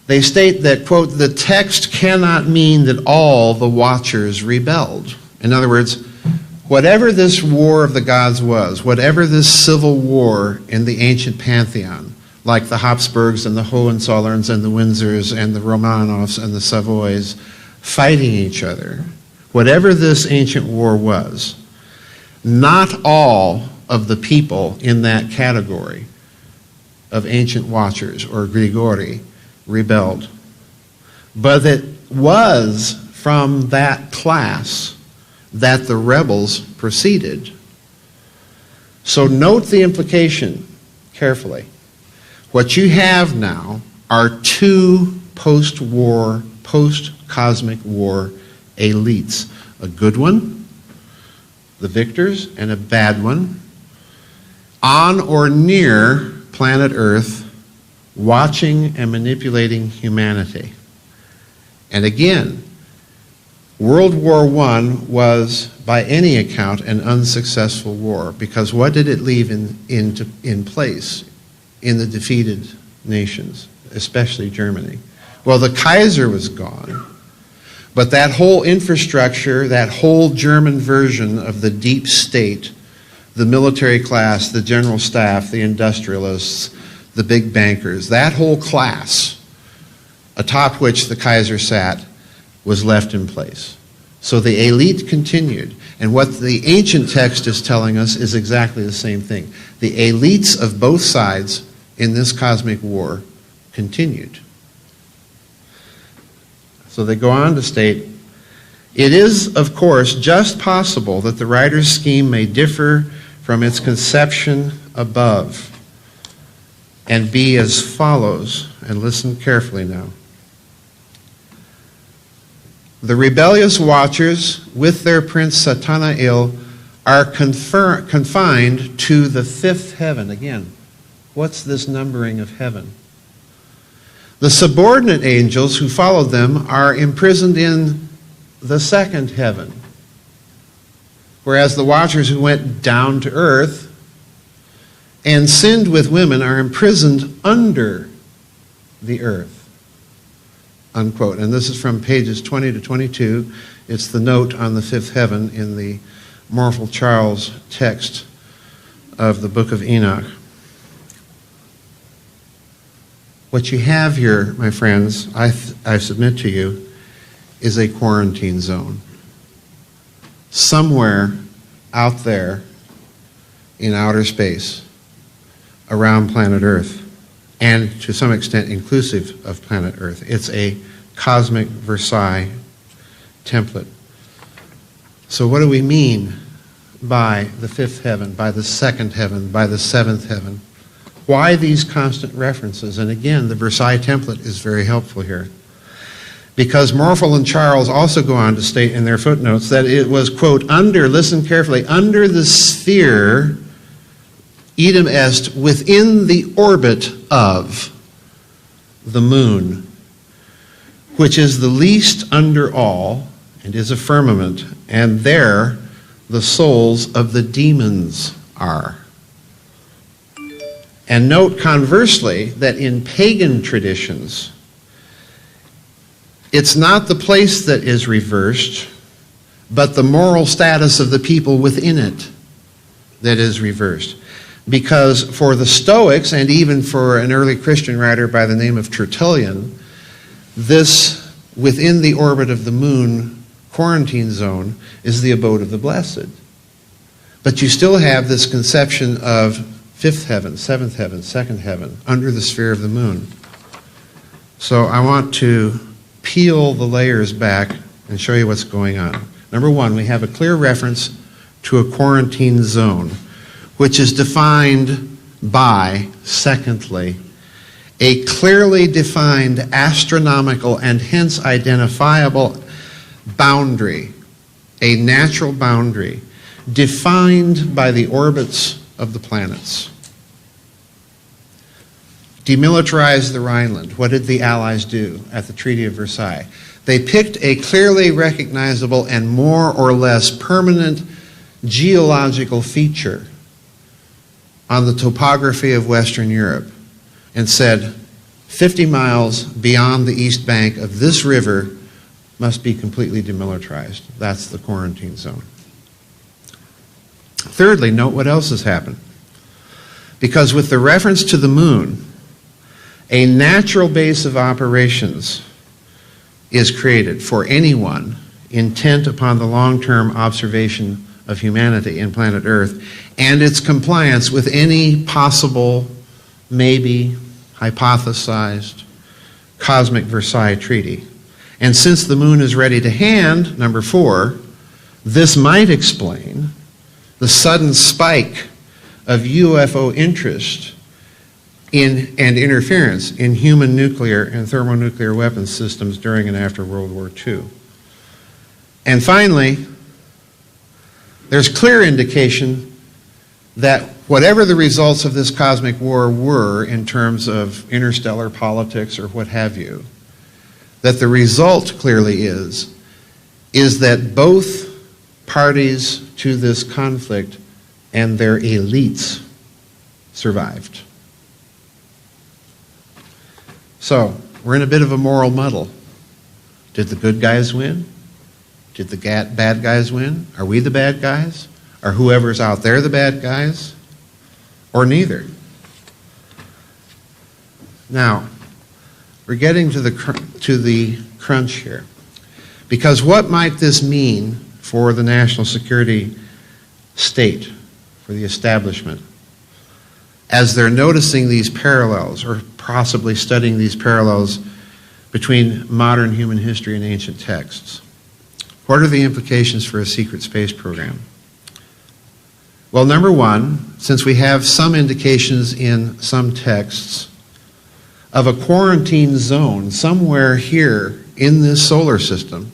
They state that, quote, the text cannot mean that all the Watchers rebelled. In other words, whatever this war of the gods was, whatever this civil war in the ancient pantheon, like the Habsburgs and the Hohenzollerns and the Windsors and the Romanovs and the Savoys fighting each other, whatever this ancient war was, not all of the people in that category of ancient Watchers or Grigori rebelled. But it was from that class that the rebels proceeded. So note the implication carefully. What you have now are two post-war, post-cosmic war elites. A good one, the victors, and a bad one, on or near planet Earth, watching and manipulating humanity. And again, World War I was, by any account, an unsuccessful war, because what did it leave in place in the defeated nations, especially Germany? Well, the Kaiser was gone, but that whole infrastructure, that whole German version of the deep state, the military class, the general staff, the industrialists, the big bankers, that whole class atop which the Kaiser sat was left in place. So the elite continued. And what the ancient text is telling us is exactly the same thing. The elites of both sides in this cosmic war continued. So they go on to state, it is, of course, just possible that the writer's scheme may differ from its conception above and be as follows, and listen carefully now. The rebellious Watchers, with their prince Satanael, are confined to the fifth heaven. Again, what's this numbering of heaven? The subordinate angels who followed them are imprisoned in the second heaven, whereas the Watchers who went down to earth and sinned with women are imprisoned under the earth. unquote. And this is from pages 20 to 22. It's the note on the fifth heaven in the Morphle Charles text of the Book of Enoch. What you have here, my friends, I submit to you, is a quarantine zone. Somewhere out there in outer space around planet Earth, and to some extent inclusive of planet Earth. It's a cosmic Versailles template. So what do we mean by the fifth heaven, by the second heaven, by the seventh heaven? Why these constant references? And again, the Versailles template is very helpful here. Because Morphle and Charles also go on to state in their footnotes that it was, quote, under, listen carefully, under the sphere, idem est, within the orbit of the moon, which is the least under all, and is a firmament, and there the souls of the demons are. And note conversely that in pagan traditions, it's not the place that is reversed, but the moral status of the people within it that is reversed. Because for the Stoics, and even for an early Christian writer by the name of Tertullian, this within the orbit of the moon quarantine zone is the abode of the blessed. But you still have this conception of fifth heaven, seventh heaven, second heaven, under the sphere of the moon. So I want to peel the layers back and show you what's going on. Number one, we have a clear reference to a quarantine zone, which is defined by, secondly, a clearly defined astronomical and hence identifiable boundary, a natural boundary, defined by the orbits of the planets. Demilitarize the Rhineland. What did the Allies do at the Treaty of Versailles? They picked a clearly recognizable and more or less permanent geological feature on the topography of Western Europe and said 50 miles beyond the east bank of this river must be completely demilitarized. That's the quarantine zone. Thirdly, note what else has happened. Because with the reference to the moon, a natural base of operations is created for anyone intent upon the long-term observation of humanity in planet Earth and its compliance with any possible, maybe hypothesized, cosmic Versailles treaty. And since the moon is ready to hand, number 4, this might explain the sudden spike of UFO interest in and interference in human nuclear and thermonuclear weapons systems during and after World War II. And finally, there's clear indication that whatever the results of this cosmic war were in terms of interstellar politics or what have you, that the result clearly is that both parties to this conflict and their elites survived. So, we're in a bit of a moral muddle. Did the good guys win? Did the bad guys win? Are we the bad guys? Are whoever's out there the bad guys? Or neither? Now, we're getting to the crunch here. Because what might this mean for the national security state, for the establishment, as they're noticing these parallels, or possibly studying these parallels between modern human history and ancient texts? What are the implications for a secret space program? Well, number one, since we have some indications in some texts of a quarantine zone somewhere here in this solar system,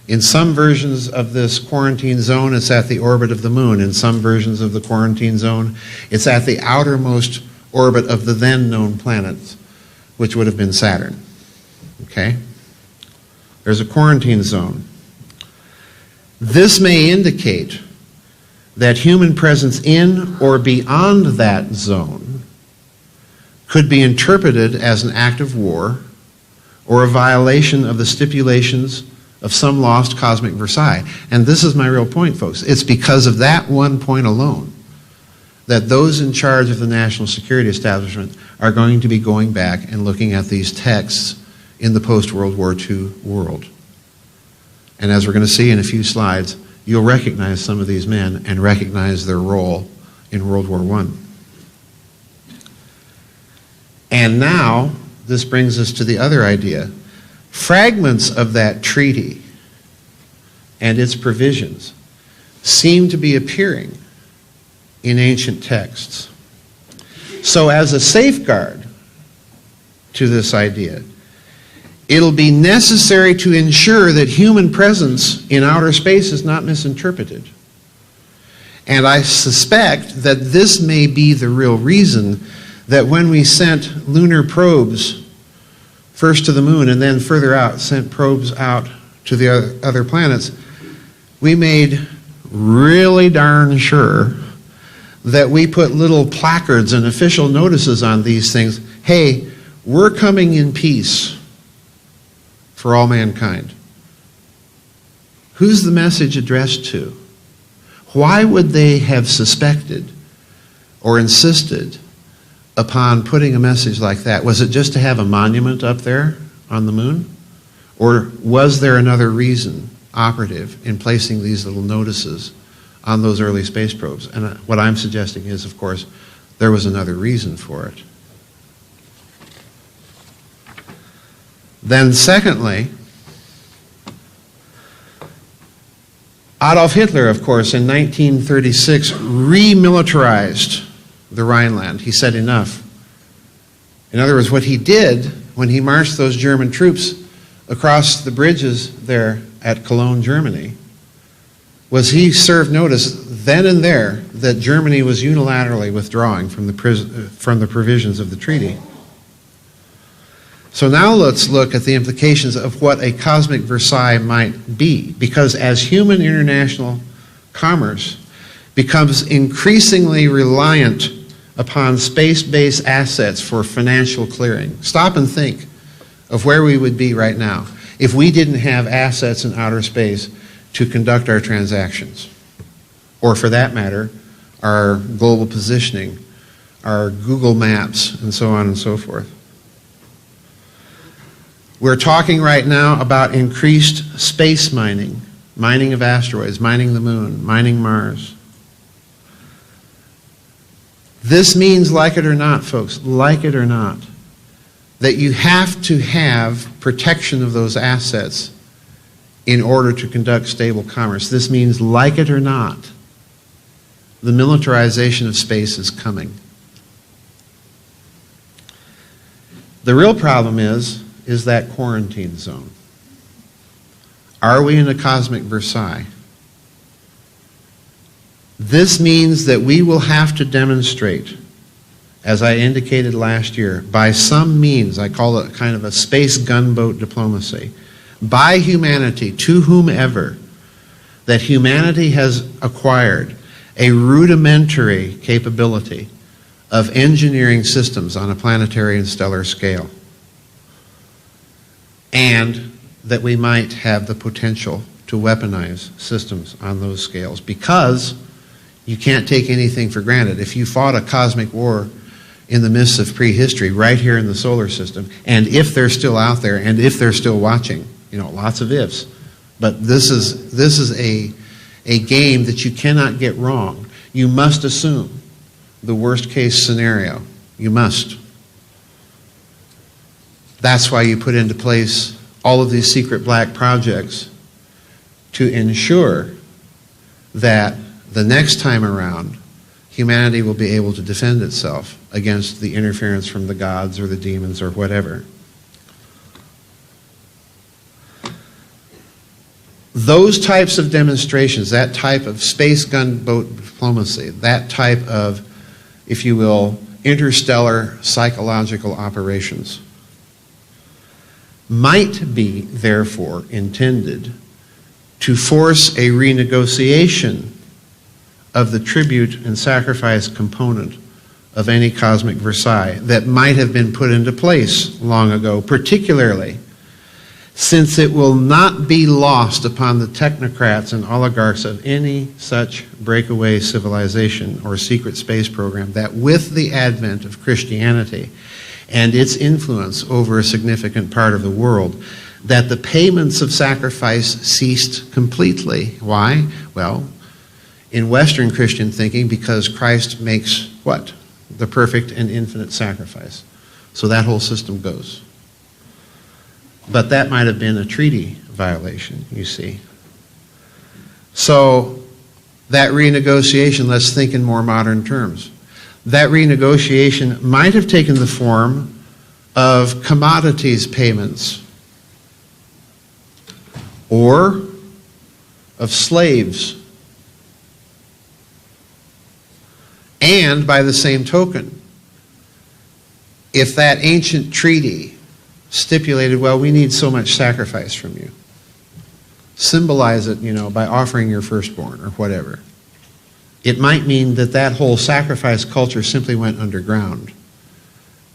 in some versions of this quarantine zone, it's at the orbit of the moon. In some versions of the quarantine zone, it's at the outermost orbit of the then known planets, which would have been Saturn. Okay? There's a quarantine zone. This may indicate that human presence in or beyond that zone could be interpreted as an act of war or a violation of the stipulations of some lost cosmic Versailles. And this is my real point, folks. It's because of that one point alone that those in charge of the national security establishment are going to be going back and looking at these texts in the post-World War II world. And as we're going to see in a few slides, you'll recognize some of these men and recognize their role in World War I. And now, this brings us to the other idea. Fragments of that treaty and its provisions seem to be appearing in ancient texts. So as a safeguard to this idea, it'll be necessary to ensure that human presence in outer space is not misinterpreted. And I suspect that this may be the real reason that when we sent lunar probes, first to the moon and then further out, sent probes out to the other planets, we made really darn sure that we put little placards and official notices on these things. Hey, we're coming in peace for all mankind. Who's the message addressed to? Why would they have suspected or insisted upon putting a message like that? Was it just to have a monument up there on the moon? Or was there another reason operative in placing these little notices on those early space probes? And what I'm suggesting is, of course, there was another reason for it. Then secondly, Adolf Hitler, of course, in 1936 remilitarized the Rhineland. He said enough. In other words, what he did when he marched those German troops across the bridges there at Cologne, Germany, was he served notice then and there that Germany was unilaterally withdrawing from the provisions of the treaty. So now let's look at the implications of what a cosmic Versailles might be, because as human international commerce becomes increasingly reliant upon space-based assets for financial clearing, stop and think of where we would be right now if we didn't have assets in outer space to conduct our transactions, or for that matter, our global positioning, our Google Maps, and so on and so forth. We're talking right now about increased space mining, mining of asteroids, mining the moon, mining Mars. This means, like it or not, folks, like it or not, that you have to have protection of those assets in order to conduct stable commerce. This means, like it or not, the militarization of space is coming. The real problem is that quarantine zone. Are we in a cosmic Versailles? This means that we will have to demonstrate, as I indicated last year, by some means, I call it kind of a space gunboat diplomacy, by humanity, to whomever, that humanity has acquired a rudimentary capability of engineering systems on a planetary and stellar scale, and that we might have the potential to weaponize systems on those scales, because you can't take anything for granted. If you fought a cosmic war in the midst of prehistory right here in the solar system, and if they're still out there, and if they're still watching, you know, lots of ifs, but this is a game that you cannot get wrong. You must assume the worst case scenario. You must. That's why you put into place all of these secret black projects to ensure that the next time around, humanity will be able to defend itself against the interference from the gods or the demons or whatever. Those types of demonstrations, that type of space gunboat diplomacy, that type of, if you will, interstellar psychological operations, might be, therefore, intended to force a renegotiation of the tribute and sacrifice component of any cosmic Versailles that might have been put into place long ago, particularly since it will not be lost upon the technocrats and oligarchs of any such breakaway civilization or secret space program that with the advent of Christianity and its influence over a significant part of the world, that the payments of sacrifice ceased completely. Why? Well, in Western Christian thinking, because Christ makes what? The perfect and infinite sacrifice. So that whole system goes. But that might have been a treaty violation, you see. So that renegotiation, let's think in more modern terms. That renegotiation might have taken the form of commodities payments or of slaves. And by the same token, if that ancient treaty stipulated, well, we need so much sacrifice from you, symbolize it, by offering your firstborn or whatever, it might mean that that whole sacrifice culture simply went underground.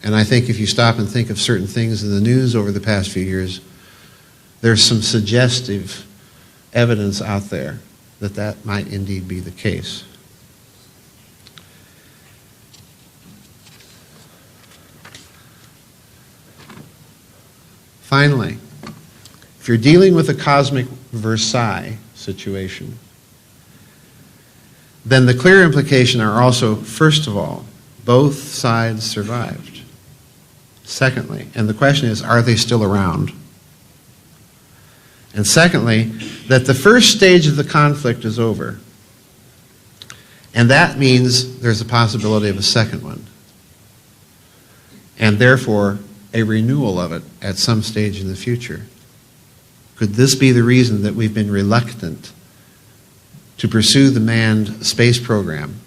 And I think if you stop and think of certain things in the news over the past few years, there's some suggestive evidence out there that that might indeed be the case. Finally, if you're dealing with a cosmic Versailles situation, then the clear implication are also, first of all, both sides survived. Secondly, and the question is, are they still around? And secondly, that the first stage of the conflict is over. And that means there's a possibility of a second one. And therefore, a renewal of it at some stage in the future. Could this be the reason that we've been reluctant to pursue the manned space program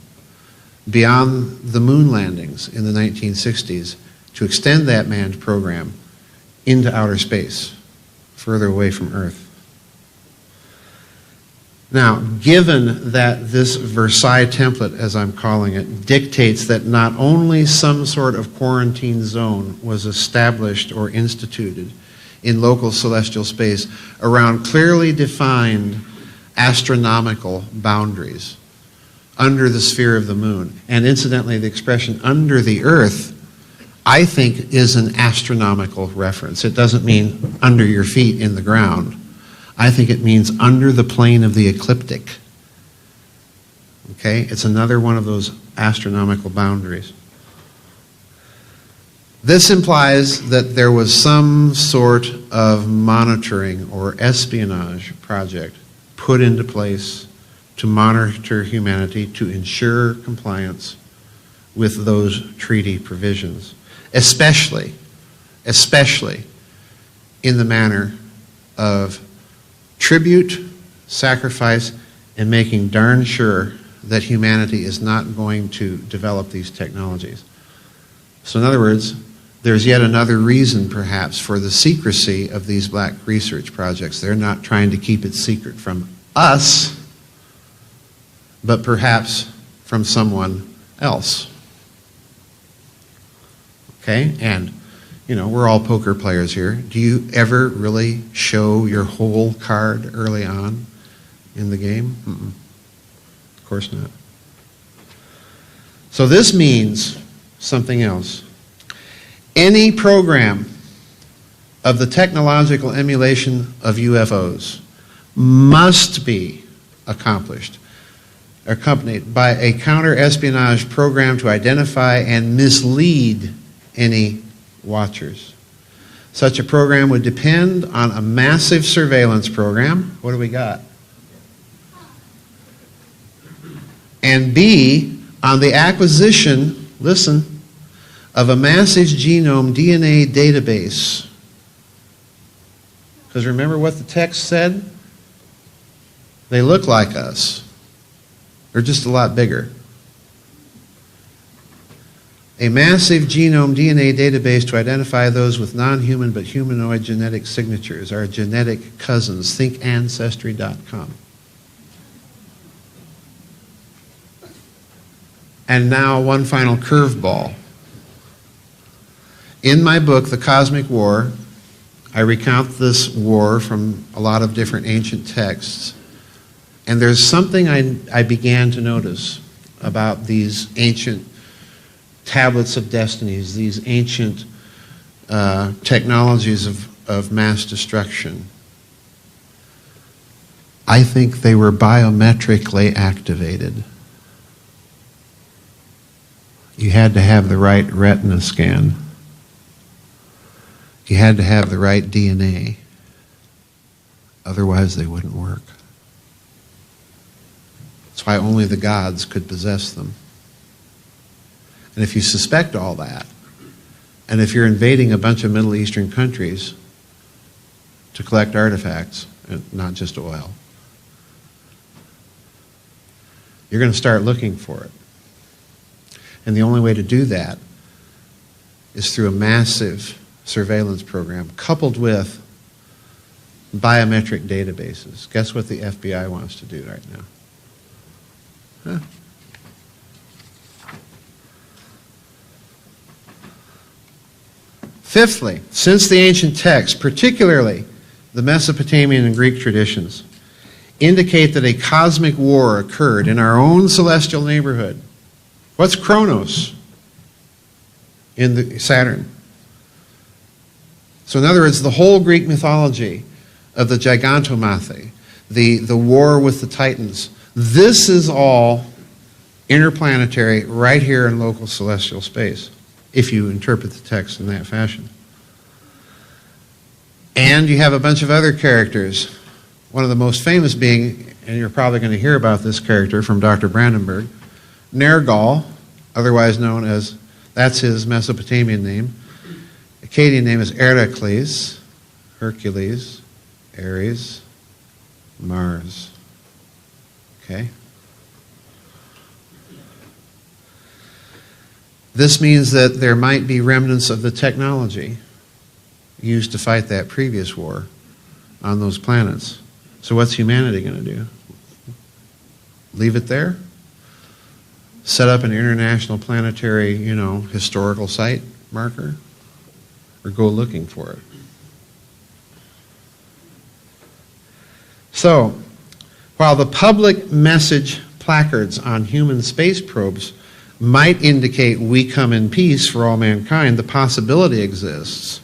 beyond the moon landings in the 1960s, to extend that manned program into outer space, further away from Earth? Now, given that this Versailles template, as I'm calling it, dictates that not only some sort of quarantine zone was established or instituted in local celestial space around clearly defined astronomical boundaries under the sphere of the moon, and incidentally the expression under the Earth, I think, is an astronomical reference. It doesn't mean under your feet in the ground. I think it means under the plane of the ecliptic. Okay? It's another one of those astronomical boundaries. This implies that there was some sort of monitoring or espionage project put into place to monitor humanity, to ensure compliance with those treaty provisions, especially in the manner of tribute, sacrifice, and making darn sure that humanity is not going to develop these technologies. So in other words, there's yet another reason perhaps for the secrecy of these black research projects. They're not trying to keep it secret from us, but perhaps from someone else. Okay? And we're all poker players here. Do you ever really show your whole card early on in the game? Of course not. So this means something else. Any program of the technological emulation of UFOs must be accompanied by a counter-espionage program to identify and mislead any watchers. Such a program would depend on a massive surveillance program. What do we got? And B, on the acquisition, listen, of a massive genome DNA database. Because remember what the text said? They look like us. They're just a lot bigger. A massive genome DNA database to identify those with non-human but humanoid genetic signatures, our genetic cousins. Think Ancestry.com. And now one final curveball. In my book, The Cosmic War, I recount this war from a lot of different ancient texts, and there's something I began to notice about these ancient tablets of destinies, these ancient technologies of mass destruction. I think they were biometrically activated. You had to have the right retina scan. You had to have the right DNA. Otherwise, they wouldn't work. That's why only the gods could possess them. And if you suspect all that, and if you're invading a bunch of Middle Eastern countries to collect artifacts, and not just oil, you're going to start looking for it. And the only way to do that is through a massive surveillance program coupled with biometric databases. Guess what the FBI wants to do right now? Huh? Fifthly, since the ancient texts, particularly the Mesopotamian and Greek traditions, indicate that a cosmic war occurred in our own celestial neighborhood. What's Kronos in the Saturn? So in other words, the whole Greek mythology of the Gigantomachy, the war with the Titans, this is all interplanetary right here in local celestial space, if you interpret the text in that fashion. And you have a bunch of other characters, one of the most famous being, and you're probably going to hear about this character from Dr. Brandenburg, Nergal, otherwise known as, that's his Mesopotamian name. Akkadian name is Heracles, Hercules, Ares, Mars. Okay? This means that there might be remnants of the technology used to fight that previous war on those planets. So what's humanity going to do? Leave it there? Set up an international planetary, historical site marker? Or go looking for it? So, while the public message placards on human space probes might indicate we come in peace for all mankind, the possibility exists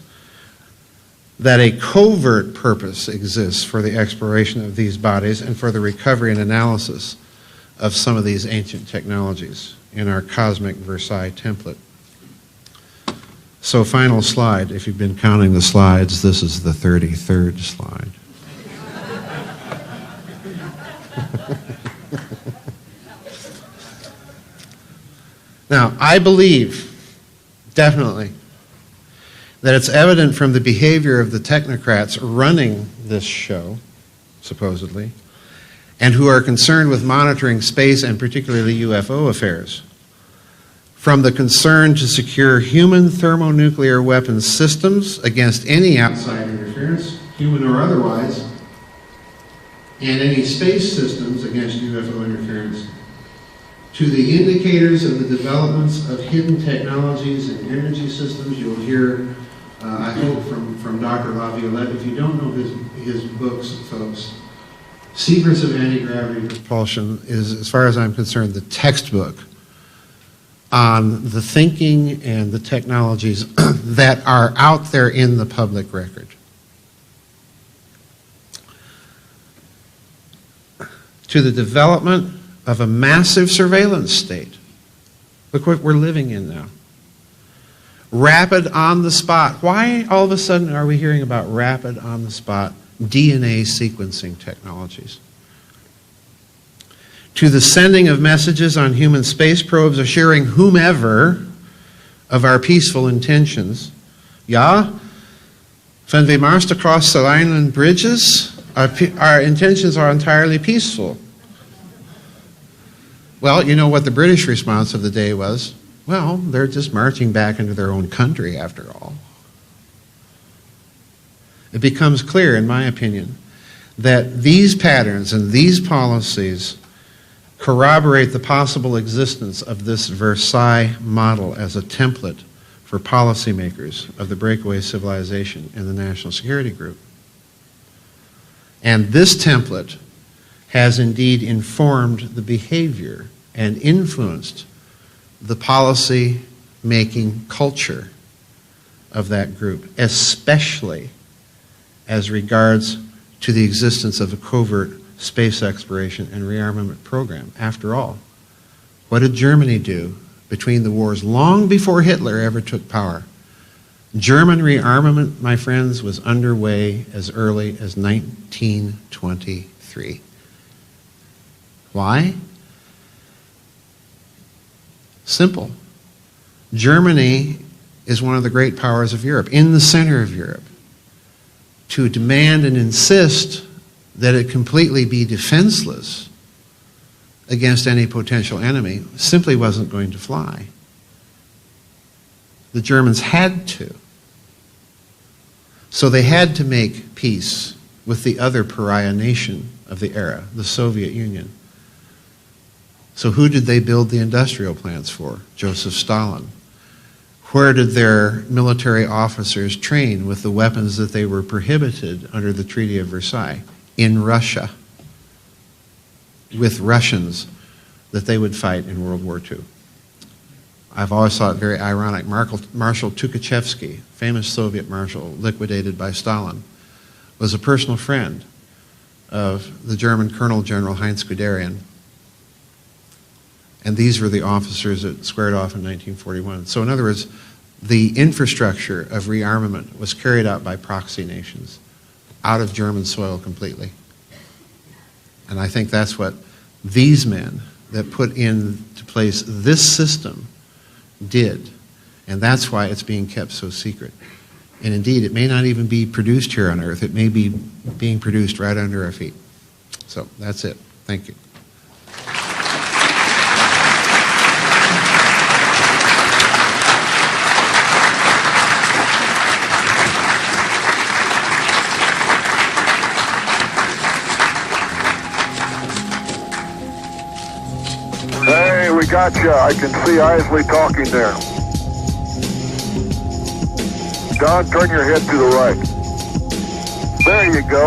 that a covert purpose exists for the exploration of these bodies and for the recovery and analysis of some of these ancient technologies in our cosmic Versailles template. So final slide. If you've been counting the slides, this is the 33rd slide. Now, I believe, definitely, that it's evident from the behavior of the technocrats running this show, supposedly, and who are concerned with monitoring space and particularly UFO affairs, from the concern to secure human thermonuclear weapons systems against any outside interference, human or otherwise, and any space systems against UFO interference, to the indicators of the developments of hidden technologies and energy systems. You'll hear, I hope, from Dr. LaViolette. If you don't know his books, folks, Secrets of Anti-Gravity Propulsion is, as far as I'm concerned, the textbook on the thinking and the technologies that are out there in the public record. To the development of a massive surveillance state. Look what we're living in now. Rapid on-the-spot. Why all of a sudden are we hearing about rapid on-the-spot DNA sequencing technologies? To the sending of messages on human space probes assuring whomever of our peaceful intentions. Ja, wenn wir Mars to cross the Rhineland bridges, our intentions are entirely peaceful. Well, you know what the British response of the day was? Well, they're just marching back into their own country after all. It becomes clear, in my opinion, that these patterns and these policies corroborate the possible existence of this Versailles model as a template for for policymakers of the breakaway civilization and the National Security Group. And this template has indeed informed the behavior and influenced the policy-making culture of that group, especially as regards to the existence of a covert space exploration and rearmament program. After all, what did Germany do between the wars long before Hitler ever took power? German rearmament, my friends, was underway as early as 1923. Why? Simple. Germany is one of the great powers of Europe, in the center of Europe. To demand and insist that it completely be defenseless against any potential enemy simply wasn't going to fly. The Germans had to. So they had to make peace with the other pariah nation of the era, the Soviet Union. So who did they build the industrial plants for? Joseph Stalin. Where did their military officers train with the weapons that they were prohibited under the Treaty of Versailles? In Russia, with Russians that they would fight in World War II. I've always thought it very ironic. Marshal Tukhachevsky, famous Soviet marshal liquidated by Stalin, was a personal friend of the German Colonel General Heinz Guderian. And these were the officers that squared off in 1941. So in other words, the infrastructure of rearmament was carried out by proxy nations, out of German soil completely. And I think that's what these men that put into place this system did. And that's why it's being kept so secret. And indeed, it may not even be produced here on Earth. It may be being produced right under our feet. So that's it. Thank you. Hey, we got you. I can see Isley talking there. Don, turn your head to the right. There you go.